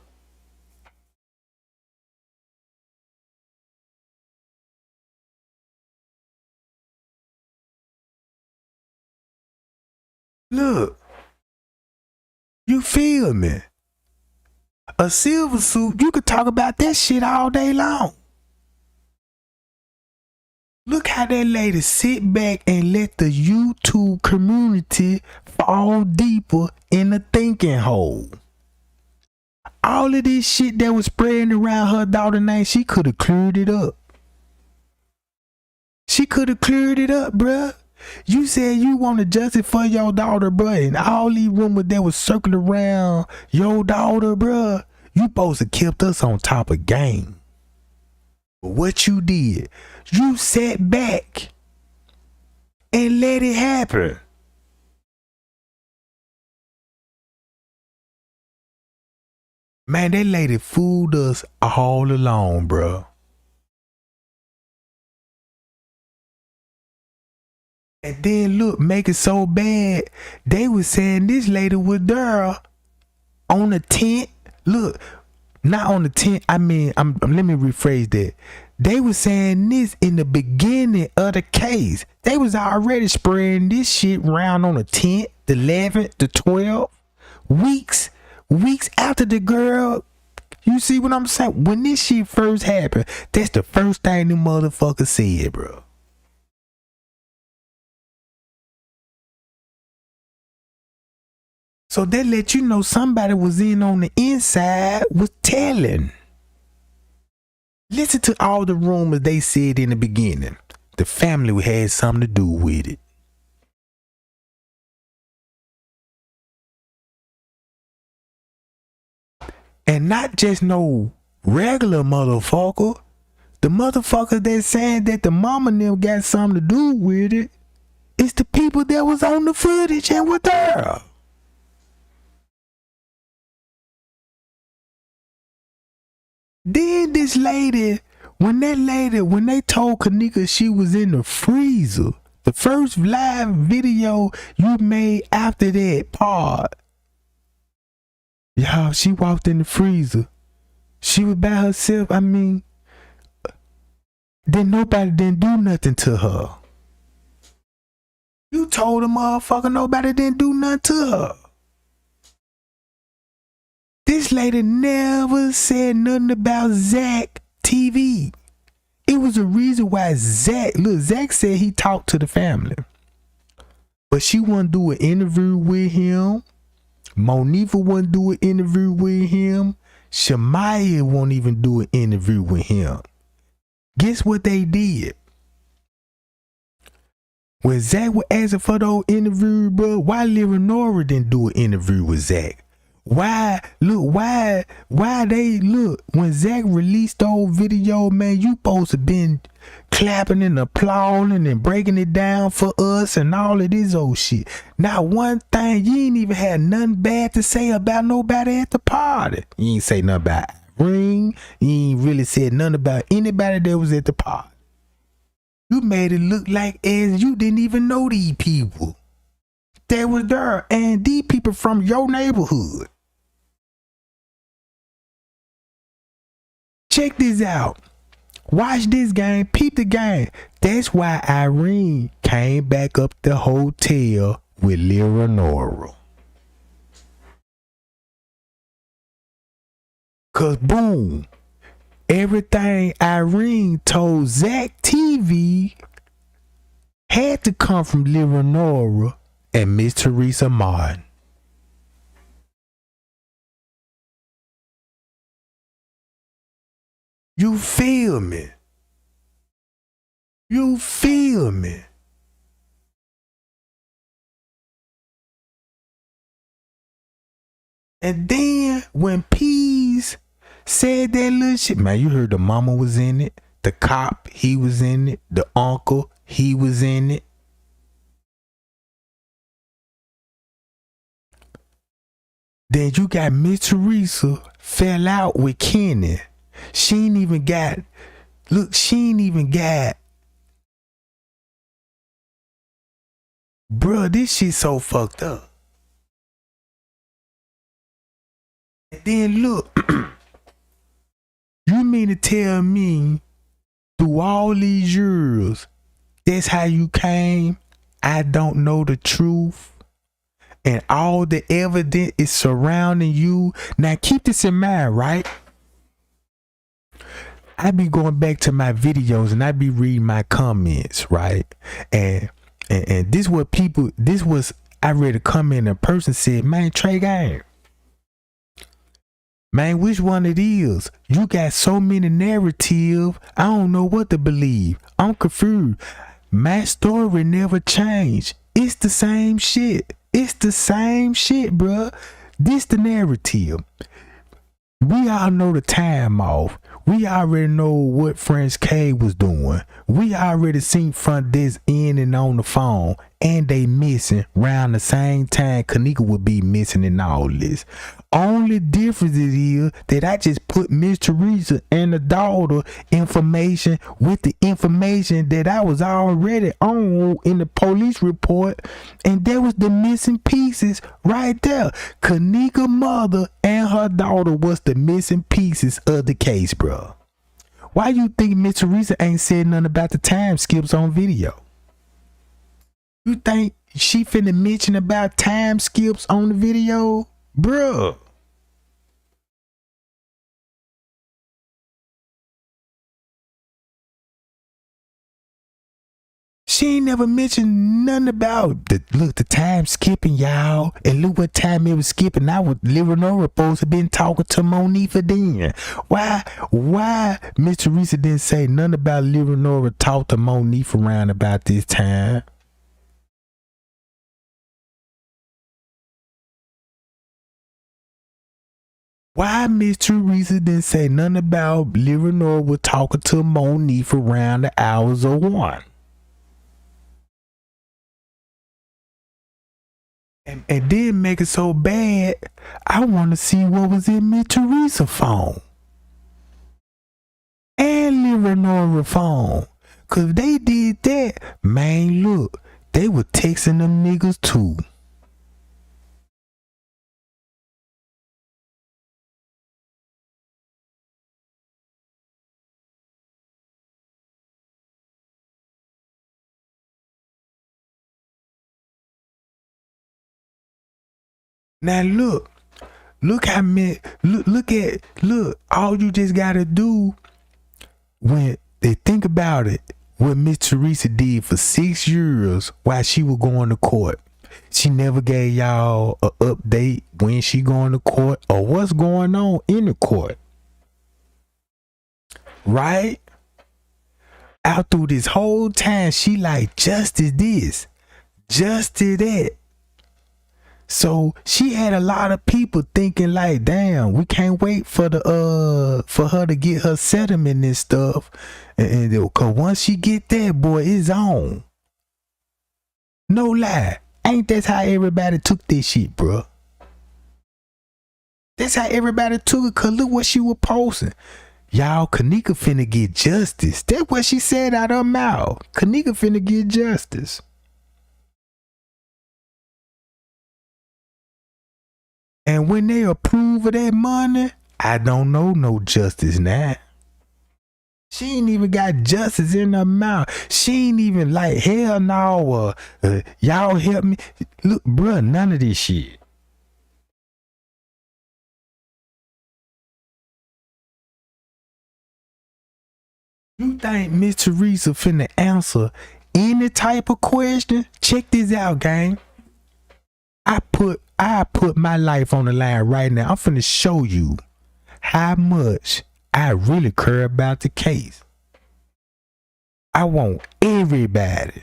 Look, you feel me? A silver suit, you could talk about that shit all day long. Look how that lady sit back and let the YouTube community fall deeper in the thinking hole. All of this shit that was spreading around her daughter's name, she could have cleared it up. She could have cleared it up, bruh. You said you wanted justice for your daughter, bruh, and all these rumors that was circling around your daughter, bruh. You supposed to kept us on top of game. But what you did, you sat back and let it happen. Man, that lady fooled us all along, bruh. And then look, make it so bad, they was saying this lady was there on the tent. Look, not on the tent. I mean, let me rephrase that. They was saying this in the beginning of the case. They was already spreading this shit around on the 10th, the 11th, the 12th, weeks after the girl. You see what I'm saying? When this shit first happened, that's the first thing the motherfucker said, bro. So that let you know somebody was in on the inside was telling. Listen to all the rumors they said in the beginning. The family had something to do with it. And not just no regular motherfucker. The motherfucker that saying that the mama and them got something to do with it. It's the people that was on the footage and were there. Then this lady, when they told Kanika she was in the freezer, the first live video you made after that part, y'all, she walked in the freezer. She was by herself. I mean, then nobody didn't do nothing to her. You told the motherfucker nobody didn't do nothing to her. This lady never said nothing about Zach TV. It was a reason why Zach said he talked to the family. But she wouldn't do an interview with him. Monifa wouldn't do an interview with him. Shamaya won't even do an interview with him. Guess what they did? When Zach was asking for those interviews, bro, why Leonora didn't do an interview with Zach? Why when Zach released those video, man, you supposed to been clapping and applauding and breaking it down for us and all of this old shit. Not one thing, you ain't even had nothing bad to say about nobody at the party. You ain't say nothing about Ring. You ain't really said nothing about anybody that was at the party. You made it look like as you didn't even know these people that was there, and these people from your neighborhood. Check this out. Watch this game. Peep the game. That's why Irene came back up the hotel with Leonora. Cause boom, everything Irene told Zach TV had to come from Leonora and Miss Teresa Martin. You feel me? You feel me? And then when Peas said that little shit, man, you heard the mama was in it, the cop, he was in it, the uncle, he was in it. Then you got Miss Teresa fell out with Kenny. She ain't even got, look, she ain't even got, bruh, this shit so fucked up. And then look, you mean to tell me through all these years, that's how you came? I don't know the truth. And all the evidence is surrounding you. Now keep this in mind, right? I be going back to my videos and I be reading my comments, right? And this what people, this was, I read a comment, a person said, man, Trey Gang, man, which one it is? You got so many narratives, I don't know what to believe. I'm confused. My story never changed. It's the same shit. It's the same shit, bruh. This the narrative. We all know the time off. We already know what French K was doing. We already seen front desk in and on the phone, and they missing around the same time Kanika would be missing in all this. Only difference is that I just put Miss Teresa and the daughter information with the information that I was already on in the police report, and there was the missing pieces right there. Kanika mother and her daughter was the missing pieces of the case, bro. Why you think Miss Teresa ain't said nothing about the time skips on video? You think she finna mention about time skips on the video? Bruh. She ain't never mentioned nothing about the time skipping, y'all. And look what time it was skipping. I was Leonora supposed to been talking to Monique for then. Why Miss Teresa didn't say nothing about Leonora talk to Monique around about this time? Why Miss Teresa didn't say nothing about Leonora was talking to Monique around the hours of 1? And then make it so bad, I want to see what was in Miss Teresa's phone. And Leonora's phone. Cause they did that, man, look, they were texting them niggas too. Now look how many, look, all you just gotta do when they think about it, what Miss Teresa did for 6 years while she was going to court. She never gave y'all an update when she going to court or what's going on in the court. Right? Out through this whole time, she like, justice this, justice that. So she had a lot of people thinking like, damn, we can't wait for for her to get her settlement and stuff. And cause once she get that, boy, it's on. No lie. Ain't that how everybody took this shit, bro? That's how everybody took it, cause look what she was posting. Y'all, Kanika finna get justice. That's what she said out her mouth. Kanika finna get justice. And when they approve of that money, I don't know no justice now. She ain't even got justice in her mouth. She ain't even like, hell no, y'all help me. Look, bruh, none of this shit. You think Miss Teresa finna answer any type of question? Check this out, gang. I put my life on the line right now. I'm finna show you how much I really care about the case. I want everybody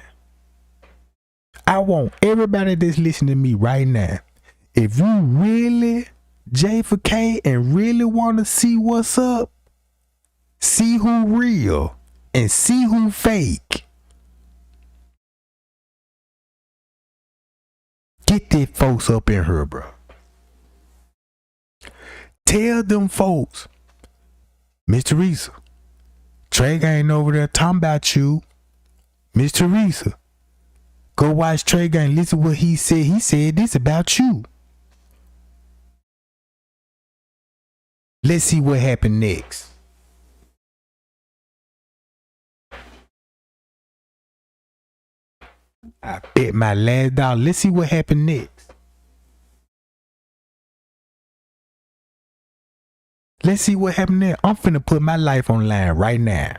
that's listening to me right now. If you really J4K and really want to see what's up, see who real and see who fake, get these folks up in here, bro. Tell them folks, Miss Teresa, Trey Gang over there talking about you. Miss Teresa, go watch Trey Gang. Listen what he said. He said this about you. Let's see what happened next. I bet my last dollar. Let's see what happened next. Let's see what happened there. I'm finna put my life on the line right now.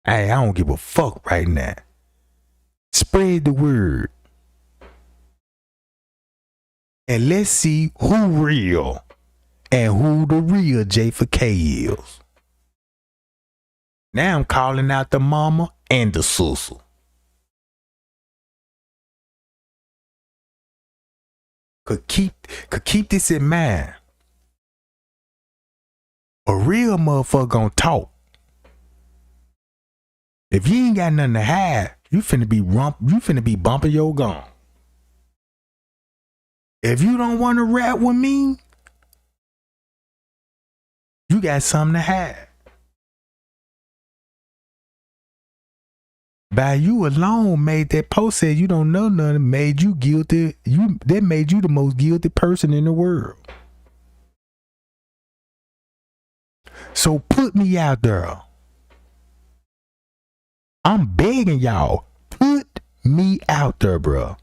Hey, I don't give a fuck right now. Spread the word. And let's see who real and who the real J4K is. Now I'm calling out the mama and the sister. Could keep this in mind. A real motherfucker gonna talk. If you ain't got nothing to hide, you finna be bumping your gum. If you don't want to rap with me, you got something to hide. By you alone made that post said you don't know nothing, made you guilty. That made you the most guilty person in the world. So put me out there. I'm begging y'all, put me out there, bro.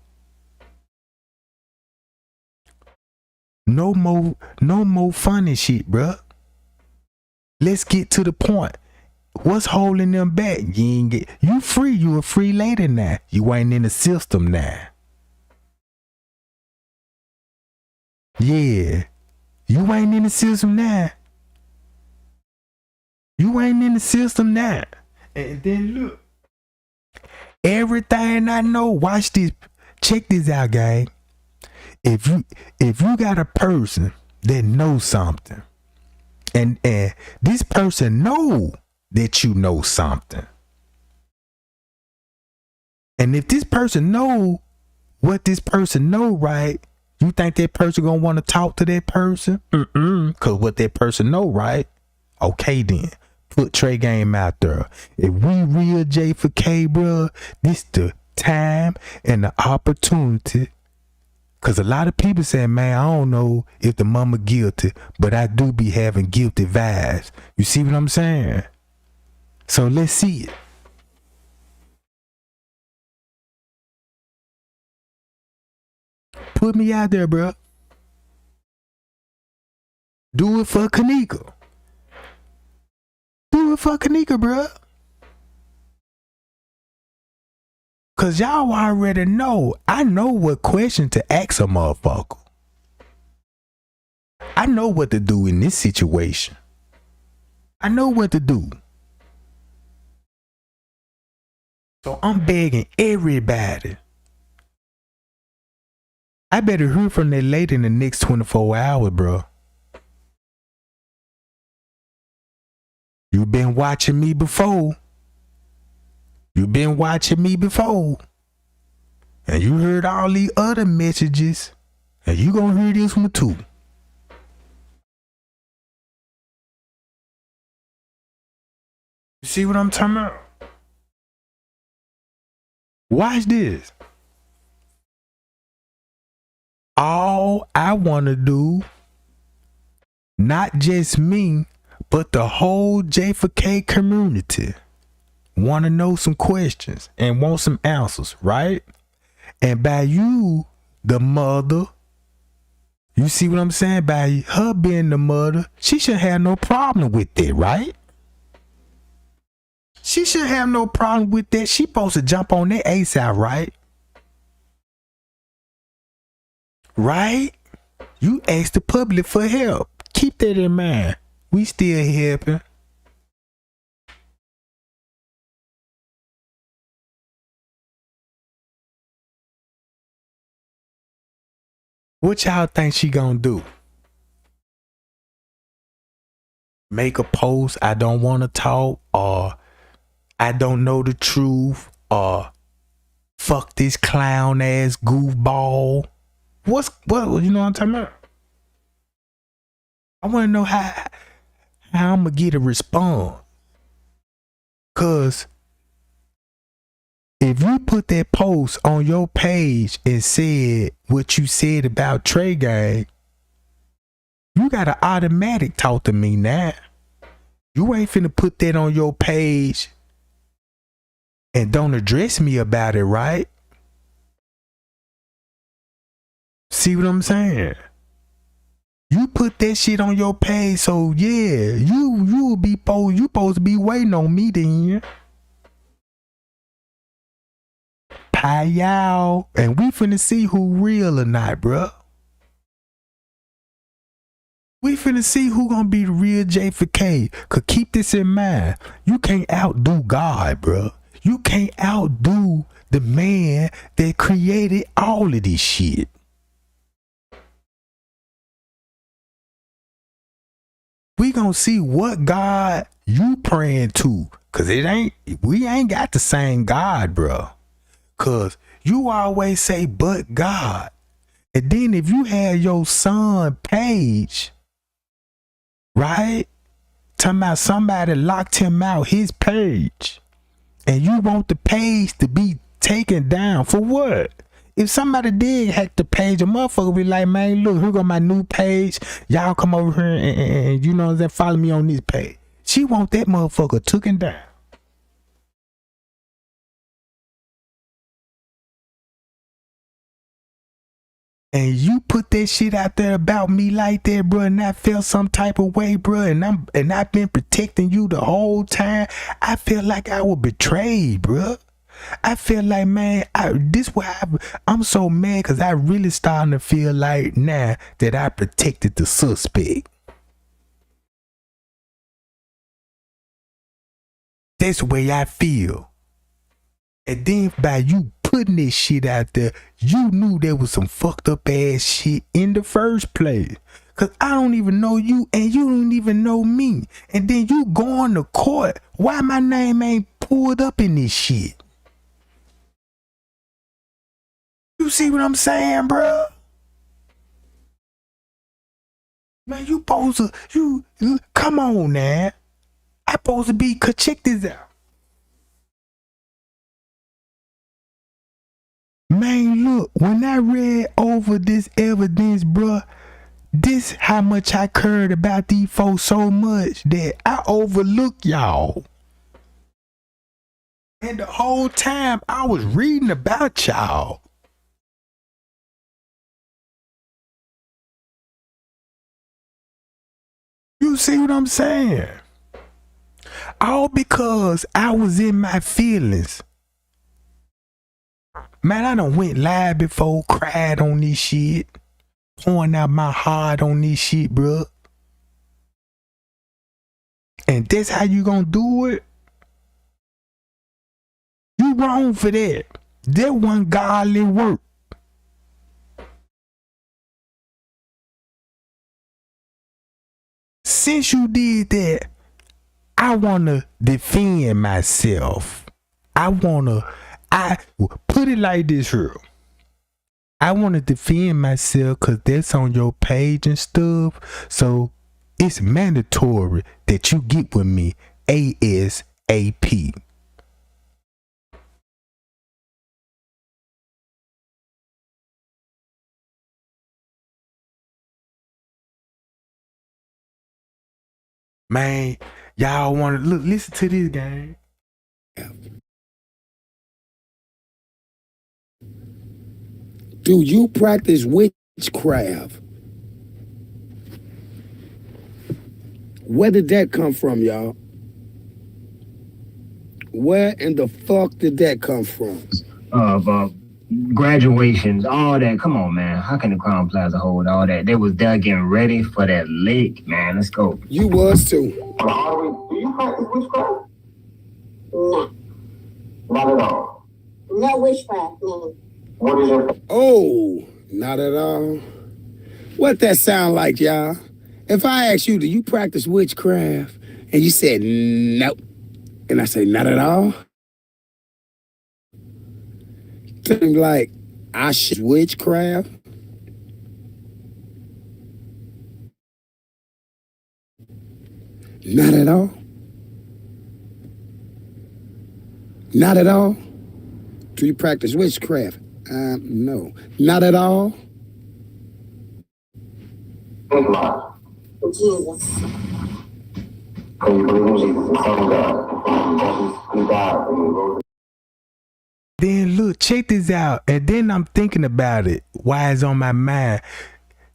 No more funny shit, bro. Let's get to the point. What's holding them back? You free. You a free lady now. You ain't in the system now. Yeah. You ain't in the system now. You ain't in the system now. And then look. Everything I know, watch this. Check this out, gang. If you got a person that knows something, and this person know that you know something, and if this person know what this person know, right, you think that person gonna want to talk to that person? Cause what that person know, right? Okay then, put Trey Gang out there. If we real J4K, bro, this the time and the opportunity. Cause a lot of people say, man, I don't know if the mama guilty, but I do be having guilty vibes. You see what I'm saying? So let's see it. Put me out there, bro. Do it for Kanika. Do it for Kanika, bro. Cause y'all already know. I know what question to ask a motherfucker. I know what to do in this situation. I know what to do. So I'm begging everybody. I better hear from that lady in the next 24 hours, bro. You been watching me before. You been watching me before. And you heard all these other messages. And you gonna hear this one too. You see what I'm talking about? Watch this. All I want to do, not just me, but the whole J4K community, want to know some questions and want some answers, right? And by you, the mother, you see what I'm saying? By her being the mother, she should have no problem with that, right? She should have no problem with that. She supposed to jump on that ASAP, right? Right? You asked the public for help. Keep that in mind. We still helping. What y'all think she gonna do? make a post, I don't want to talk, or I don't know the truth, or fuck this clown ass goofball. What you know what I'm talking about? I want to know how I'm gonna get a response. Cause if you put that post on your page and said what you said about Trey Gang, you gotta automatic talk to me now. You ain't finna put that on your page and don't address me about it, right? See what I'm saying? You put that shit on your page, so yeah, you supposed to be waiting on me then. Pie y'all, and we finna see who real or not, bruh. We finna see who gonna be the real J4K. Cause keep this in mind, you can't outdo God, bruh. You can't outdo the man that created all of this shit. We gonna see what God you praying to. Cause we ain't got the same God, bruh. Cause you always say, but God. And then if you had your son page, right? Talking about somebody locked him out, his page. And you want the page to be taken down for what? If somebody did hack the page, a motherfucker be like, man, look, here go my new page. Y'all come over here and you know what I'm saying, follow me on this page. She want that motherfucker taken down. And you put that shit out there about me like that, bro, and I felt some type of way, bro, and I've been protecting you the whole time. I feel like I was betrayed, bro. I feel like, man, I'm so mad because I really starting to feel like now that I protected the suspect. That's the way I feel. And then by you putting this shit out there, you knew there was some fucked up ass shit in the first place. Cause I don't even know you and you don't even know me. And then you going to court. Why my name ain't pulled up in this shit? You see what I'm saying, bro? Man, you supposed to, come on now. I supposed to be, check this out. Man, look, when I read over this evidence, bruh, this how much I cared about these folks so much that I overlooked y'all. And the whole time I was reading about y'all. You see what I'm saying? All because I was in my feelings. Man, I done went live before, cried on this shit, pouring out my heart on this shit, bro. And that's how you gonna do it? You wrong for that. That wasn't godly work. Since you did that, I wanna defend myself. I put it like this here. I want to defend myself because that's on your page and stuff. So it's mandatory that you get with me ASAP. Man, y'all want to listen to this game. Do you practice witchcraft? Where did that come from, y'all? Where in the fuck did that come from? Graduations, all that. Come on, man. How can the Crown Plaza hold all that? They was there getting ready for that lick, man. Let's go. You was too. Do you practice witchcraft? No. Not at all. No witchcraft, no. What is your... Oh, not at all. What that sound like, y'all? If I ask you, do you practice witchcraft? And you said, nope. And I say, not at all? Think like, I should witchcraft? Not at all? Not at all? Do you practice witchcraft? No. Not at all? Jesus. Can you believe in Jesus, the Son of God? He died and he rose. Then look, check this out. And then I'm thinking about it. Why it's on my mind.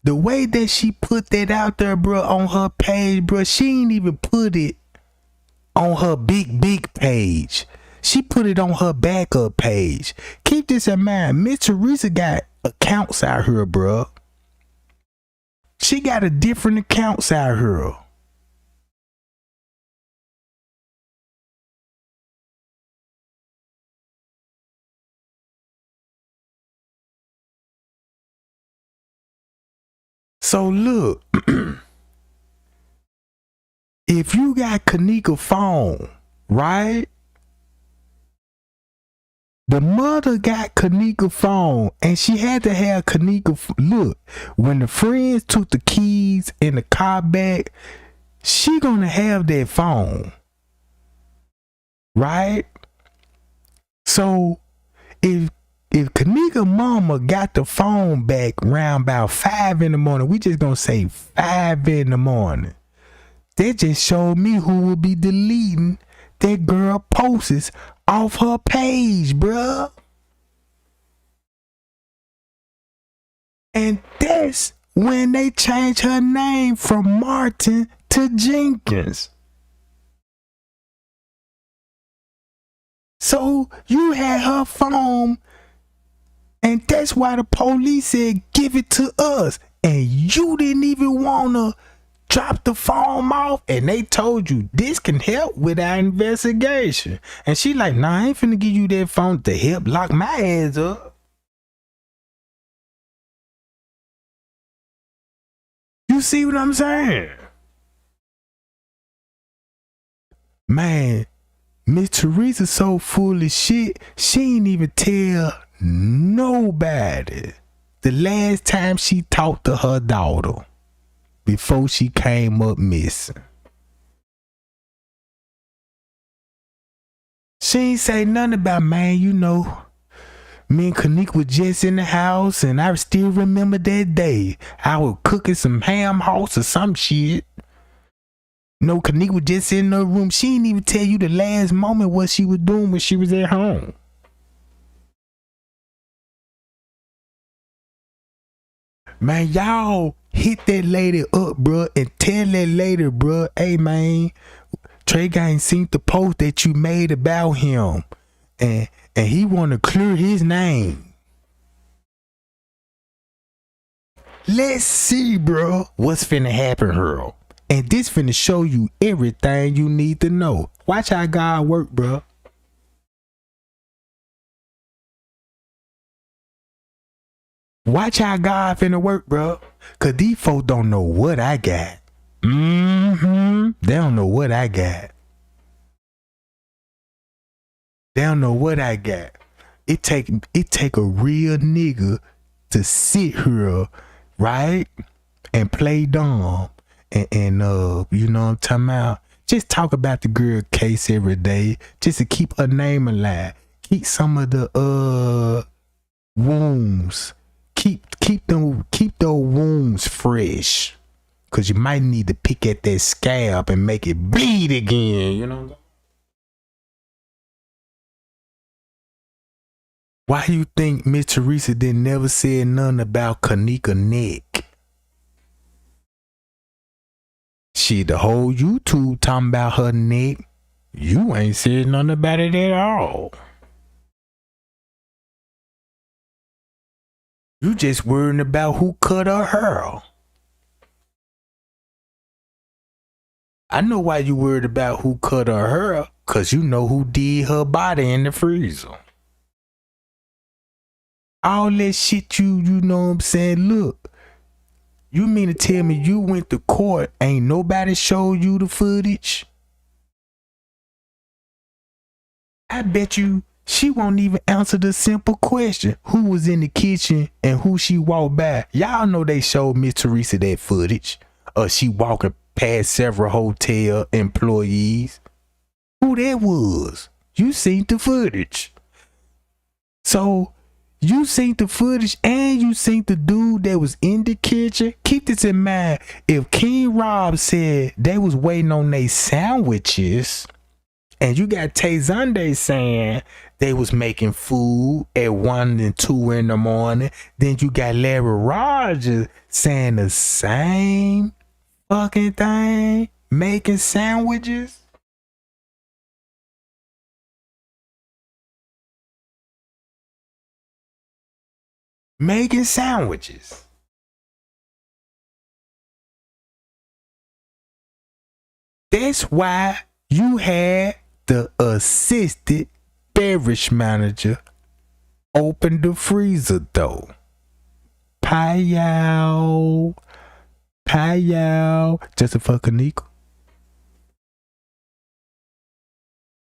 The way that she put that out there, bro, on her page, bro, she ain't even put it on her big page. She put it on her backup page. Keep this in mind. Miss Teresa got accounts out here, bro. She got a different accounts out here. So look, if you got Kanika phone, right? The mother got Kanika phone, and she had to have Kanika. Look, when the friends took the keys in the car back, she gonna have that phone, right? So if Kanika mama got the phone back round about 5 in the morning, we just gonna say 5 in the morning. That just showed me who will be deleting that girl posts off her page, bruh. And that's when they changed her name from Martin to Jenkins. So you had her phone, and that's why the police said, give it to us. And you didn't even want to drop the phone off, and they told you this can help with our investigation. And she like, nah, I ain't finna give you that phone to help lock my ass up. You see what I'm saying? Man, Miss Teresa so full of shit, she ain't even tell nobody the last time she talked to her daughter before she came up missing. She ain't say nothing about, man, you know, me and Kanika was just in the house, and I still remember that day. I was cooking some ham hocks or some shit. No, Kanika was just in the room. She didn't even tell you the last moment what she was doing when she was at home. Man, y'all hit that lady up, bro, and tell that lady, bro, hey, man, Trey Gang seen the post that you made about him, and he want to clear his name. Let's see, bro, what's finna happen here. And this finna show you everything you need to know. Watch how God work, bro. Watch how God finna work, bro. Cause these folks don't know what I got. They don't know what I got. They don't know what I got. It take a real nigga to sit here, right, and play dumb, and you know what I'm talking about. Just talk about the girl case every day, just to keep her name alive, keep some of the wounds, keep those wounds fresh, cause you might need to pick at that scab and make it bleed again. You know. Why you think Miss Teresa didn't never say nothing about Kanika neck? She the whole YouTube talking about her neck. You ain't said nothing about it at all. You just worrying about who cut her hair. I know why you worried about who cut her hair, cause you know who did her body in the freezer. All that shit you know what I'm saying, look, You mean to tell me you went to court, ain't nobody showed you the footage? I bet you she won't even answer the simple question. Who was in the kitchen and who she walked by? Y'all know they showed Miss Teresa that footage. She walking past several hotel employees. Who that was? You seen the footage. So you seen the footage and you seen the dude that was in the kitchen. Keep this in mind. If King Rob said they was waiting on their sandwiches, and you got Tay Zonday saying they was making food at 1 and 2 in the morning, then you got Larry Rogers saying the same fucking thing, making sandwiches. Making sandwiches. That's why you had the assistant beverage manager open the freezer though. Payal. Just a fucking nickel.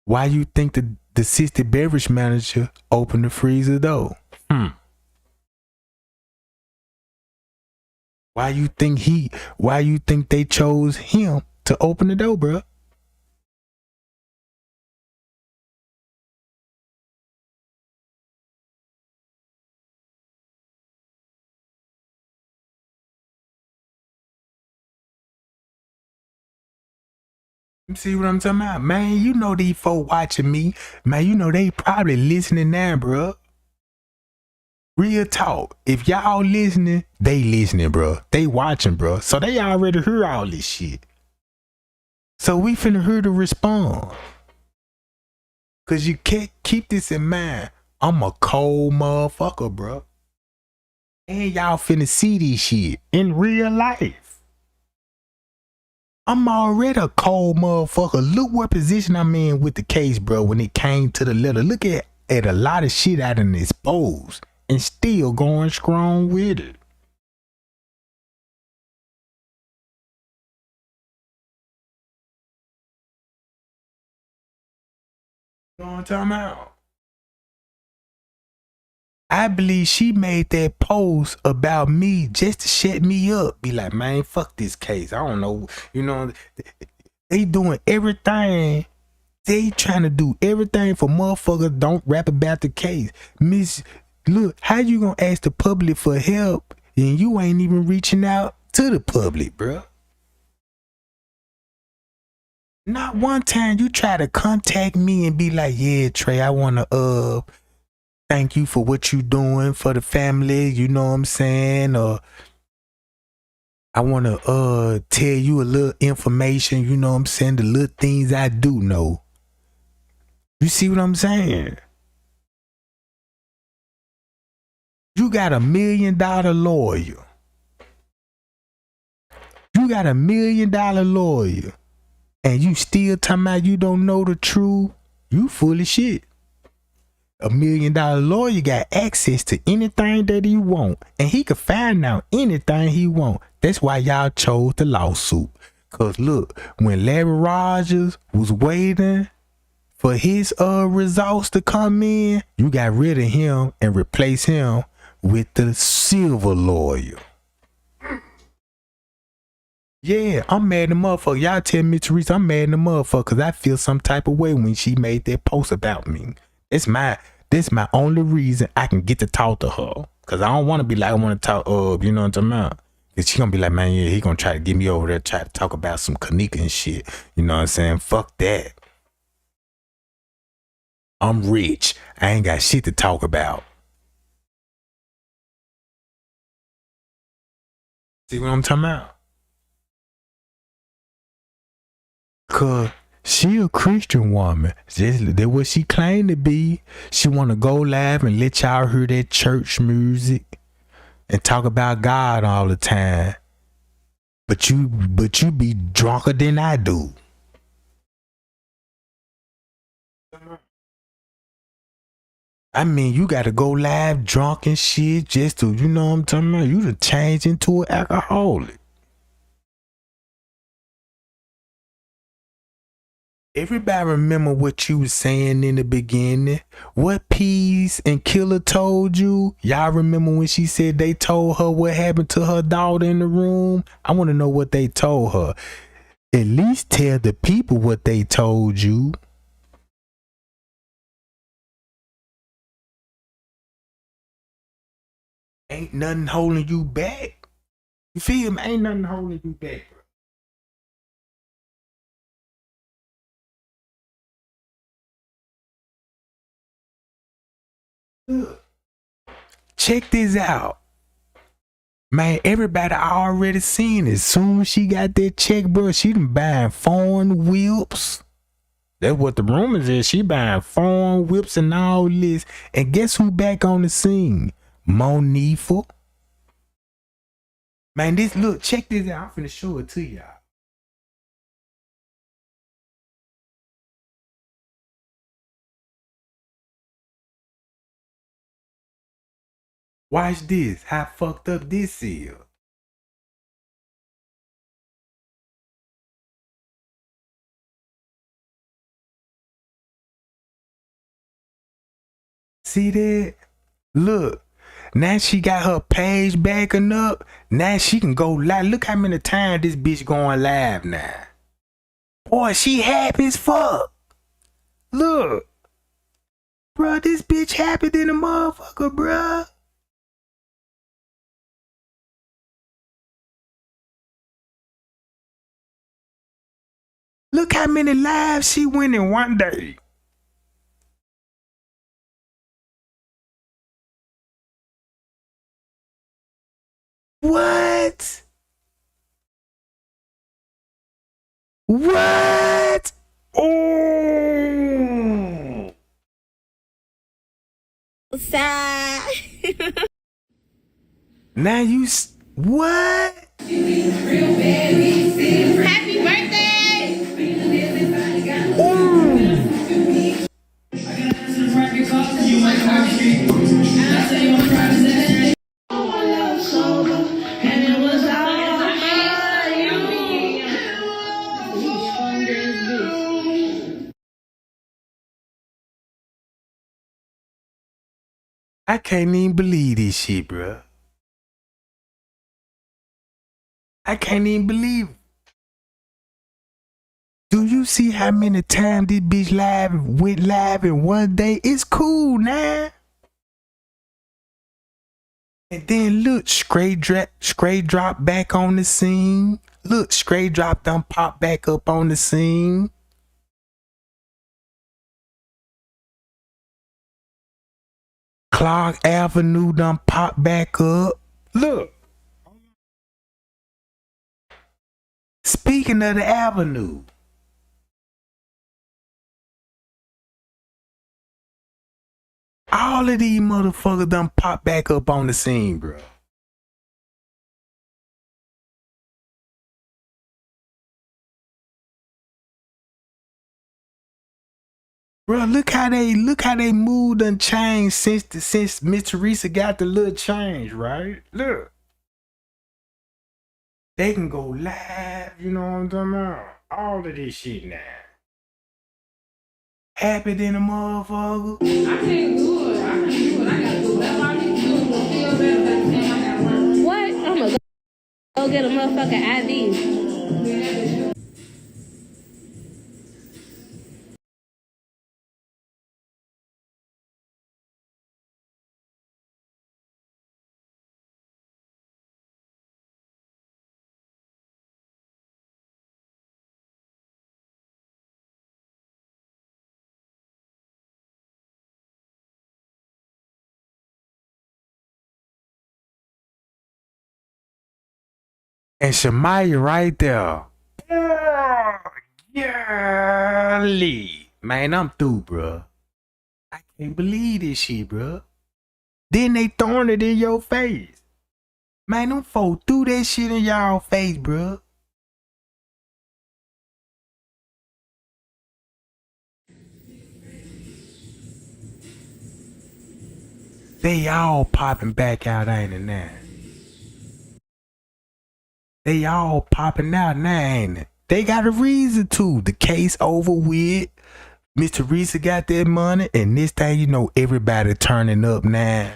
Why you think the assistant beverage manager opened the freezer though? Why you think they chose him to open the door, bro? You see what I'm talking about? Man, you know these folk watching me. Man, you know they probably listening now, bro. Real talk. If y'all listening, they listening, bro. They watching, bro. So they already heard all this shit. So we finna hear to respond. Cause you can't keep this in mind. I'm a cold motherfucker, bro. And y'all finna see this shit in real life. I'm already a cold motherfucker. Look what position I'm in with the case, bro, when it came to the letter. Look at a lot of shit I done exposed and still going strong with it. You know what I'm talking about? I believe she made that post about me just to shut me up. Be like, man, fuck this case. I don't know. You know, they doing everything. They trying to do everything for motherfuckers don't rap about the case. Miss, look, how you gonna ask the public for help and you ain't even reaching out to the public, bro? Not one time you try to contact me and be like, yeah, Trey, I wanna thank you for what you doing for the family, you know what I'm saying? Or I wanna tell you a little information, you know what I'm saying? The little things I do know. You see what I'm saying? You got $1 million lawyer. You got $1 million lawyer. And you still talking about you don't know the truth? You full of shit. $1 million lawyer got access to anything that he want. And he could find out anything he want. That's why y'all chose the lawsuit. Cause look, when Larry Rogers was waiting for his results to come in, you got rid of him and replaced him with the silver lawyer. Yeah, I'm mad at the motherfucker. Y'all tell me, Teresa, I'm mad at the motherfucker because I feel some type of way when she made that post about me. This my only reason I can get to talk to her. Cause I don't want to be like, I want to talk, you know what I'm talking about? Cause she gonna be like, man, yeah, he gonna try to get me over there, try to talk about some Kanika and shit. You know what I'm saying? Fuck that. I'm rich. I ain't got shit to talk about. See what I'm talking about? Cause she a Christian woman. That's what she claimed to be. She wanna go live and let y'all hear that church music and talk about God all the time. But you be drunker than I do. I mean, you gotta go live drunk and shit just to, you know what I'm talking about? You done change into an alcoholic. Everybody remember what you was saying in the beginning? What Peas and Killer told you? Y'all remember when she said they told her what happened to her daughter in the room? I want to know what they told her. At least tell the people what they told you. Ain't nothing holding you back. You feel me? Ain't nothing holding you back, bro. Look, check this out. Man, everybody already seen it. As soon as she got that check, bro, she done buying foreign whips. That's what the rumors is. She buying foreign whips and all this. And guess who back on the scene? Monifa. Man, this, look, check this out. I'm finna show it to y'all. Watch this. How fucked up this is. See that? Look. Now she got her page backing up. Now she can go live. Look how many times this bitch going live now. Boy, she happy as fuck. Look. Bruh, this bitch happy than a motherfucker, bruh. Look how many lives she went in one day. What? What? Oh. Sad. Now you what? Happy birthday! Oh. I can't even believe this shit, bruh. I can't even believe it. Do you see how many times this bitch went live in one day? It's cool now. And then look, straight drop back on the scene. Look, straight drop done pop back up on the scene. Clark Avenue done pop back up. Look. Speaking of the Avenue. All of these motherfuckers done pop back up on the scene, bro. Bro, look how they mood done changed since Miss Teresa got the little change, right? Look. They can go live, you know what I'm talking about? All of this shit now. Happy than a motherfucker. I can't do it. I gotta do whatever I need to do. Feel better by the time I got work. What? I'm gonna go get a motherfucking ID. And Shamaya right there. Girly. Man, I'm through, bro. I can't believe this shit, bro. Then they throwing it in your face. Man, them folk threw that shit in y'all face, bro. They all popping back out, ain't it now? They all popping out now, ain't it? They got a reason to. The case over with. Miss Teresa got that money, and this thing, you know, everybody turning up now.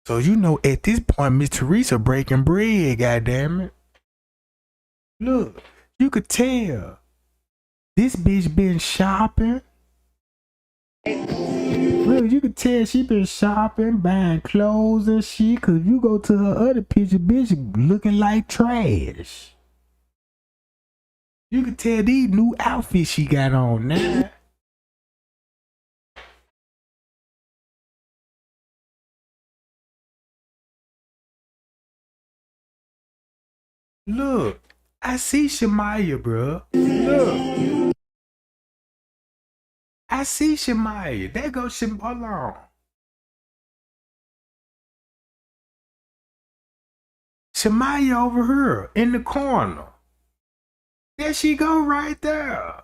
So you know, at this point, Miss Teresa breaking bread, goddamn it. Look, you could tell this bitch been shopping. Look, you could tell she been shopping, buying clothes and shit. Cause you go to her other picture, bitch, looking like trash. You could tell these new outfits she got on now. Look, I see Shamaya, bro. Look. I see Shamaya. There goes Shamaya. Hold on. Shamaya over here in the corner. There she go right there.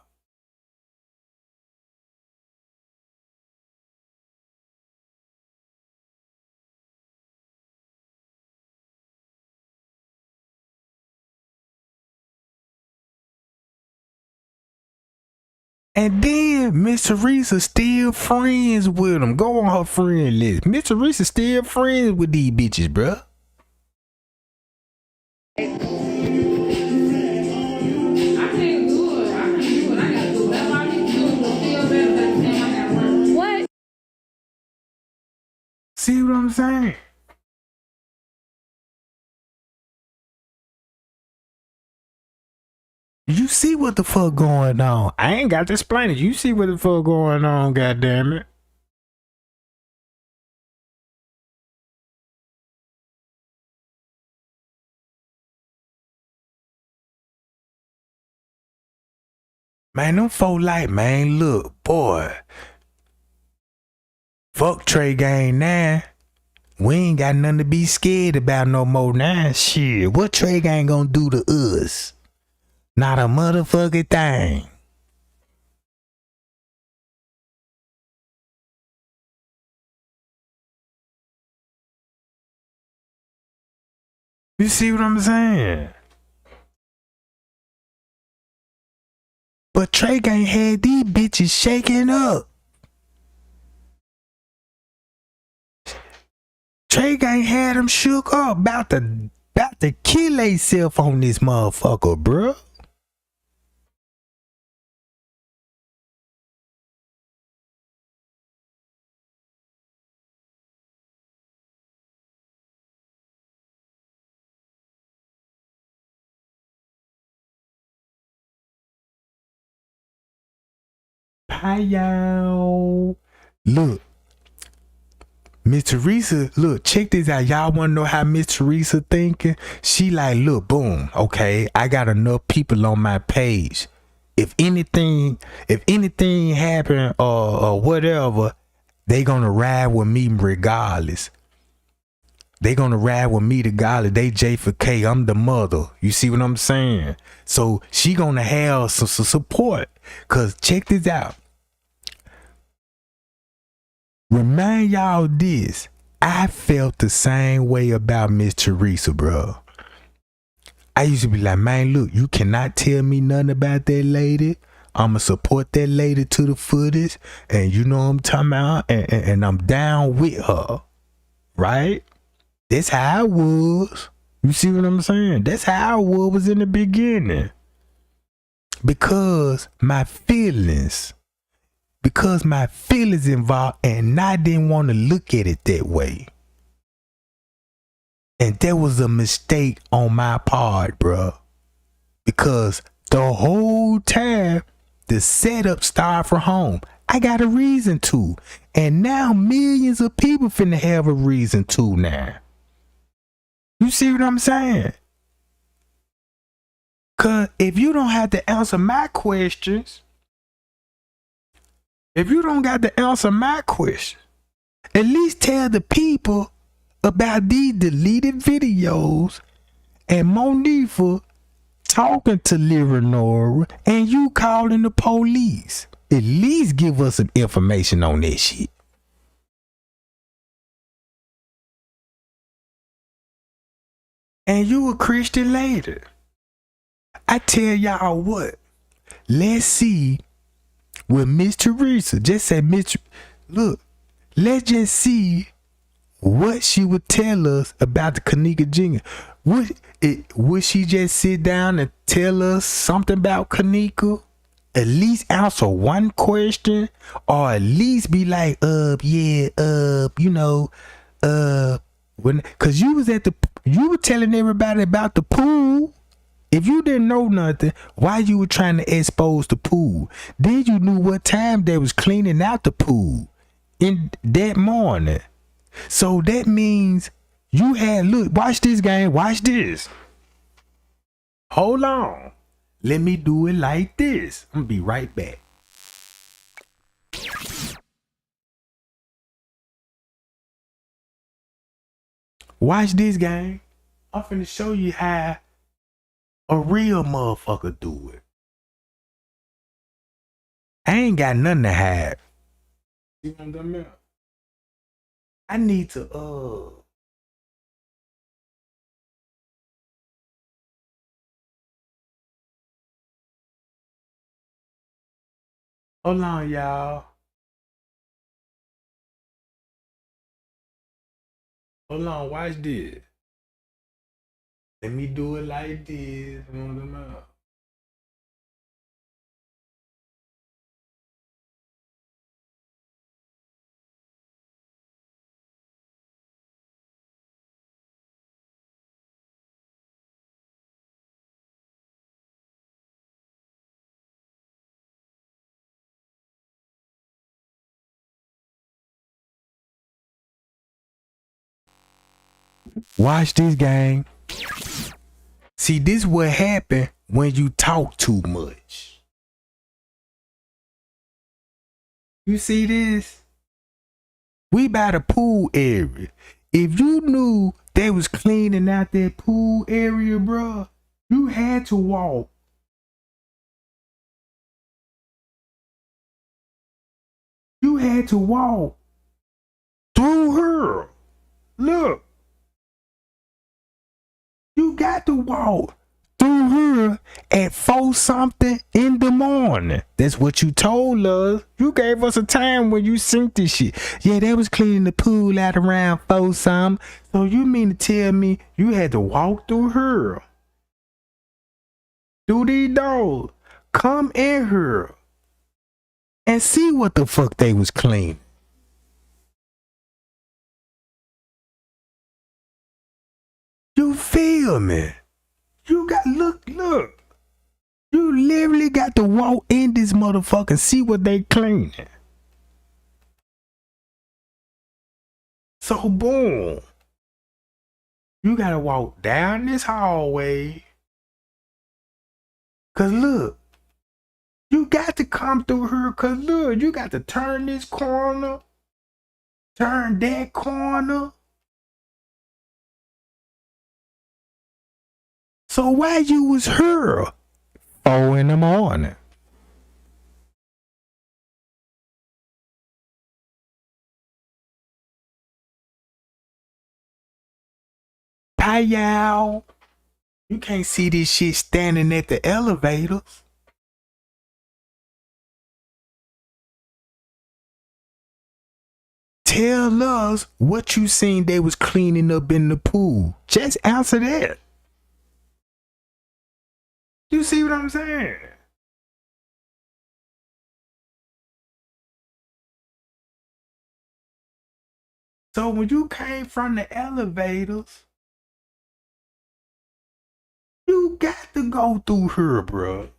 And then Miss Teresa still friends with them. Go on her friend list. Miss Teresa still friends with these bitches, bruh. What? See what I'm saying? You see what the fuck going on. I ain't got to explain it. You see what the fuck going on, goddamn it. Man, them folk like, man, look, boy. Fuck Trey Gang now. We ain't got nothing to be scared about no more now. Shit, what Trey Gang gonna do to us? Not a motherfucking thing. You see what I'm saying? But Trey Gang had these bitches shaking up. Trey Gang had them shook up, about to kill theyself on this motherfucker, bruh. Hi y'all. Look, Miss Teresa, look, check this out. Y'all wanna know how Miss Teresa thinking? She like, look, boom, okay, I got enough people on my page. If anything happen or whatever, they gonna ride with me regardless. They gonna ride with me regardless. They J4K, I'm the mother. You see what I'm saying? So she gonna have some support. Cause check this out. Remind y'all this. I felt the same way about Miss Teresa, bro. I used to be like, man, look, you cannot tell me nothing about that lady. I'ma support that lady to the footage. And you know what I'm talking about? And I'm down with her. Right? That's how I was. You see what I'm saying? That's how I was in the beginning. Because my feelings involved, and I didn't want to look at it that way. And that was a mistake on my part, bro. Because the whole time, the setup started from home. I got a reason to. And now millions of people finna have a reason to now. You see what I'm saying? Cause if you don't have to answer my questions, if you don't got to answer my question, at least tell the people about these deleted videos and Monifa talking to Leonora and you calling the police. At least give us some information on that shit. and you a Christian lady. I tell y'all what, let's see what Miss Teresa just said. Look, let's just see what she would tell us about the Kanika Jenkins. Would she just sit down and tell us something about Kanika? At least answer one question, or at least be like, cause you were telling everybody about the pool. If you didn't know nothing, why you were trying to expose the pool? Then you knew what time they was cleaning out the pool in that morning. So that means you had, look, watch this game, watch this. Hold on. Let me do it like this. I'm gonna be right back. Watch this game. I'm finna show you how a real motherfucker do it. I ain't got nothing to hide. See what I'm talking about? I need to hold on, y'all. Hold on, watch this. Let me do it like this. Watch this gang. See, this what happen when you talk too much. You see this? We by the pool area. If you knew they was cleaning out that pool area, bro, you had to walk. You had to walk through her. Look. You got to walk through her at 4 something in the morning. That's what you told us. You gave us a time when you synced this shit. Yeah, they was cleaning the pool out around 4 something. So you mean to tell me you had to walk through her? Through these doors. Come in her. And see what the fuck they was cleaning. You feel me? You got, look. You literally got to walk in this motherfucker and see what they cleaning. So boom. You gotta walk down this hallway. Cause look, you got to come through her. Cause look, you got to turn this corner, turn that corner. So why you was her 4 in the morning? Payal. You can't see this shit standing at the elevators. Tell us what you seen they was cleaning up in the pool. Just answer that. You see what I'm saying? So when you came from the elevators, you got to go through her, bro.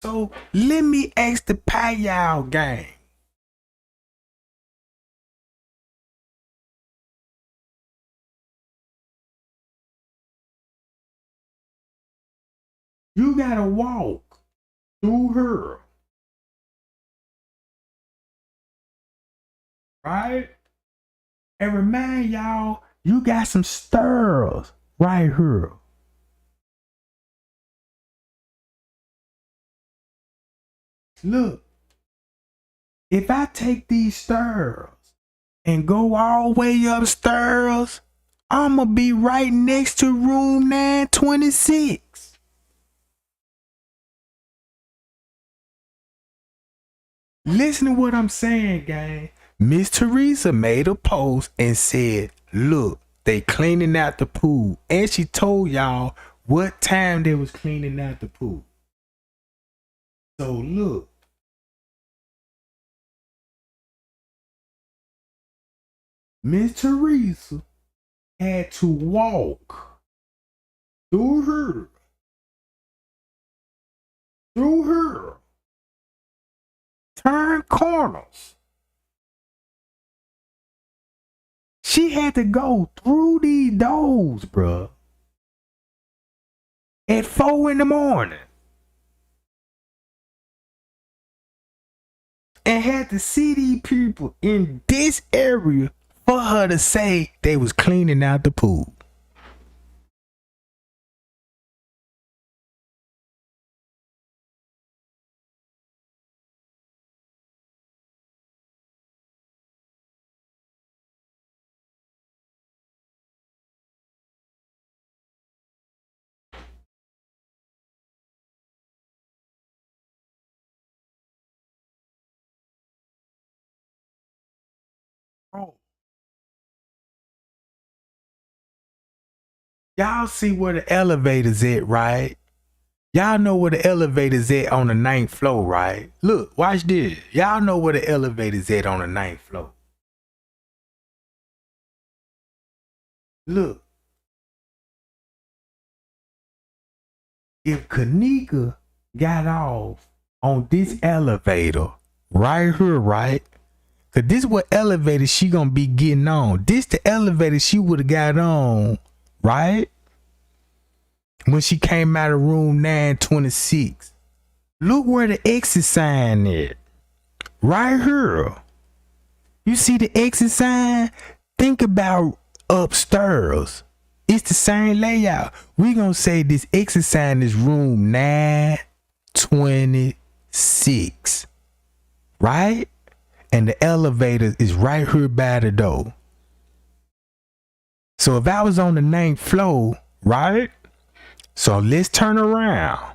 So let me ask the Payal gang. You gotta walk through her. Right? And remind y'all, you got some stairs right here. Look, if I take these stairs and go all the way upstairs, I'ma be right next to room 926. Listen to what I'm saying, gang. Miss Teresa made a post and said, look, they cleaning out the pool. And she told y'all what time they was cleaning out the pool. So look. Miss Teresa had to walk through her, turn corners. She had to go through these doors, bruh, at 4 in the morning. And had to see these people in this area for her to say they was cleaning out the pool. Oh. Y'all see where the elevator's at, right? Y'all know where the elevator's at on the 9th floor, right? Look, watch this. Y'all know where the elevator's at on the 9th floor. Look. If Kanika got off on this elevator right here, right? Cause this what elevator she gonna be getting on. This the elevator she would have got on, right? When she came out of room 926. Look where the exit sign is. Right here. You see the exit sign? Think about upstairs. It's the same layout. We gonna say this exit sign is room 926. Right? And the elevator is right here by the door. So if I was on the 9th floor, right? So let's turn around.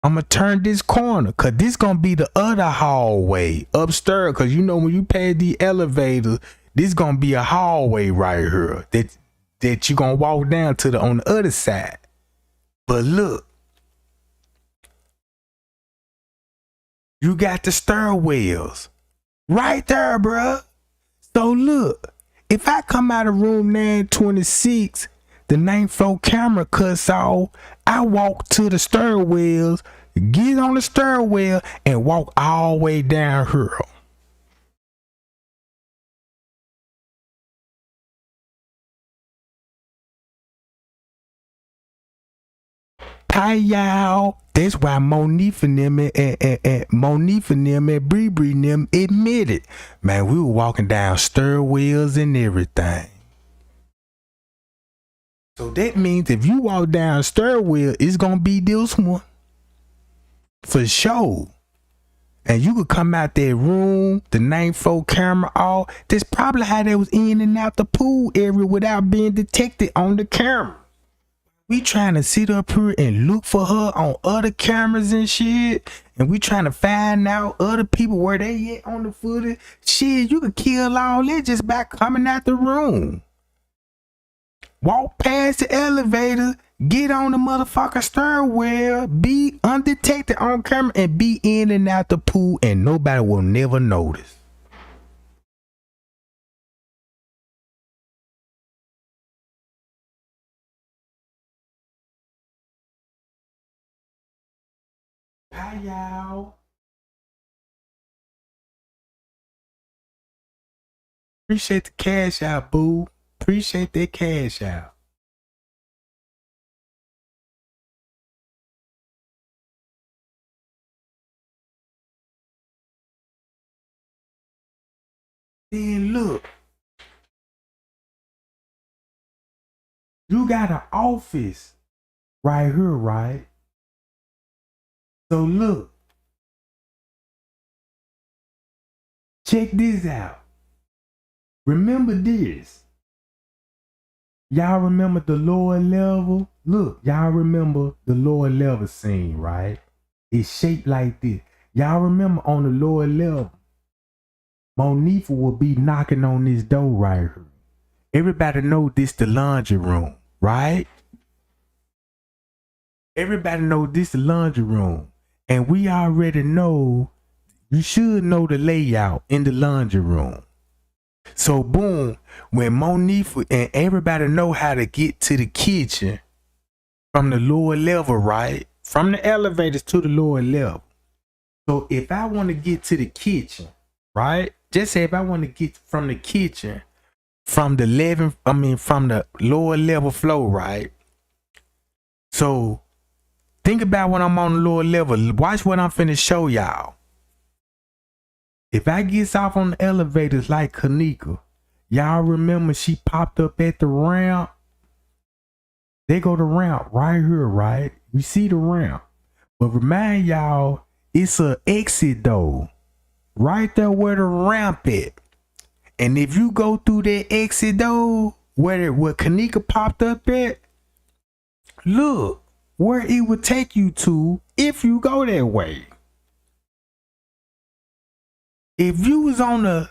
I'm gonna turn this corner cause this gonna be the other hallway upstairs. Cause you know when you pass the elevator, this gonna be a hallway right here that you gonna walk down to the on the other side. But look, you got the stairwells right there, bruh. So look, if I come out of room 926, the 9th floor camera cuts off, I walk to the stairwells, get on the stairwell, and walk all the way down here. Hi y'all. That's why Monifa and them and Bree and them admitted, man, we were walking down stairwells and everything. So that means if you walk down stairwell, it's gonna be this one. For sure. And you could come out that room, the 9th floor camera off. That's probably how they was in and out the pool area without being detected on the camera. We trying to sit up here and look for her on other cameras and shit. And we trying to find out other people where they at on the footage. Shit, you could kill all that just by coming out the room. Walk past the elevator, get on the motherfucking stairwell, be undetected on camera, and be in and out the pool, and nobody will never notice. Hi, y'all. Appreciate the cash out, boo. Appreciate that cash out. Then look, you got an office right here, right? So look, Check this out. Remember this. Y'all remember the lower level? Look, y'all remember the lower level scene, right? It's shaped like this. Y'all remember on the lower level, Monifa will be knocking on this door right here. Everybody know this the laundry room, right? Everybody know this the laundry room. And we already know, you should know the layout in the laundry room. So boom, when Monifa and everybody know how to get to the kitchen from the lower level, right? From the elevators to the lower level. So if I want to get to the kitchen, right? Just say if I want to get from the kitchen, from the from the lower level floor, right? So think about when I'm on the lower level. Watch what I'm finna show y'all. If I gets off on the elevators like Kanika, y'all remember she popped up at the ramp? They go the ramp right here, right? We see the ramp. But remind y'all, it's a exit though. Right there where the ramp at. And if you go through that exit though, where Kanika popped up at, look where it would take you to if you go that way. If you was on the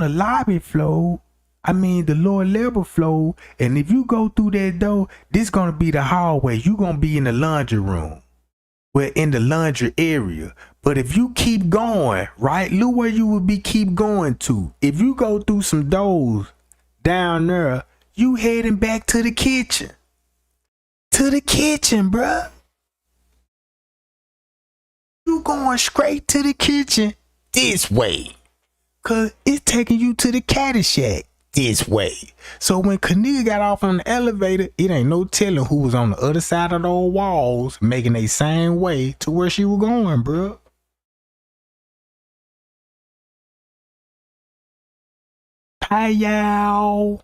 lobby floor, the lower level floor, and if you go through that door, this gonna be the hallway. You gonna be in the laundry room. We're in the laundry area. But if you keep going, right, look where you would be keep going to. If you go through some doors down there, you heading back to the kitchen. To the kitchen, bruh. You going straight to the kitchen this way. Cause it's taking you to the Caddyshack this way. So when Kanika got off on the elevator, it ain't no telling who was on the other side of those walls making a same way to where she was going, bruh. Hi, y'all.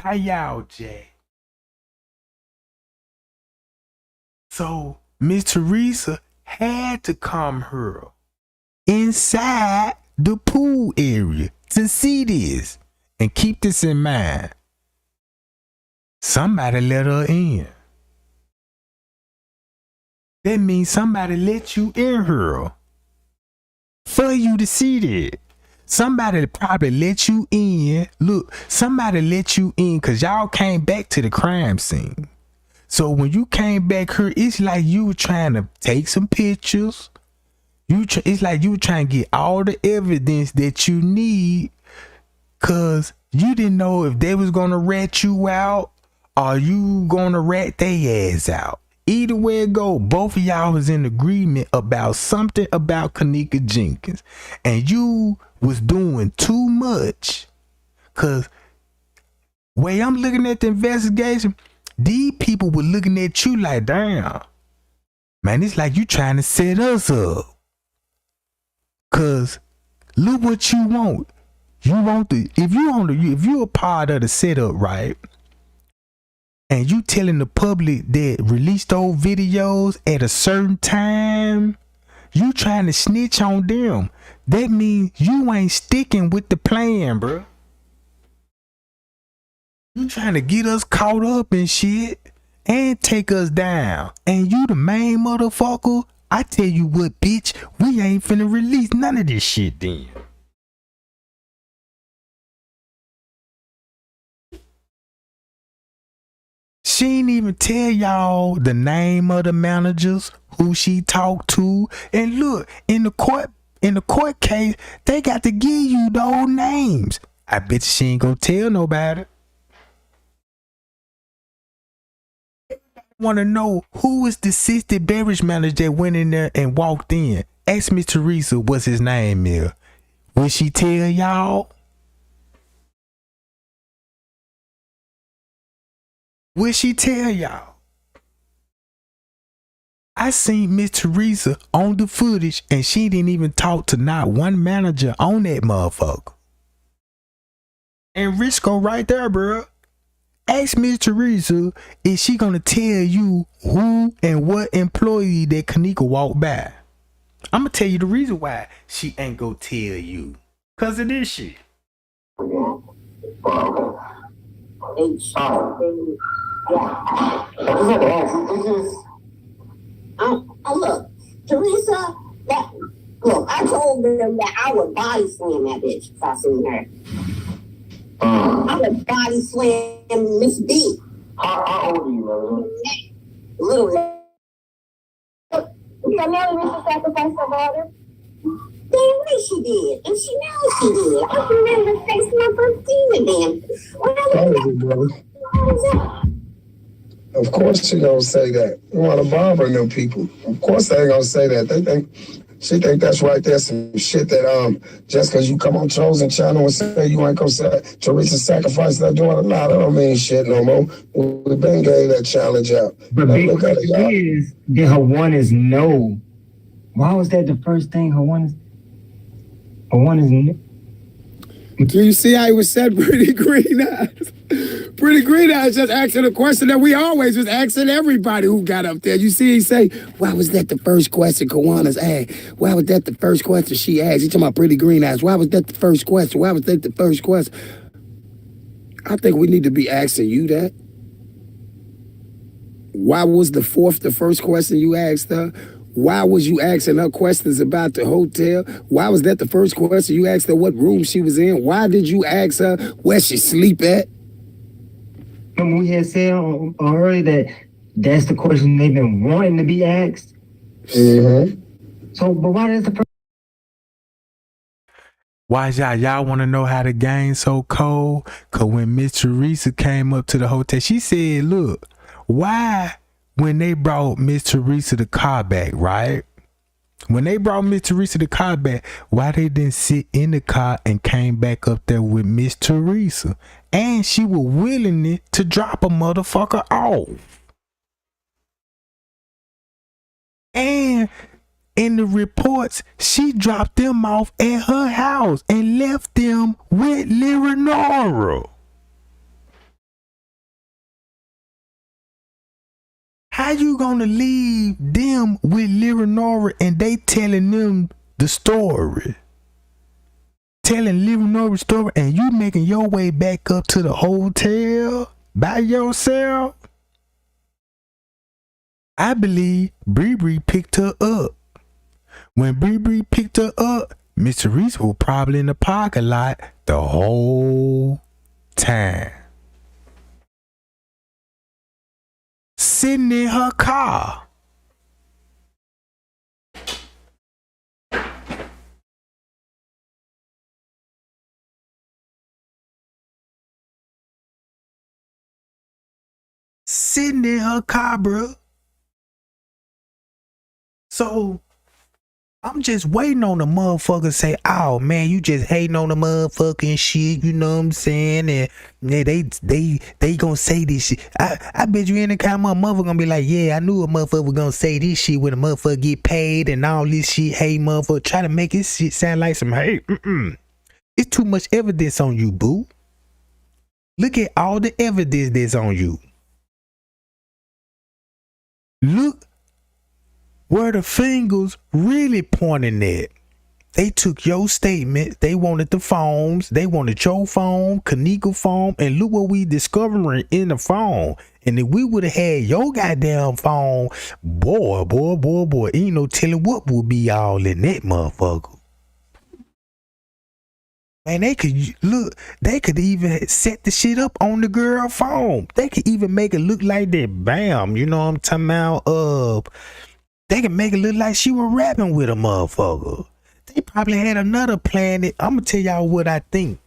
Hi, y'all, Jay. So Miss Teresa had to come here inside the pool area to see this. And keep this in mind. Somebody let her in. That means somebody let you in here for you to see that. Somebody probably let you in. Look, somebody let you in because y'all came back to the crime scene. So when you came back here, it's like you were trying to take some pictures. It's like you were trying to get all the evidence that you need because you didn't know if they was going to rat you out or you going to rat their ass out. Either way it go, both of y'all was in agreement about something about Kanika Jenkins. And you was doing too much. Cause way I'm looking at the investigation, these people were looking at you like, damn. Man, it's like you trying to set us up. Cause look what you want. You want the if you're a part of the setup, right? And you telling the public that release those videos at a certain time, you trying to snitch on them. That means you ain't sticking with the plan, bro. You trying to get us caught up in shit and take us down. And you the main motherfucker. I tell you what, bitch, we ain't finna release none of this shit then. She ain't even tell y'all the name of the managers who she talked to. And look, in the court case, they got to give you those names. I bet she ain't gonna tell nobody. Want to know who was the assistant beverage manager that went in there and walked in? Ask Miss Teresa what's his name is. Will she tell y'all? Will she tell y'all? I seen Miss Teresa on the footage and she didn't even talk to not one manager on that motherfucker. And Rico right there, bro. Ask Miss Teresa, is she gonna tell you who and what employee that Kanika walked by? I'm gonna tell you the reason why she ain't gonna tell you. Cause of this shit. Look, Teresa, look, I told them that I would body slam that bitch if I seen her. I would body slam Miss B. How old are you, man? Little. You know Teresa sacrificed her daughter? Damn right she did. And she knows she did. I remember facing my first demon then. Of course she gonna say that. You want to bother them people. Of course they ain't gonna say that. She think that's right there some shit that just cause you come on Chosen Channel and say you ain't gonna say Teresa sacrificed that doing a lot. That don't mean shit no more. We been gave that challenge out. But big question is, did her one is no? Why was that the first thing? Her one is no. Do you see how he was said Pretty Green Eyes? Pretty Green Eyes just asking a question that we always was asking everybody who got up there. You see he say, why was that the first question Kawana's asked? Why was that the first question she asked? He talking about Pretty Green Eyes. Why was that the first question? Why was that the first question? I think we need to be asking you that. Why was the first question you asked her? Why was you asking her questions about the hotel? Why was that the first question you asked her what room she was in? Why did you ask her where she sleep at? Remember we had said earlier that that's the question they've been wanting to be asked? Mm-hmm. So, but why is the first? Why y'all want to know how the game so cold? Cause when Miss Teresa came up to the hotel, she said, look, why when they brought Miss Teresa the car back, right? When they brought Miss Teresa the car back, why they didn't sit in the car and came back up there with Miss Teresa? And she was willing to drop a motherfucker off. And in the reports, she dropped them off at her house and left them with Leonora. How you gonna leave them with Leonora and they telling them the story? Telling Leonora's story and you making your way back up to the hotel by yourself? I believe Bree picked her up. When Bree picked her up, Miss Teresa was probably in the parking lot the whole time. Sitting in her car. Sitting in her car, bro. So I'm just waiting on the motherfucker to say, oh man, you just hating on the motherfucking shit, you know what I'm saying? And they gonna say this shit. I bet you any kind of motherfucker gonna be like, yeah, I knew a motherfucker was gonna say this shit when a motherfucker get paid and all this shit, hey motherfucker, try to make this shit sound like some hate. It's too much evidence on you, boo. Look at all the evidence that's on you. Look where the fingers really pointing at. They took your statement. They wanted the phones. They wanted your phone, Kanika phone, and look what we discovering in the phone. And if we would have had your goddamn phone, boy, ain't no telling what would be all in that motherfucker. Man, they could even set the shit up on the girl phone. They could even make it look like that, bam, you know what I'm talking about? They can make it look like she was rapping with a motherfucker. They probably had another plan. I'm gonna tell y'all what I think.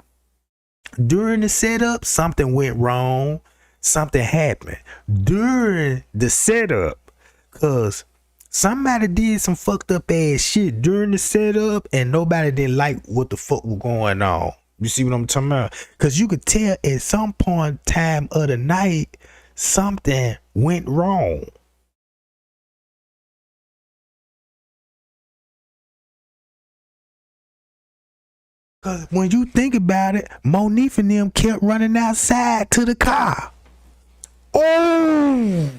During the setup, something went wrong. Something happened during the setup, cause somebody did some fucked up ass shit during the setup, and nobody didn't like what the fuck was going on. You see what I'm talking about? Cause you could tell at some point in time of the night something went wrong. Cause when you think about it, Monique and them kept running outside to the car. Oh!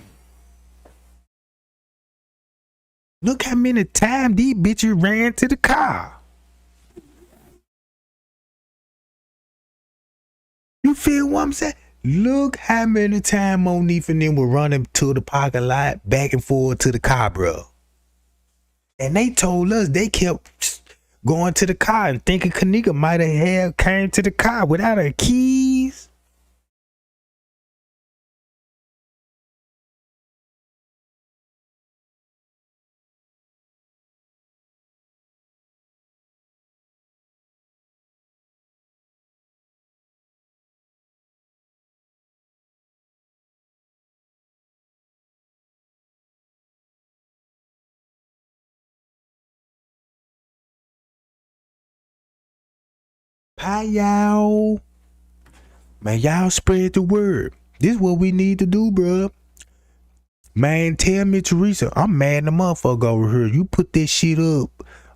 Look how many times these bitches ran to the car. You feel what I'm saying? Look how many times Monique and them were running to the parking lot, back and forth to the car, bro. And they told us they kept going to the car and thinking Kanika might have came to the car without her keys. Hi, y'all. Man, y'all spread the word. This is what we need to do, bro. Man, tell me, Teresa, I'm mad the motherfucker over here. You put this shit up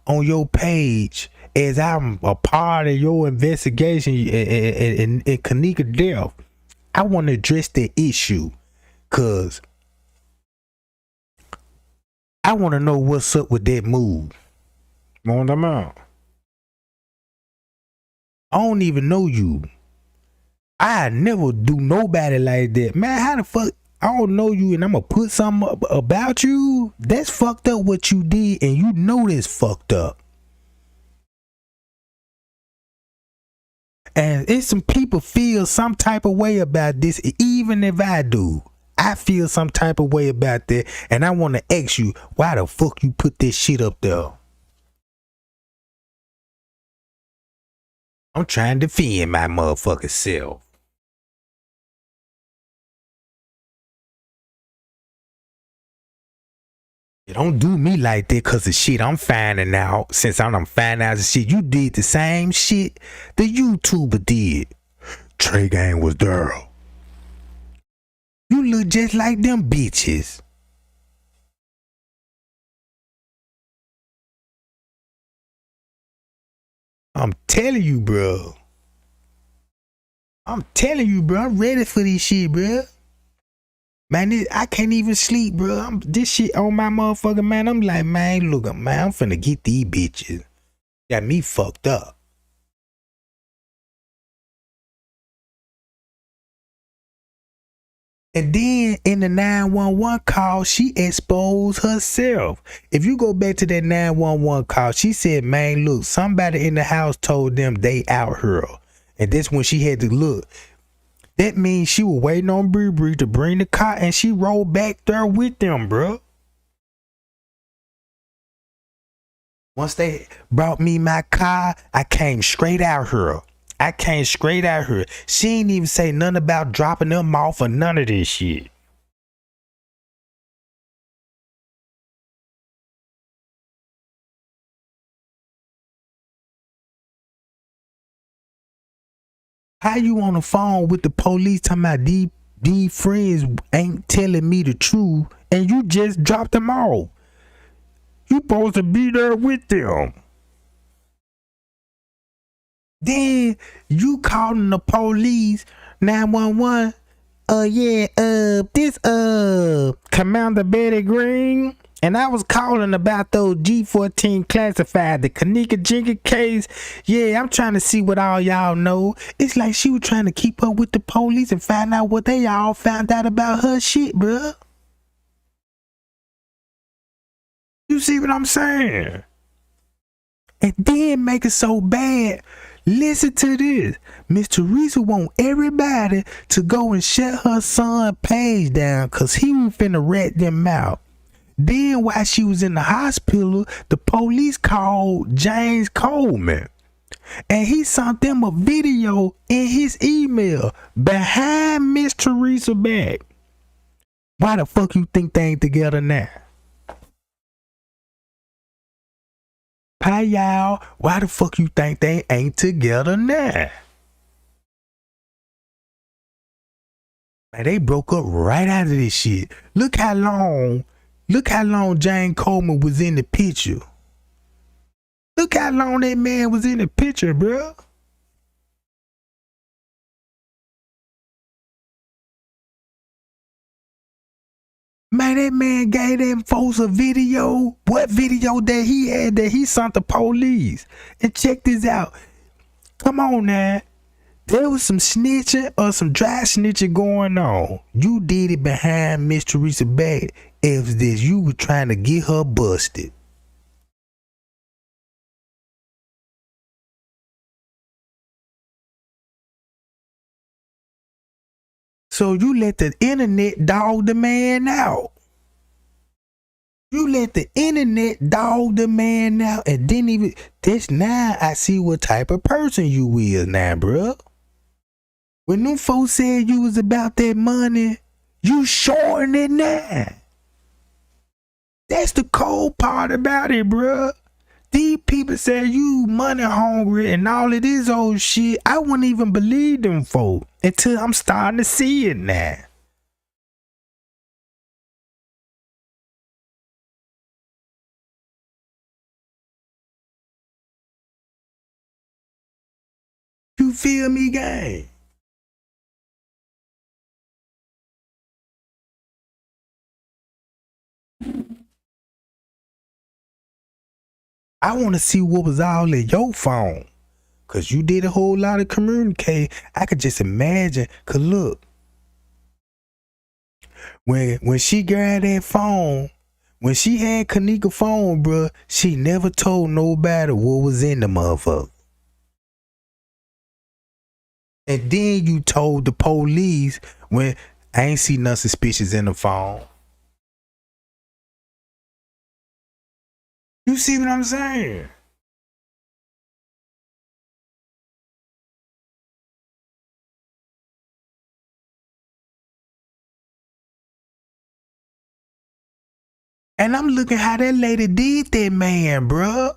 on your page as I'm a part of your investigation in Kanika death. I want to address the issue because I want to know what's up with that move. On them out. I don't even know you. I never do nobody like that. Man, how the fuck I don't know you and I'm gonna put something up about you? That's fucked up what you did and you know that's fucked up. And it's some people feel some type of way about this, even if I do. I feel some type of way about that and I want to ask you, why the fuck you put this shit up there? I'm trying to defend my motherfucking self. You don't do me like that cause of shit I'm finding out. Since I'm finding out the shit, you did the same shit the YouTuber did. Trey Gang was there. You look just like them bitches. I'm telling you, bro. I'm telling you, bro. I'm ready for this shit, bro. Man, I can't even sleep, bro. This shit on my motherfucking man. I'm like, man, look, man, I'm finna get these bitches. Got me fucked up. And then in the 911 call, she exposed herself. If you go back to that 911 call, she said, man, look, somebody in the house told them they out her. And that's when she had to look. That means she was waiting on Bree to bring the car and she rolled back there with them, bro. Once they brought me my car, I came straight out here. She ain't even say nothing about dropping them off or none of this shit. How you on the phone with the police talking about these friends ain't telling me the truth and you just dropped them off? You supposed to be there with them. Then you calling the police 911. This Commander Betty Green. And I was calling about those G14 classified, the Kanika Jenkins case. Yeah, I'm trying to see what all y'all know. It's like she was trying to keep up with the police and find out what they all found out about her shit, bruh. You see what I'm saying? And then make it so bad. Listen to this. Miss Teresa want everybody to go and shut her son page down because he was finna rat them out. Then while she was in the hospital, the police called James Coleman. And he sent them a video in his email behind Miss Teresa back. Why the fuck you think they ain't together now? Hi y'all, why the fuck you think they ain't together now? Man, they broke up right out of this shit. Look how long Jane Coleman was in the picture. Look how long that man was in the picture, bro. Man, that man gave them folks a video. What video that he had that he sent the police? And check this out. Come on now. There was some snitching or some dry snitching going on. You did it behind Miss Teresa's back. If this, you were trying to get her busted. So you let the internet dog the man out. You let the internet dog the man out and didn't even. This now I see what type of person you is now, bruh. When them folks said you was about that money, you shorting it now. That's the cold part about it, bruh. These people say you money hungry and all of this old shit. I wouldn't even believe them folks until I'm starting to see it now. You feel me, gang? I want to see what was all in your phone. Cause you did a whole lot of communicating. I could just imagine. Cause look, when she grabbed that phone, when she had Kanika's phone, bruh, she never told nobody what was in the motherfucker. And then you told the police when I ain't see nothing suspicious in the phone. You see what I'm saying? And I'm looking how that lady did that man, bruh.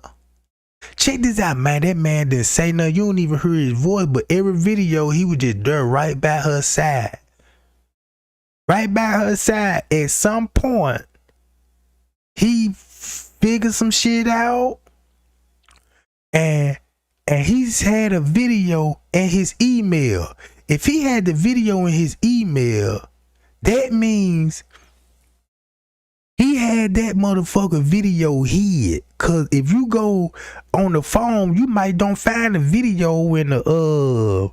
Check this out, man. That man didn't say nothing. You don't even hear his voice, but every video he was just there right by her side. Right by her side. At some point, he figured some shit out. And he's had a video in his email. If he had the video in his email, that means he had that motherfucker video hid. Cause if you go on the phone, you might don't find the video in the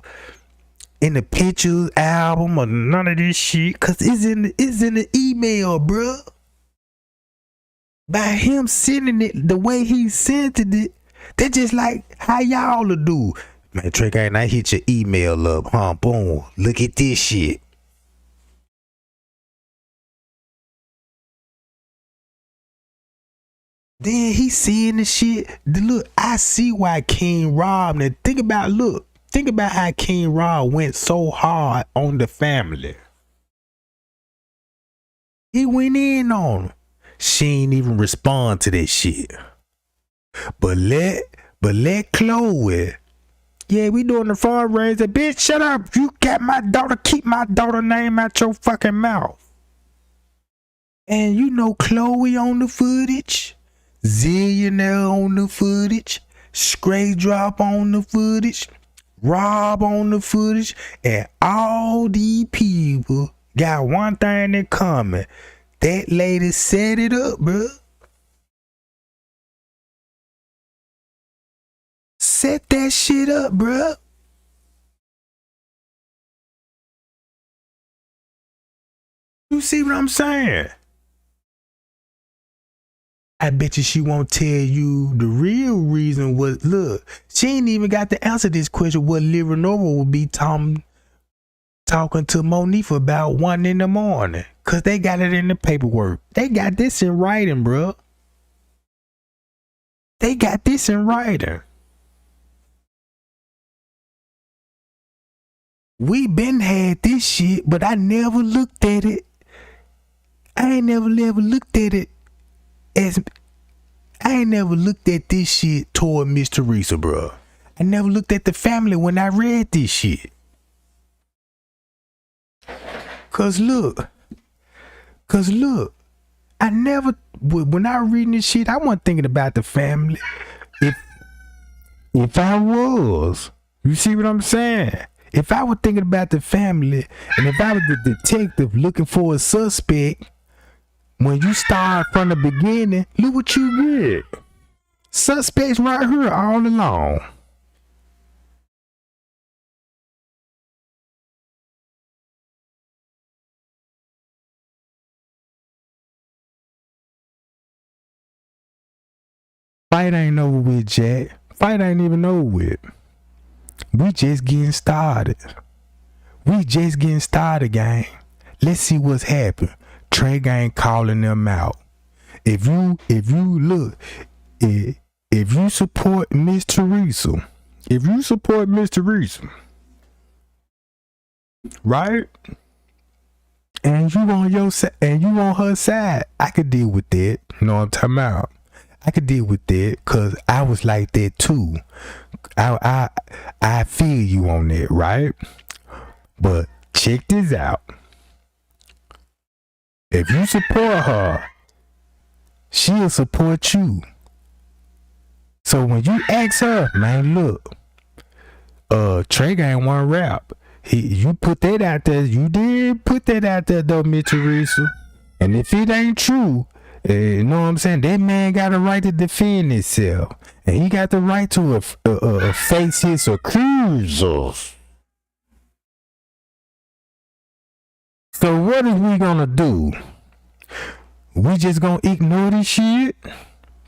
pictures album or none of this shit. Cause it's in the email, bruh. By him sending it the way he sent it, that's just like how y'all do. Man, Trey Gang, I hit your email up, huh? Boom. Look at this shit. Then he seeing the shit. Look, I see why King Rob. Now think about how King Rob went so hard on the family. He went in on him. She ain't even respond to that shit. But let Chloe. Yeah, we doing the fundraiser. Bitch, shut up. You got my daughter. Keep my daughter name out your fucking mouth. And you know Chloe on the footage. Zillionaire on the footage. Stray Drop on the footage. Rob on the footage. And all these people got one thing in common. That lady set it up, bruh. Set that shit up, bruh. You see what I'm saying? I bet you she won't tell you the real reason was, look, she ain't even got to answer this question what Lyra Nova would be talking to Monifa about 1 a.m. Cause they got it in the paperwork. They got this in writing, bruh. They got this in writing. We been had this shit, but I never looked at it. I ain't never looked at it as I ain't never looked at this shit toward Miss Teresa, bro. I never looked at the family when I read this shit. Cause look, I never, when I reading this shit, I wasn't thinking about the family. If I was, you see what I'm saying? If I was thinking about the family, and if I was the detective looking for a suspect, when you start from the beginning, look what you get. Suspects right here all along. Fight ain't over with, Jack. Fight ain't even over with. We just getting started. We just getting started, gang. Let's see what's happened. Trey Gang calling them out. If you support Miss Teresa, right? And you on your side, and you on her side, I could deal with that. You know what I'm talking about? I could deal with that because I was like that too. I feel you on that, right? But check this out. If you support her, she'll support you. So when you ask her, man, look, Trey Gang one rap. You put that out there. You did put that out there though, Miss Teresa. And if it ain't true, you know what I'm saying? That man got a right to defend himself. And he got the right to face his accusers. So what is we gonna do? We just gonna ignore this shit?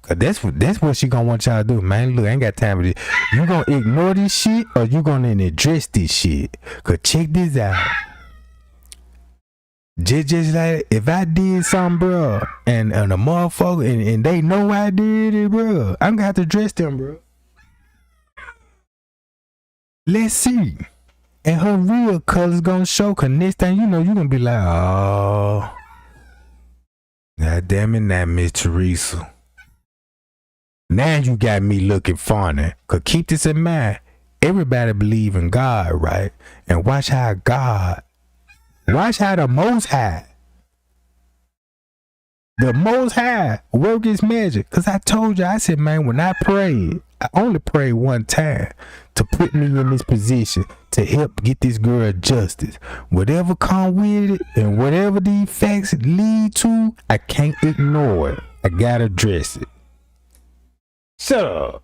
Cause that's what she gonna want y'all to do, man. Look, I ain't got time for this. You gonna ignore this shit or you gonna address this shit? Cause check this out. Just like if I did something, bro, and a motherfucker, and they know I did it, bro, I'm gonna have to address them, bro. Let's see. And her real colors gonna show, cause next thing you know, you gonna be like, oh, God damn it now, Miss Teresa. Now you got me looking funny. Cause keep this in mind, everybody believe in God, right? And watch how the Most High work his magic. Cause I told you, I said, man, when I prayed, I only prayed one time to put me in this position to help get this girl justice. Whatever come with it and whatever these facts lead to, I can't ignore it. I gotta address it. Shut up.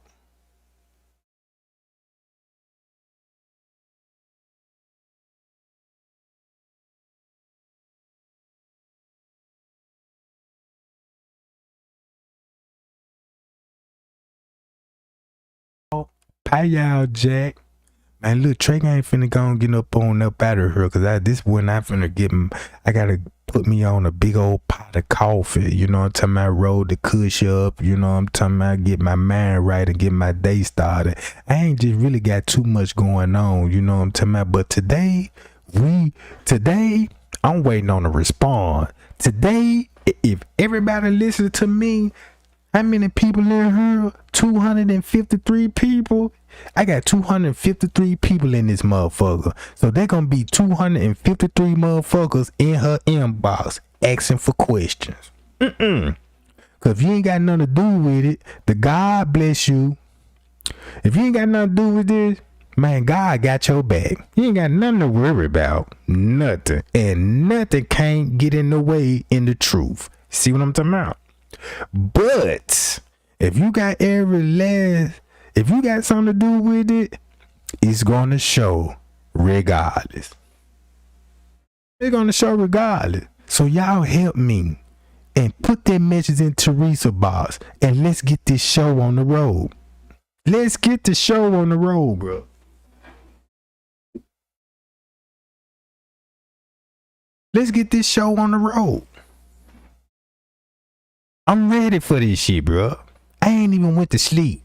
Hi y'all, Jack. Man, look, Trey Gang finna go and get up out of here, cause this when I finna get him. I gotta put me on a big old pot of coffee. You know what I'm talking about? Roll the cush up. You know what I'm talking about? Get my mind right and get my day started. I ain't just really got too much going on. You know what I'm talking about? But today, I'm waiting on a response. Today, if everybody listens to me, how many people in here? 253 people. I got 253 people in this motherfucker. So they're gonna be 253 motherfuckers in her inbox asking for questions. Cause if you ain't got nothing to do with it, the God bless you. If you ain't got nothing to do with this, man, God got your back. You ain't got nothing to worry about. Nothing. And nothing can't get in the way in the truth. See what I'm talking about? But if you got if you got something to do with it, it's gonna show regardless. It's gonna show regardless. So y'all help me and put that message in Teresa box and let's get this show on the road. Let's get the show on the road, bro. Let's get this show on the road. I'm ready for this shit, bro. I ain't even went to sleep.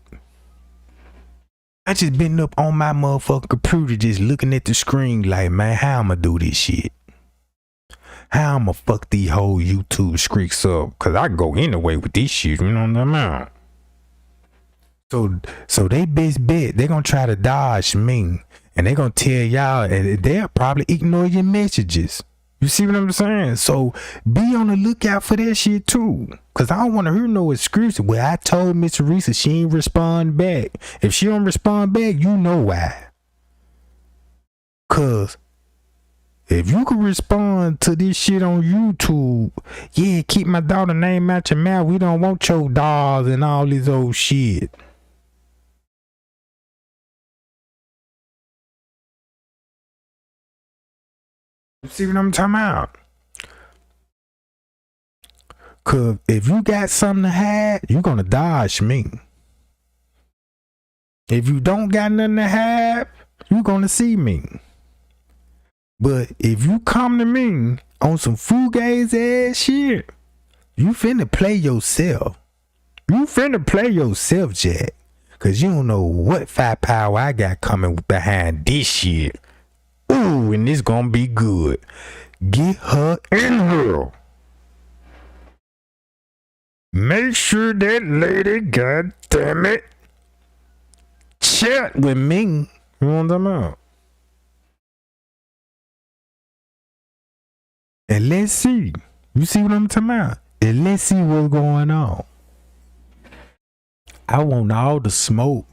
I just been up on my motherfucking computer just looking at the screen like, man, how I'ma do this shit? How I'ma fuck these whole YouTube streaks up? Cause I go anyway with this shit, you know what I'm talking about? So they best bet, they gonna try to dodge me. And they gonna tell y'all, and they'll probably ignore your messages. You see what I'm saying? So be on the lookout for that shit too. Cause I don't want to hear no excuses. Well, I told Miss Teresa she ain't respond back. If she don't respond back, you know why. Cause if you can respond to this shit on YouTube, yeah, keep my daughter name out your mouth. We don't want your dolls and all this old shit. You see what I'm talking about? Cause if you got something to hide, you gonna dodge me. If you don't got nothing to hide, you gonna see me. But if you come to me on some fugazi ass shit, you finna play yourself. You finna play yourself, Jack. Cause you don't know what firepower I got coming behind this shit. Ooh, and it's gonna be good. Get her in here. Make sure that lady, god damn it, chat with me. You know what I'm talking about? And let's see. You see what I'm talking about? And let's see what's going on. I want all the smoke.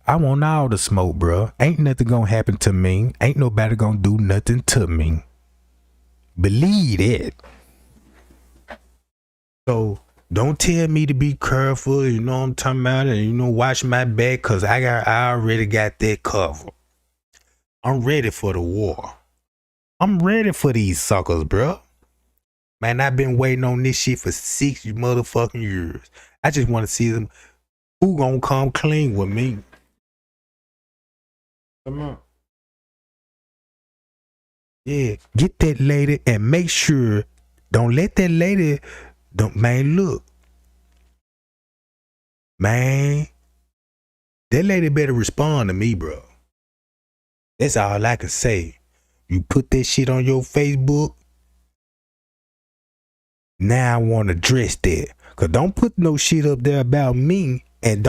I want all the smoke, bro. Ain't nothing gonna happen to me. Ain't nobody gonna do nothing to me. Believe it. So don't tell me to be careful, you know what I'm talking about, and you know, watch my back, cause I already got that covered. I'm ready for the war. I'm ready for these suckers, bro. Man, I've been waiting on this shit for 6 motherfucking years. I just want to see them. Who gonna come clean with me? Come on. Yeah, get that lady and make sure. Don't let that lady. Man, look. Man, that lady better respond to me, bro. That's all I can say. You put that shit on your Facebook. Now I want to address that. Cause don't put no shit up there about me and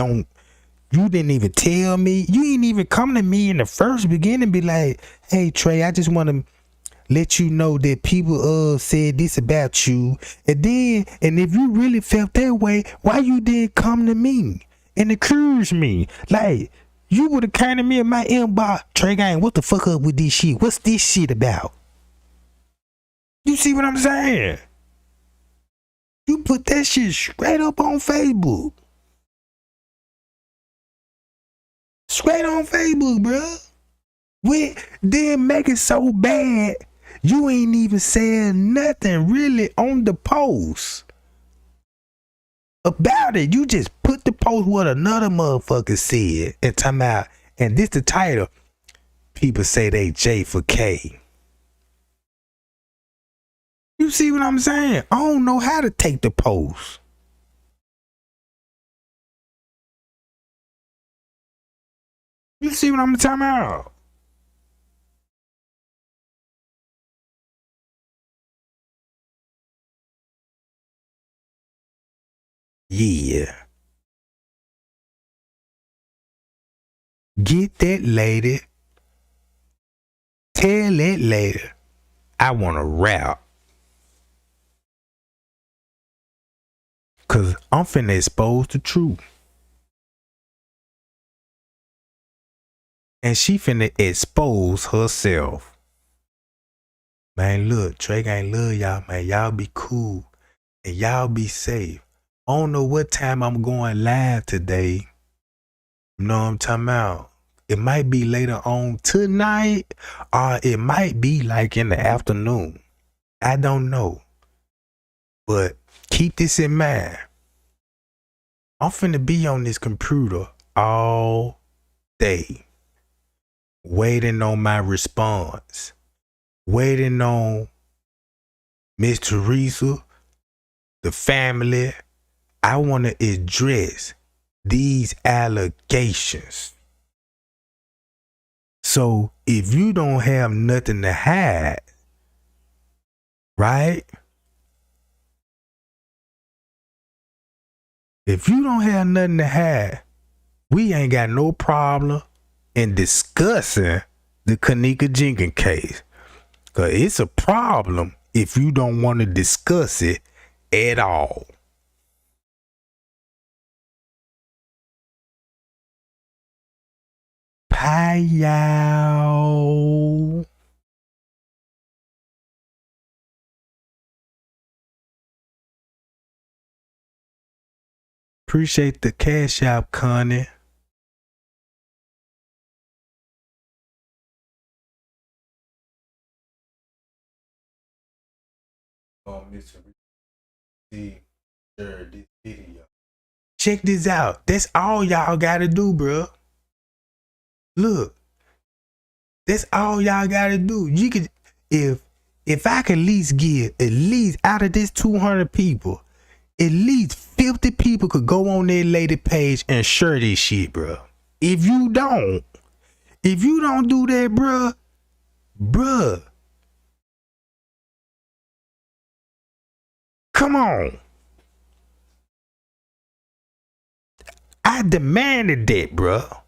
you didn't even tell me. You ain't even come to me in the first beginning be like, hey Trey, I just want to let you know that people said this about you. And if you really felt that way, why you didn't come to me and accuse me? Like, you would have came to me in my inbox, Trey Gang, what the fuck up with this shit? What's this shit about? You see what I'm saying? You put that shit straight up on Facebook. Straight on Facebook, bruh. Then make it so bad, you ain't even saying nothing really on the post about it. You just put the post what another motherfucker said and talking about, and this the title. People say they J4K. You see what I'm saying? I don't know how to take the post. You see what I'm talking about? Yeah. Get that lady. Tell that lady I want to rap. Cause I'm finna expose the truth. And she finna expose herself. Man, look, Trey Gang love y'all, man. Y'all be cool. And y'all be safe. I don't know what time I'm going live today. You know what I'm talking about? It might be later on tonight, or it might be like in the afternoon. I don't know. But keep this in mind. I'm finna be on this computer all day, waiting on my response, waiting on Miss Teresa, the family. I want to address these allegations. So if you don't have nothing to hide, right? If you don't have nothing to hide, we ain't got no problem in discussing the Kenneka Jenkins case. Cause it's a problem if you don't want to discuss it at all. Bye, y'all. Appreciate the cash out, Connie. This video. Check this out. That's all y'all gotta do, bro. Look, that's all y'all gotta do. You could, if I could at least get at least out of this 200 people, at least 50 people could go on their lady page and share this shit, bro. If you don't do that, bruh, come on. I demanded that, bruh.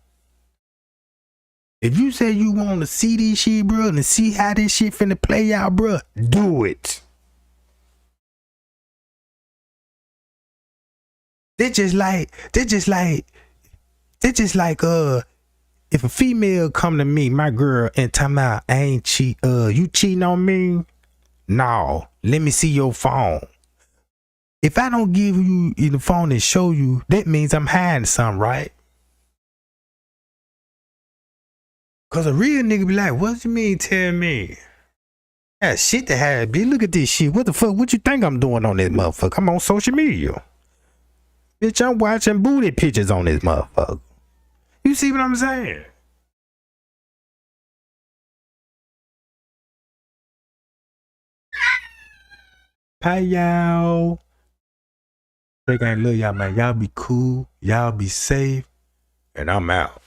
If you say you want to see this shit, bruh, and see how this shit finna play out, bruh, do it. They're just like, if a female come to me, my girl, and tell me I ain't cheat, you cheating on me? No, let me see your phone. If I don't give you the phone and show you, that means I'm hiding something, right? Cause a real nigga be like, what you mean tell me? Yeah, shit to have, bitch. Look at this shit. What the fuck? What you think I'm doing on this motherfucker? I'm on social media. Bitch, I'm watching booty pictures on this motherfucker. You see what I'm saying? Bye, y'all. Trey Gang, love y'all, man. Y'all be cool. Y'all be safe. And I'm out.